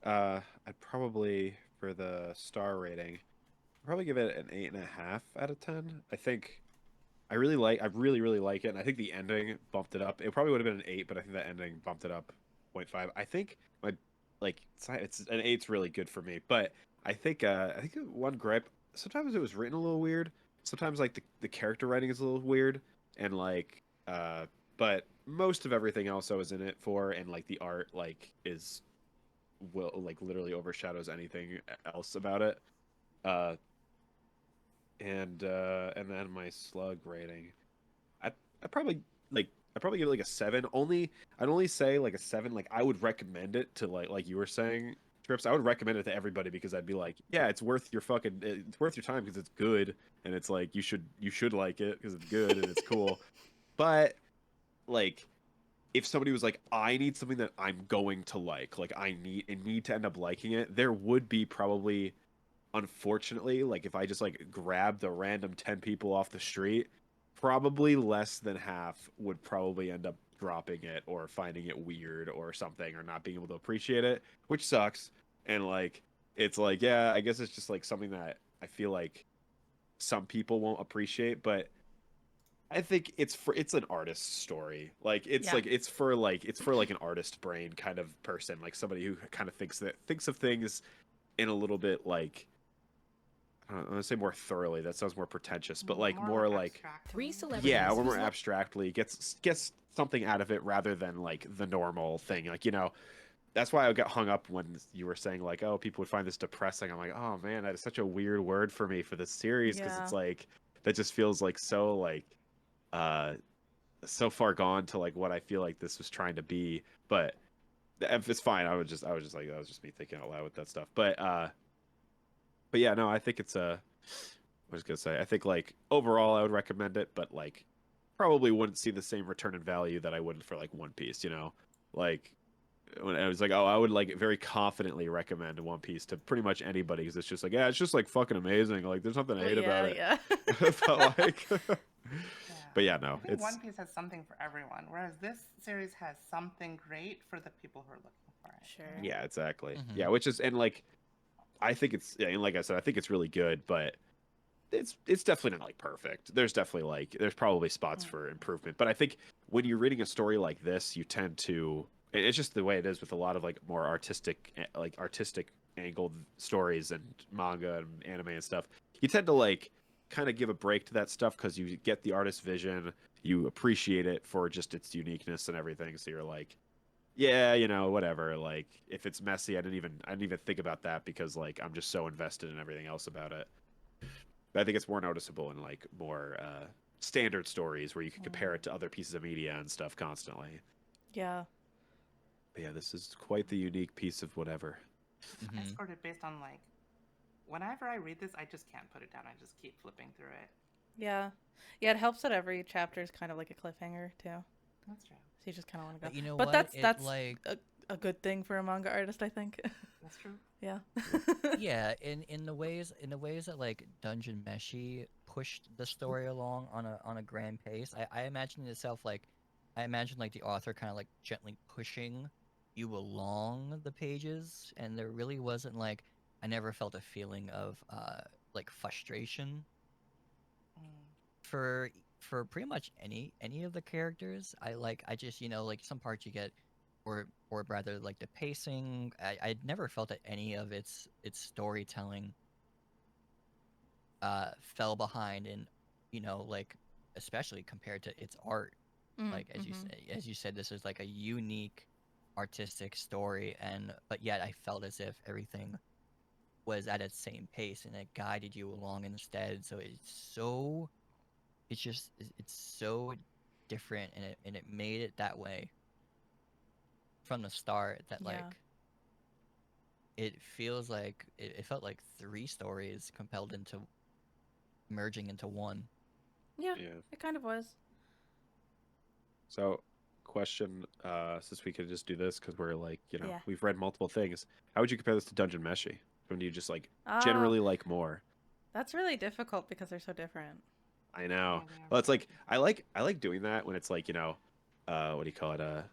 I'd probably, for the star rating, I'd probably give it an 8.5 out of 10. I think I really like it, and I think the ending bumped it up. It probably would have been an 8, but I think that ending bumped it up 0.5. I think my it's an 8's really good for me, but I think one gripe, sometimes it was written a little weird. Sometimes like the character writing is a little weird, and like but most of everything else I was in it for, and like the art like is literally overshadows anything else about it. And then my slug rating, I probably give it like a 7. I'd only say like a 7. Like I would recommend it to like you were saying, Trips. I would recommend it to everybody, because I'd be like, yeah, it's worth your time, because it's good, and it's like you should like it because it's good and it's cool. But like, if somebody was like, I need something that I'm going to like I need to end up liking it, there would be probably, unfortunately, like if I just like grabbed a random 10 people off the street, probably less than half would probably end up dropping it or finding it weird or something, or not being able to appreciate it, which sucks. And like, it's like, yeah, I guess it's just like something that I feel like some people won't appreciate, but I think it's an artist's story. Like it's for an artist brain kind of person, like somebody who kind of thinks of things in a little bit like, I don't want to say more thoroughly. That sounds more pretentious, but like more like yeah, or more abstractly gets something out of it rather than like the normal thing. Like, that's why I got hung up when you were saying like, oh, people would find this depressing. I'm like, oh man, that is such a weird word for me for this series, because it's like that just feels like so like so far gone to like what I feel like this was trying to be. But it's fine. I was just like, that was just me thinking out loud with that stuff. But yeah, no, I think it's I was gonna say, I think like overall I would recommend it, but like probably wouldn't see the same return in value that I would for like One Piece. Like when I was like, oh, I would like very confidently recommend One Piece to pretty much anybody, because it's just like, yeah, it's just like fucking amazing. Like there's nothing to hate about it. Yeah. But like, But yeah, no, I think it's One Piece has something for everyone, whereas this series has something great for the people who are looking for it. Sure. yeah, exactly. Mhm. Yeah, which is and like I think it's yeah, and like I said, I think it's really good, but it's definitely not like perfect. There's definitely like there's probably spots for improvement, but I think when you're reading a story like this, you tend to and it's just the way it is with a lot of like more artistic angled stories and manga and anime and stuff. You tend to like kind of give a break to that stuff because you get the artist's vision, you appreciate it for just its uniqueness and everything. So you're like, yeah, you know, whatever. Like if it's messy, I didn't even think about that because like I'm just so invested in everything else about it. But I think it's more noticeable in like more standard stories where you can compare it to other pieces of media and stuff constantly. Yeah. But yeah, this is quite the unique piece of whatever. I Mhm. scored it based on like, whenever I read this, I just can't put it down. I just keep flipping through it. Yeah. Yeah, it helps that every chapter is kind of like a cliffhanger too. That's true. So you just kind of want to But go. you know But what? that's It that's like a good thing for a manga artist, I think. That's true. Yeah. yeah, in the ways that like Dungeon Meshi pushed the story along on a grand pace. I imagine itself like I imagine like the author kind of like gently pushing you along the pages, and there really wasn't like I never felt a feeling of like frustration Mm. for pretty much any of the characters. I just like some parts you get or rather like the pacing. I never felt that any of its storytelling fell behind in like especially compared to its art. Like Mm-hmm. as you said, this is like a unique artistic story, and but yet I felt as if everything was at its same pace and it guided you along instead. So it's so different, and it made it that way from the start that Yeah. like it feels like it felt like three stories compelled into merging into one. Yeah. Yeah. It kind of was. So, question, since we could just do this because we're like, you know, Yeah. we've read multiple things. How would you compare this to Dungeon Meshi? When do you just like Oh, generally like more? that's really difficult because they're so different. I know. Yeah, they are Well, it's very like I like doing that when it's like, you know, what do you call it?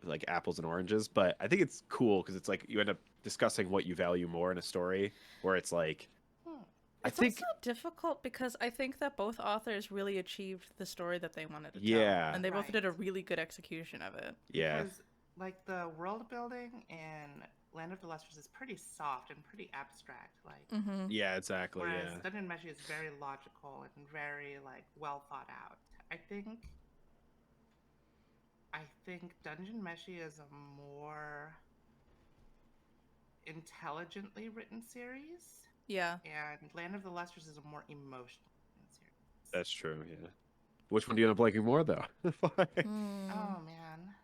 Like apples and oranges. But I think it's cool because it's like you end up discussing what you value more in a story, where it's like Hmm. I It's also think difficult because I think that both authors really achieved the story that they wanted to tell, yeah, and they both Right. did a really good execution of it. yeah, Because like the world building in Land of the Lustrous is pretty soft and pretty abstract. Like Mm-hmm. yeah, exactly, whereas yeah. Dungeon Meshi is very logical and very like well thought out. I think I think Dungeon Meshi is a more intelligently written series, Yeah. and Land of the Lustrous is a more emotional written series. That's true, yeah. Which one do you end up liking more though? Hmm. Oh man.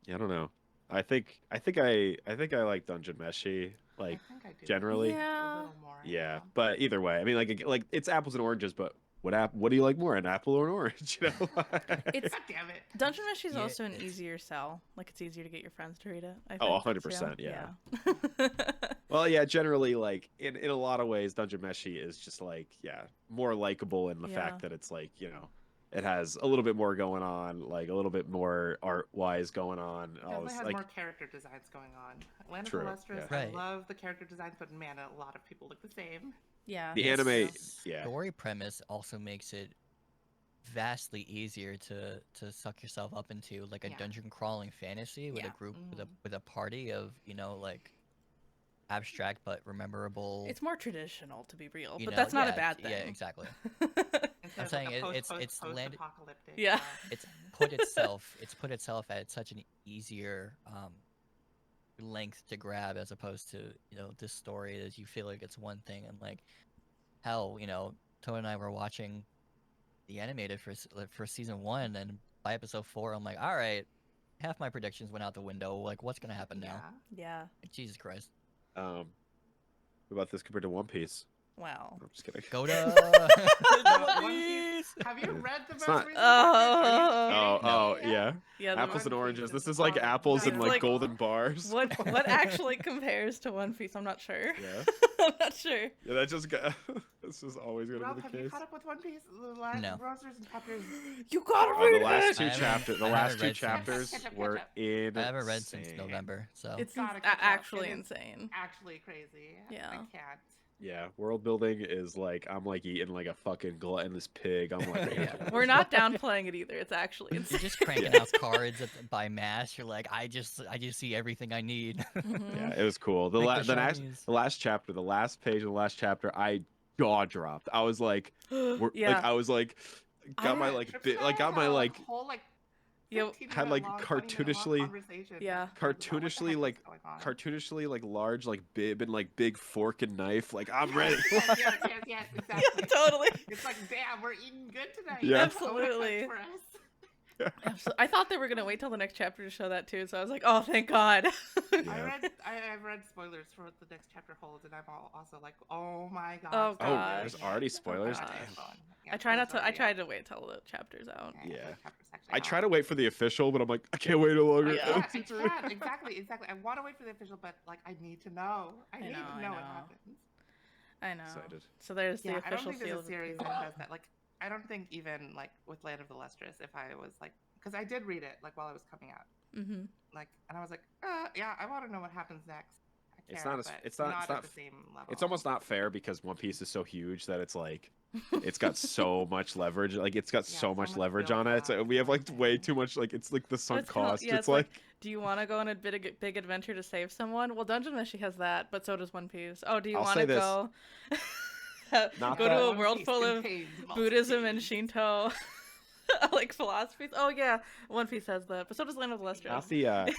Yeah, I don't know. I think I like Dungeon Meshi I like think I do generally. a Yeah. little more, Yeah, yeah. but either way, I mean like it's apples and oranges, but what do you like more, an apple or an orange, you know? It's God damn it. Dungeon Meshi is Yeah, also an it's easier sell. Like it's easier to get your friends to read it. I Oh, think too. 100%, yeah. Yeah. Well, yeah, generally like in a lot of ways Dungeon Meshi is just like yeah, more likable in the Yeah. fact that it's like, you know, it has a little bit more going on, like a little bit more art-wise going on. All Definitely this has like more character designs going on. Land of the true. Lustrous, Yeah. I right. love the character designs, but man, a lot of people look the same. Yeah. The That's anime, true. Its yeah. story premise also makes it vastly easier to suck yourself up into like a Yeah. dungeon crawling fantasy with a Yeah. group Mm. with a party of like abstract but rememberable. It's more traditional, to be real, You but know, that's not a yeah, bad yeah, thing. exactly. Instead I'm of like saying a it's landed. post-apocalyptic. Yeah. It's put itself at such an easier length to grab as opposed to this story as you feel like it's one thing, and like hell, Toa and I were watching the animated for season 1, and by episode 4 I'm like, all right, half my predictions went out the window. Like, what's gonna happen now? Yeah. Yeah. Like, Jesus Christ. What about this compared to One Piece? Wow. I'm just kidding. Go to No, One One Piece. Piece! Have you read the It's most not- recent chapter? Are you Oh, kidding oh, me? yeah. Yeah, the Apples and One oranges. Piece This is like apples and It's like like- golden bars. what actually compares to One Piece? I'm not sure. Yeah. I'm not sure. Yeah, that just got. This is always gonna Ralph, be the have you case. caught up with One Piece? The last No. rosters and chapters. You gotta The read last it. two I haven't- chapters. The I last haven't two read since- chapters Catch up. were in. I haven't read since November, so It's Gotta catch up. actually It is insane. Actually crazy. Yeah. I can't. Yeah, world building is like I'm like eating like a fucking gluttonous pig. I'm like, Yeah, we're not downplaying it either. It's actually you're insane. just cranking out cards by mass. You're like, I just see everything I need. Mhm. Yeah, it was cool. The Like the next, shinies. the last chapter, the last page of the last chapter, I jaw dropped. I was like, Yeah. like I was like, got my like, got my like, whole like. Yo, had, like, 15-minute long, 20-minute long cartoonishly- conversation Yeah. about what the heck cartoonishly is like, going on. cartoonishly like large like bib and like big fork and knife. Like I'm ready. Yes, exactly. Totally. It's like, damn, we're eating good tonight. Yeah. Absolutely. For us. I thought they were gonna wait till the next chapter to show that too, so I was like, oh, thank God. Yeah. I've read spoilers for what the next chapter holds, and I'm also like, oh my god. Oh, Oh, God. there's already spoilers. gosh. Damn. Yeah, I try not to. I spoilers tried already to wait till the chapter's out. out. Yeah. the chapter's actually I out. try to wait for the official, but I'm like, I can't wait no longer. Yeah. I can't. Exactly. I want to wait for the official, but like, I need to know. I need know, to I know what know. happens. I know. Excited. So there's the Yeah, I don't official think seal there's of a series approval. that does that. Like, I don't think even like with Land of the Lustrous, if I was like, because I did read it like while it was coming out, Mm-hmm. like, and I was like, yeah, I want to know what happens next. I It's care, not as- but it's not- it's at not the same level. It's almost not fair because One Piece is so huge that it's like, it's got so much leverage. Like it's got Yeah, so so much much leverage on it. So build-up we have like and way everything. too much. Like it's like the sunk It's kinda- cost. yeah, it's like do you want to go on a big adventure to save someone? Well, Dungeon Meshi has that, but so does One Piece. Oh, do you I'll want say to this. go Not go that- to a One world Piece full of contains Buddhism and multitudes. Shinto, like philosophies? Oh yeah, One Piece has that, but so does Land of the Lustrous. not the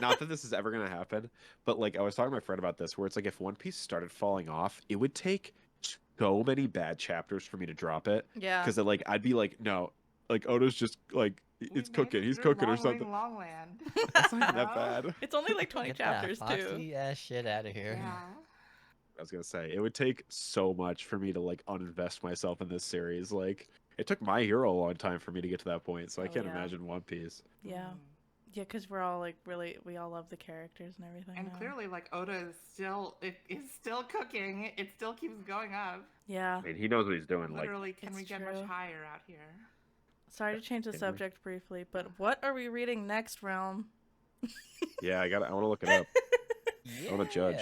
not that this is ever gonna happen, but like I was talking to my friend about this, where it's like if One Piece started falling off, it would take so many bad chapters for me to drop it. Yeah. Because like I'd be like, no, like Oda's just like We it's made cooking, it he's through cooking or Long Ring something. Longland. That's not even that No. bad. It's only like 20 Get chapters that too. Foxy ass shit out of here. Yeah. I was gonna say it would take so much for me to like uninvest myself in this series. Like it took My Hero a long time for me to get to that point, so I Oh, can't yeah. imagine One Piece. Yeah. Mm. Yeah, because we're all like we all love the characters and everything. And now. clearly, like Oda is still cooking. It still keeps going up. Yeah. I mean, he knows what he's doing. Like, Literally, can It's we get true. much higher out here? Sorry to change the Can we? subject briefly, but what are we reading next, Realm? yeah, I want to look it up. Yeah. wanna judge.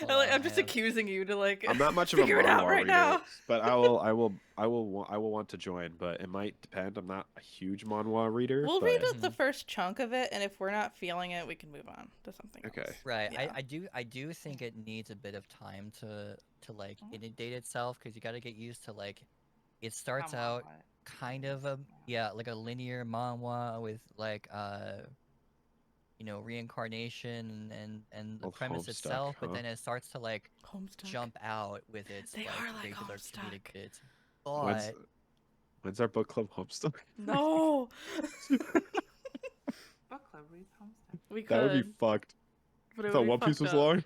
Hold I'm on, just I have- accusing you to like. I'm not much of a figure it out manhwa right reader, now. but I will want to join. But it might depend. I'm not a huge manhwa reader. We'll but... read the first chunk of it, and if we're not feeling it, we can move on to something Okay. else. Right. Yeah. I do think it needs a bit of time to like inundate itself because you got to get used to like it starts Come on, out what? kind of a like a linear manhwa with like reincarnation and the Well, premise Homestuck, itself, but huh? then it starts to like Homestuck. jump out with its They are like regular Homestuck. comedic bits. When's, But when's our book club Homestuck? No. Book club reads Homestuck. We could. That would be fucked. but I it thought would be One Piece was fucked up. long.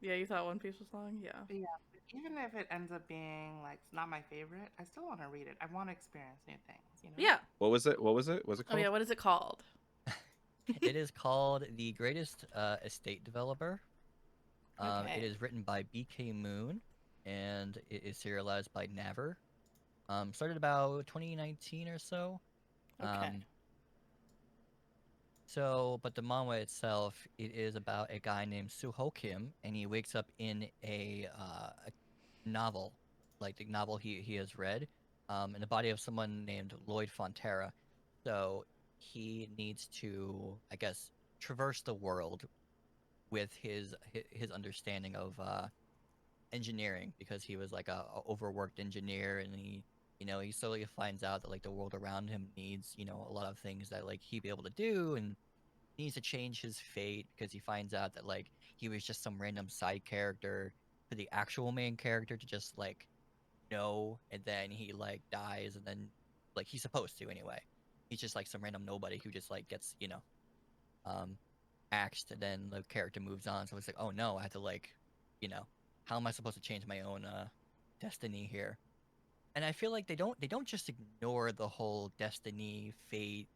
Yeah, you thought One Piece was long? Yeah. But yeah, but even if it ends up being like not my favorite, I still want to read it. I want to experience new things. You know? Yeah. What was it? What was it? Was it Oh called? yeah, what is it called? it is called The Greatest Estate Developer. Okay. It is written by BK Moon, and it is serialized by Naver. Started about 2019 or so. Okay. But the manga itself, it is about a guy named Suho Kim, and he wakes up in a novel, like the novel he has read, in the body of someone named Lloyd Fonterra. So he needs to, I guess, traverse the world with his understanding of engineering, because he was like a overworked engineer, and he slowly finds out that like the world around him needs a lot of things that like he'd be able to do, and needs to change his fate because he finds out that like he was just some random side character for the actual main character to just like know, and then he like dies, and then like he's supposed to anyway. He's just like some random nobody who just like gets axed, and then the character moves on. So it's like, oh no, I have to like how am I supposed to change my own destiny here? And I feel like they don't just ignore the whole destiny, fate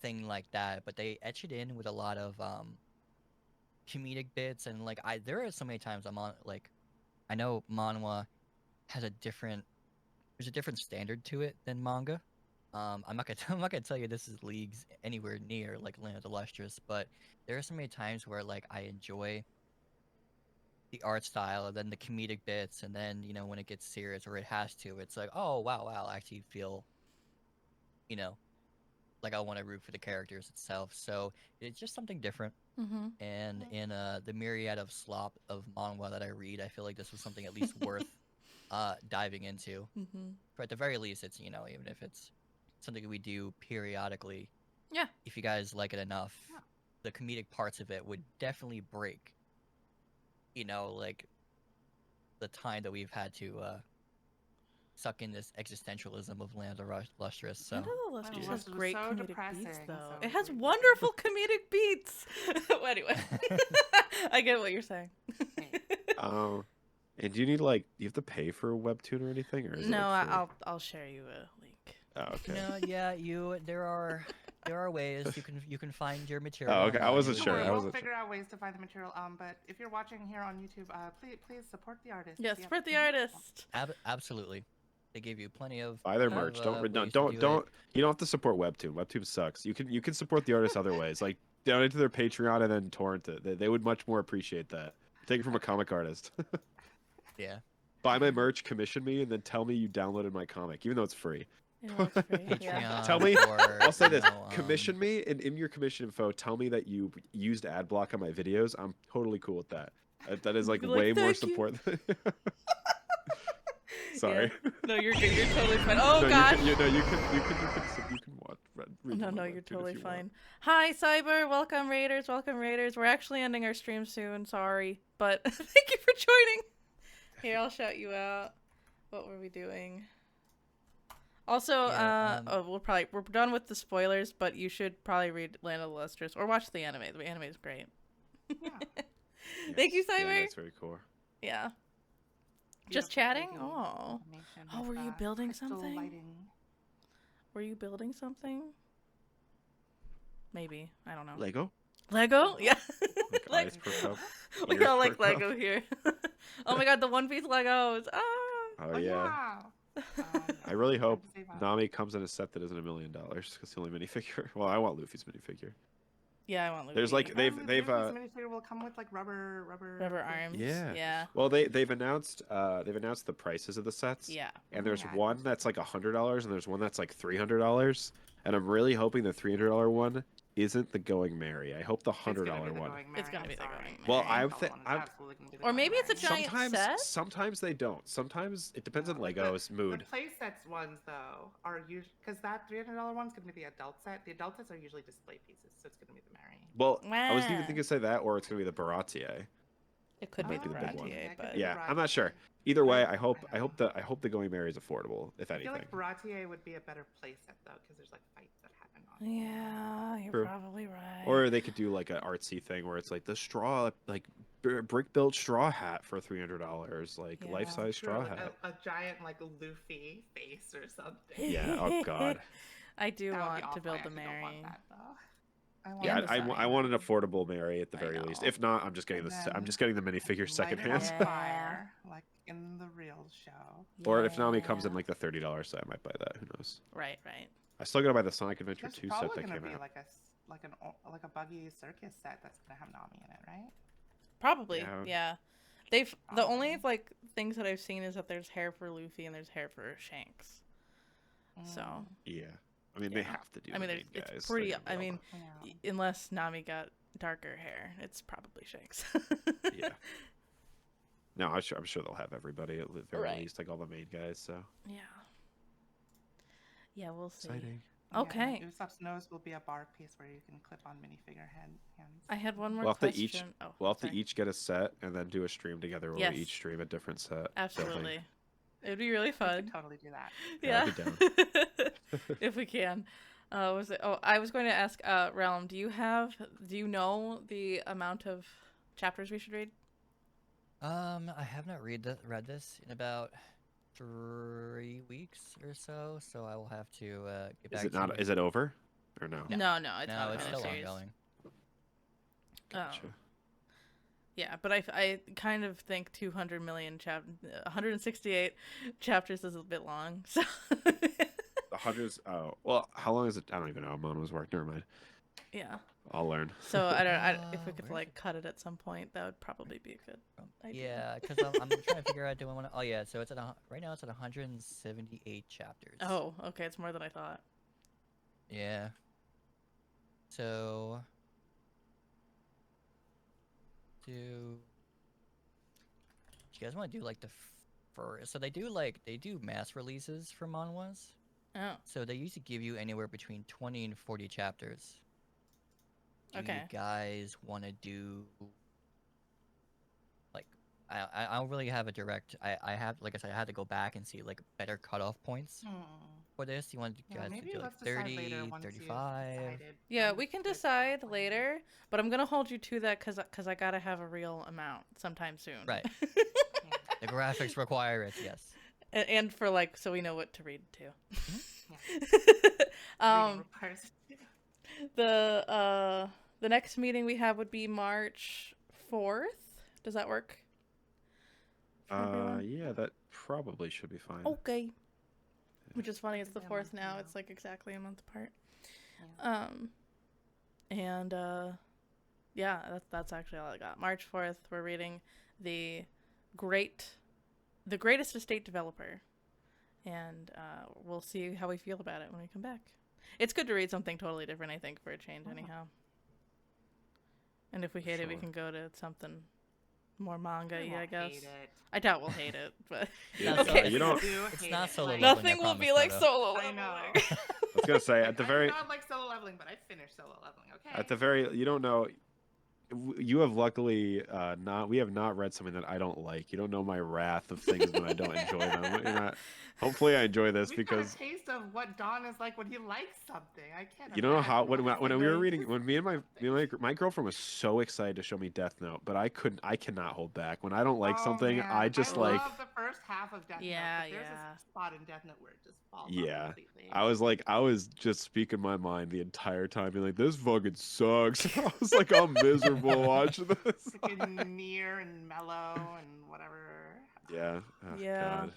thing like that, but they etch it in with a lot of comedic bits. And like there are so many times I'm on, like, I know manhwa has there's a different standard to it than manga. I'm not gonna I'm not gonna tell you this is leagues anywhere near like Land of the Lustrous, but there are so many times where like I enjoy the art style and then the comedic bits, and then when it gets serious or it has to, it's like, oh wow, I actually feel you know like I want to root for the characters itself. So it's just something different. Mm-hmm. And in the myriad of slop of manhwa that I read, I feel like this was something at least worth diving into. Mm-hmm. For at the very least, it's even if it's something we do periodically. Yeah. If you guys like it enough, the comedic parts of it would definitely break. Like the time that we've had to suck in this existentialism of Land of Lustrous. So Land of the Lustrous has Lustrous was great so comedic depressing, beats, though. so It has we- wonderful comedic beats. Well, anyway, I get what you're saying. Oh, and do you need like do you have to pay for a webtoon or anything, or is No, it like free? I'll share you a link. Oh, okay. No, yeah, there are ways you can find your material. Oh, okay, I online. wasn't It sure, would I be- We'll wasn't figure out ways to find the material. But if you're watching here on YouTube, please support the artist. Yeah, Yep. support the artist. Absolutely. They give you plenty of buy their of, merch. ways Don't to don't do don't. it. You don't have to support Webtoon. Webtoon sucks. You can support the artists other ways, like donate to their Patreon and then torrent it. They would much more appreciate that. Take it from a comic artist. Yeah. Buy my merch, commission me, and then tell me you downloaded my comic, even though it's free. You know, it's free. Yeah. Patreon. Tell me- Or, I'll say you this: know, commission me, and in your commission info, tell me that you used ad block on my videos. I'm totally cool with that. That is like Be like, way more "Thank you." support. Sorry. Yeah. No, you're good. You're totally fine. Oh no, God. You can watch. Read No, my no, webtoon you're if totally you fine. want. Hi, Cyber. Welcome, Raiders. Welcome, Raiders. We're actually ending our stream soon. Sorry, but thank you for joining. Here, I'll shout you out. What were we doing? Also, Yeah, we're done with the spoilers, but you should probably read Land of the Lustrous or watch the anime. The anime is great. Yeah. Thank you, Yeah, Cyber. that's very cool. Yeah. Just Beautiful chatting? 3D Oh. animation Oh, with, were you building crystal something? lighting. Were you building something? Maybe. I don't know. Lego? Lego? Yeah. Like Like- eyes per cup. We ears all per like cup. Lego here. Oh my god, the One Piece Legos. Ah. Oh yeah. I really hope Nami comes in a set that isn't $1 million because it's the only minifigure. Well, I want Luffy's minifigure. Yeah, I want Luffy. There's like they've minifigure will come with like rubber rubber arms. Yeah. Yeah. well they've announced the prices of the sets. Yeah. And there's Yeah. one that's like $100 and there's one that's like $300. And I'm really hoping the $300 one isn't the Going Merry. I hope the $100 one. It's gonna be the Going Merry. Well, Or maybe it's a giant set? Sometimes they don't. Sometimes it depends on Lego's mood. The play sets ones though are usually because that $300 one's gonna be the adult set. The adult sets are usually display pieces, so it's gonna be the Mary. Well, I was even Wow. thinking to say that, or it's gonna be the Baratier. It could be Might the be the big one. Baratier, That could but be Yeah, the I'm not sure. Baratier. Either way, I- I hope the Going Merry is affordable, if I feel anything. like Baratier would be a better play set though, because there's like fights that happen on. yeah, you're True. probably right. Or they could do like an artsy thing where it's like the straw, like brick built straw hat for $300, like Yeah. life size True, straw like hat. a giant like Luffy face or something. Yeah. Oh God. I do That would be want to awful. build I the actually don't want Mary. that, though. I want Yeah, the I want an affordable Mary at the I very least. know. If not, I'm just getting And I'm then just getting the minifigure light it secondhand. on Yeah. fire, like in the real show. Or if Nami comes in Yeah. like the $30 set, I might buy that. Who knows? Right, right. I still gotta buy the Sonic Adventure There's 2 set probably that gonna came be out. like a buggy circus set that's gonna have Nami in it, right? Probably, Yeah. yeah. They've the only Um, like things that I've seen is that there's hair for Luffy and there's hair for Shanks. So Mm, Yeah. I mean, they Yeah. have to do I mean, the main it's guys. pretty. They're gonna I be mean, yeah. unless Nami got darker hair, it's probably Shanks. Yeah. No, I'm sure they'll have everybody at the very Right. least, like all the main guys. So Yeah. Yeah, we'll see. exciting. Yeah, Okay. Usopp's nose will be a bar piece where you can clip on minifigure hands. I had one more We'll have to question. each- Oh, We'll have to sorry. each get a set and then do a stream together where Yes. we each stream a different set. Absolutely. It'd be really We fun. could totally do that. Yeah. Yeah, I'd If we can. Was it? Oh, I was going to ask. Realm, do you know the amount of chapters we should read? I have not read this in about 3 weeks or so, so I will have to get Is back it to not? you. Is it over? Or no? No. No, it's No, not a it's comic still series. ongoing. Gotcha. Yeah, but I kind of think 200 million 168 chapters is a bit long. So The hundreds. Oh, well, how long is it? I don't even know how Mono's work. Never mind. yeah. I'll learn. So if we could Where is like it cut it at some point, that would probably be a good idea. Yeah, because I'm trying to figure out do I want to. Oh yeah, so it's at right now it's at 178 chapters. Oh, okay, it's more than I thought. Yeah. So do you guys want to do like the first? So they do mass releases for manhwas. Oh, So they usually give you anywhere between 20 and 40 chapters. Do okay. you guys want to do like I don't really have a direct I have like I said I had to go back and see like better cutoff points for this. You want you Yeah, guys to maybe do like let's decide 30, later once 35? you've decided. Yeah, on we can the decide plan. later, but I'm gonna hold you to that because I gotta have a real amount sometime soon. Right. Yeah. The graphics require it, yes. And for like so we know what to read too. Reading requires- The next meeting we have would be March 4th. Does that work? For everyone? Yeah, that probably should be fine. Okay. Which is funny, it's the Yeah, 4th month now. now. It's like exactly a month apart. Yeah. And yeah, that's actually all I got. March 4th, we're reading the greatest estate developer. And we'll see how we feel about it when we come back. It's good to read something totally different, I think, for a change anyhow. And if we hate it, we Sure. can go to something more manga-y, We I won't guess. hate it. I doubt we'll hate it, but Yeah, okay. you don't. Do It's hate not it, solo like- leveling. Nothing I will be promise, like Toto. solo I leveling. know. I was gonna say at the I very do not like solo leveling, but I finished solo leveling. Okay. at the very you don't know. You have luckily not. We have not read something that I don't like. You don't know my wrath of things when I don't enjoy them. You're not. Hopefully, I enjoy this We because got a taste of what Don is like when he likes something. I can't. you know how imagine what when it's we were like reading when me and my girlfriend was so excited to show me Death Note, but I cannot hold back when I don't like Oh, something. man. I just like love the first half of Death Yeah, Note, but there's yeah. a spot in Death Note where it just falls Yeah. off completely. I was just speaking my mind the entire time, being like, this fucking sucks. I was like, I'm miserable watching this. Freaking near and mellow and whatever. Yeah. Oh, Yeah. God.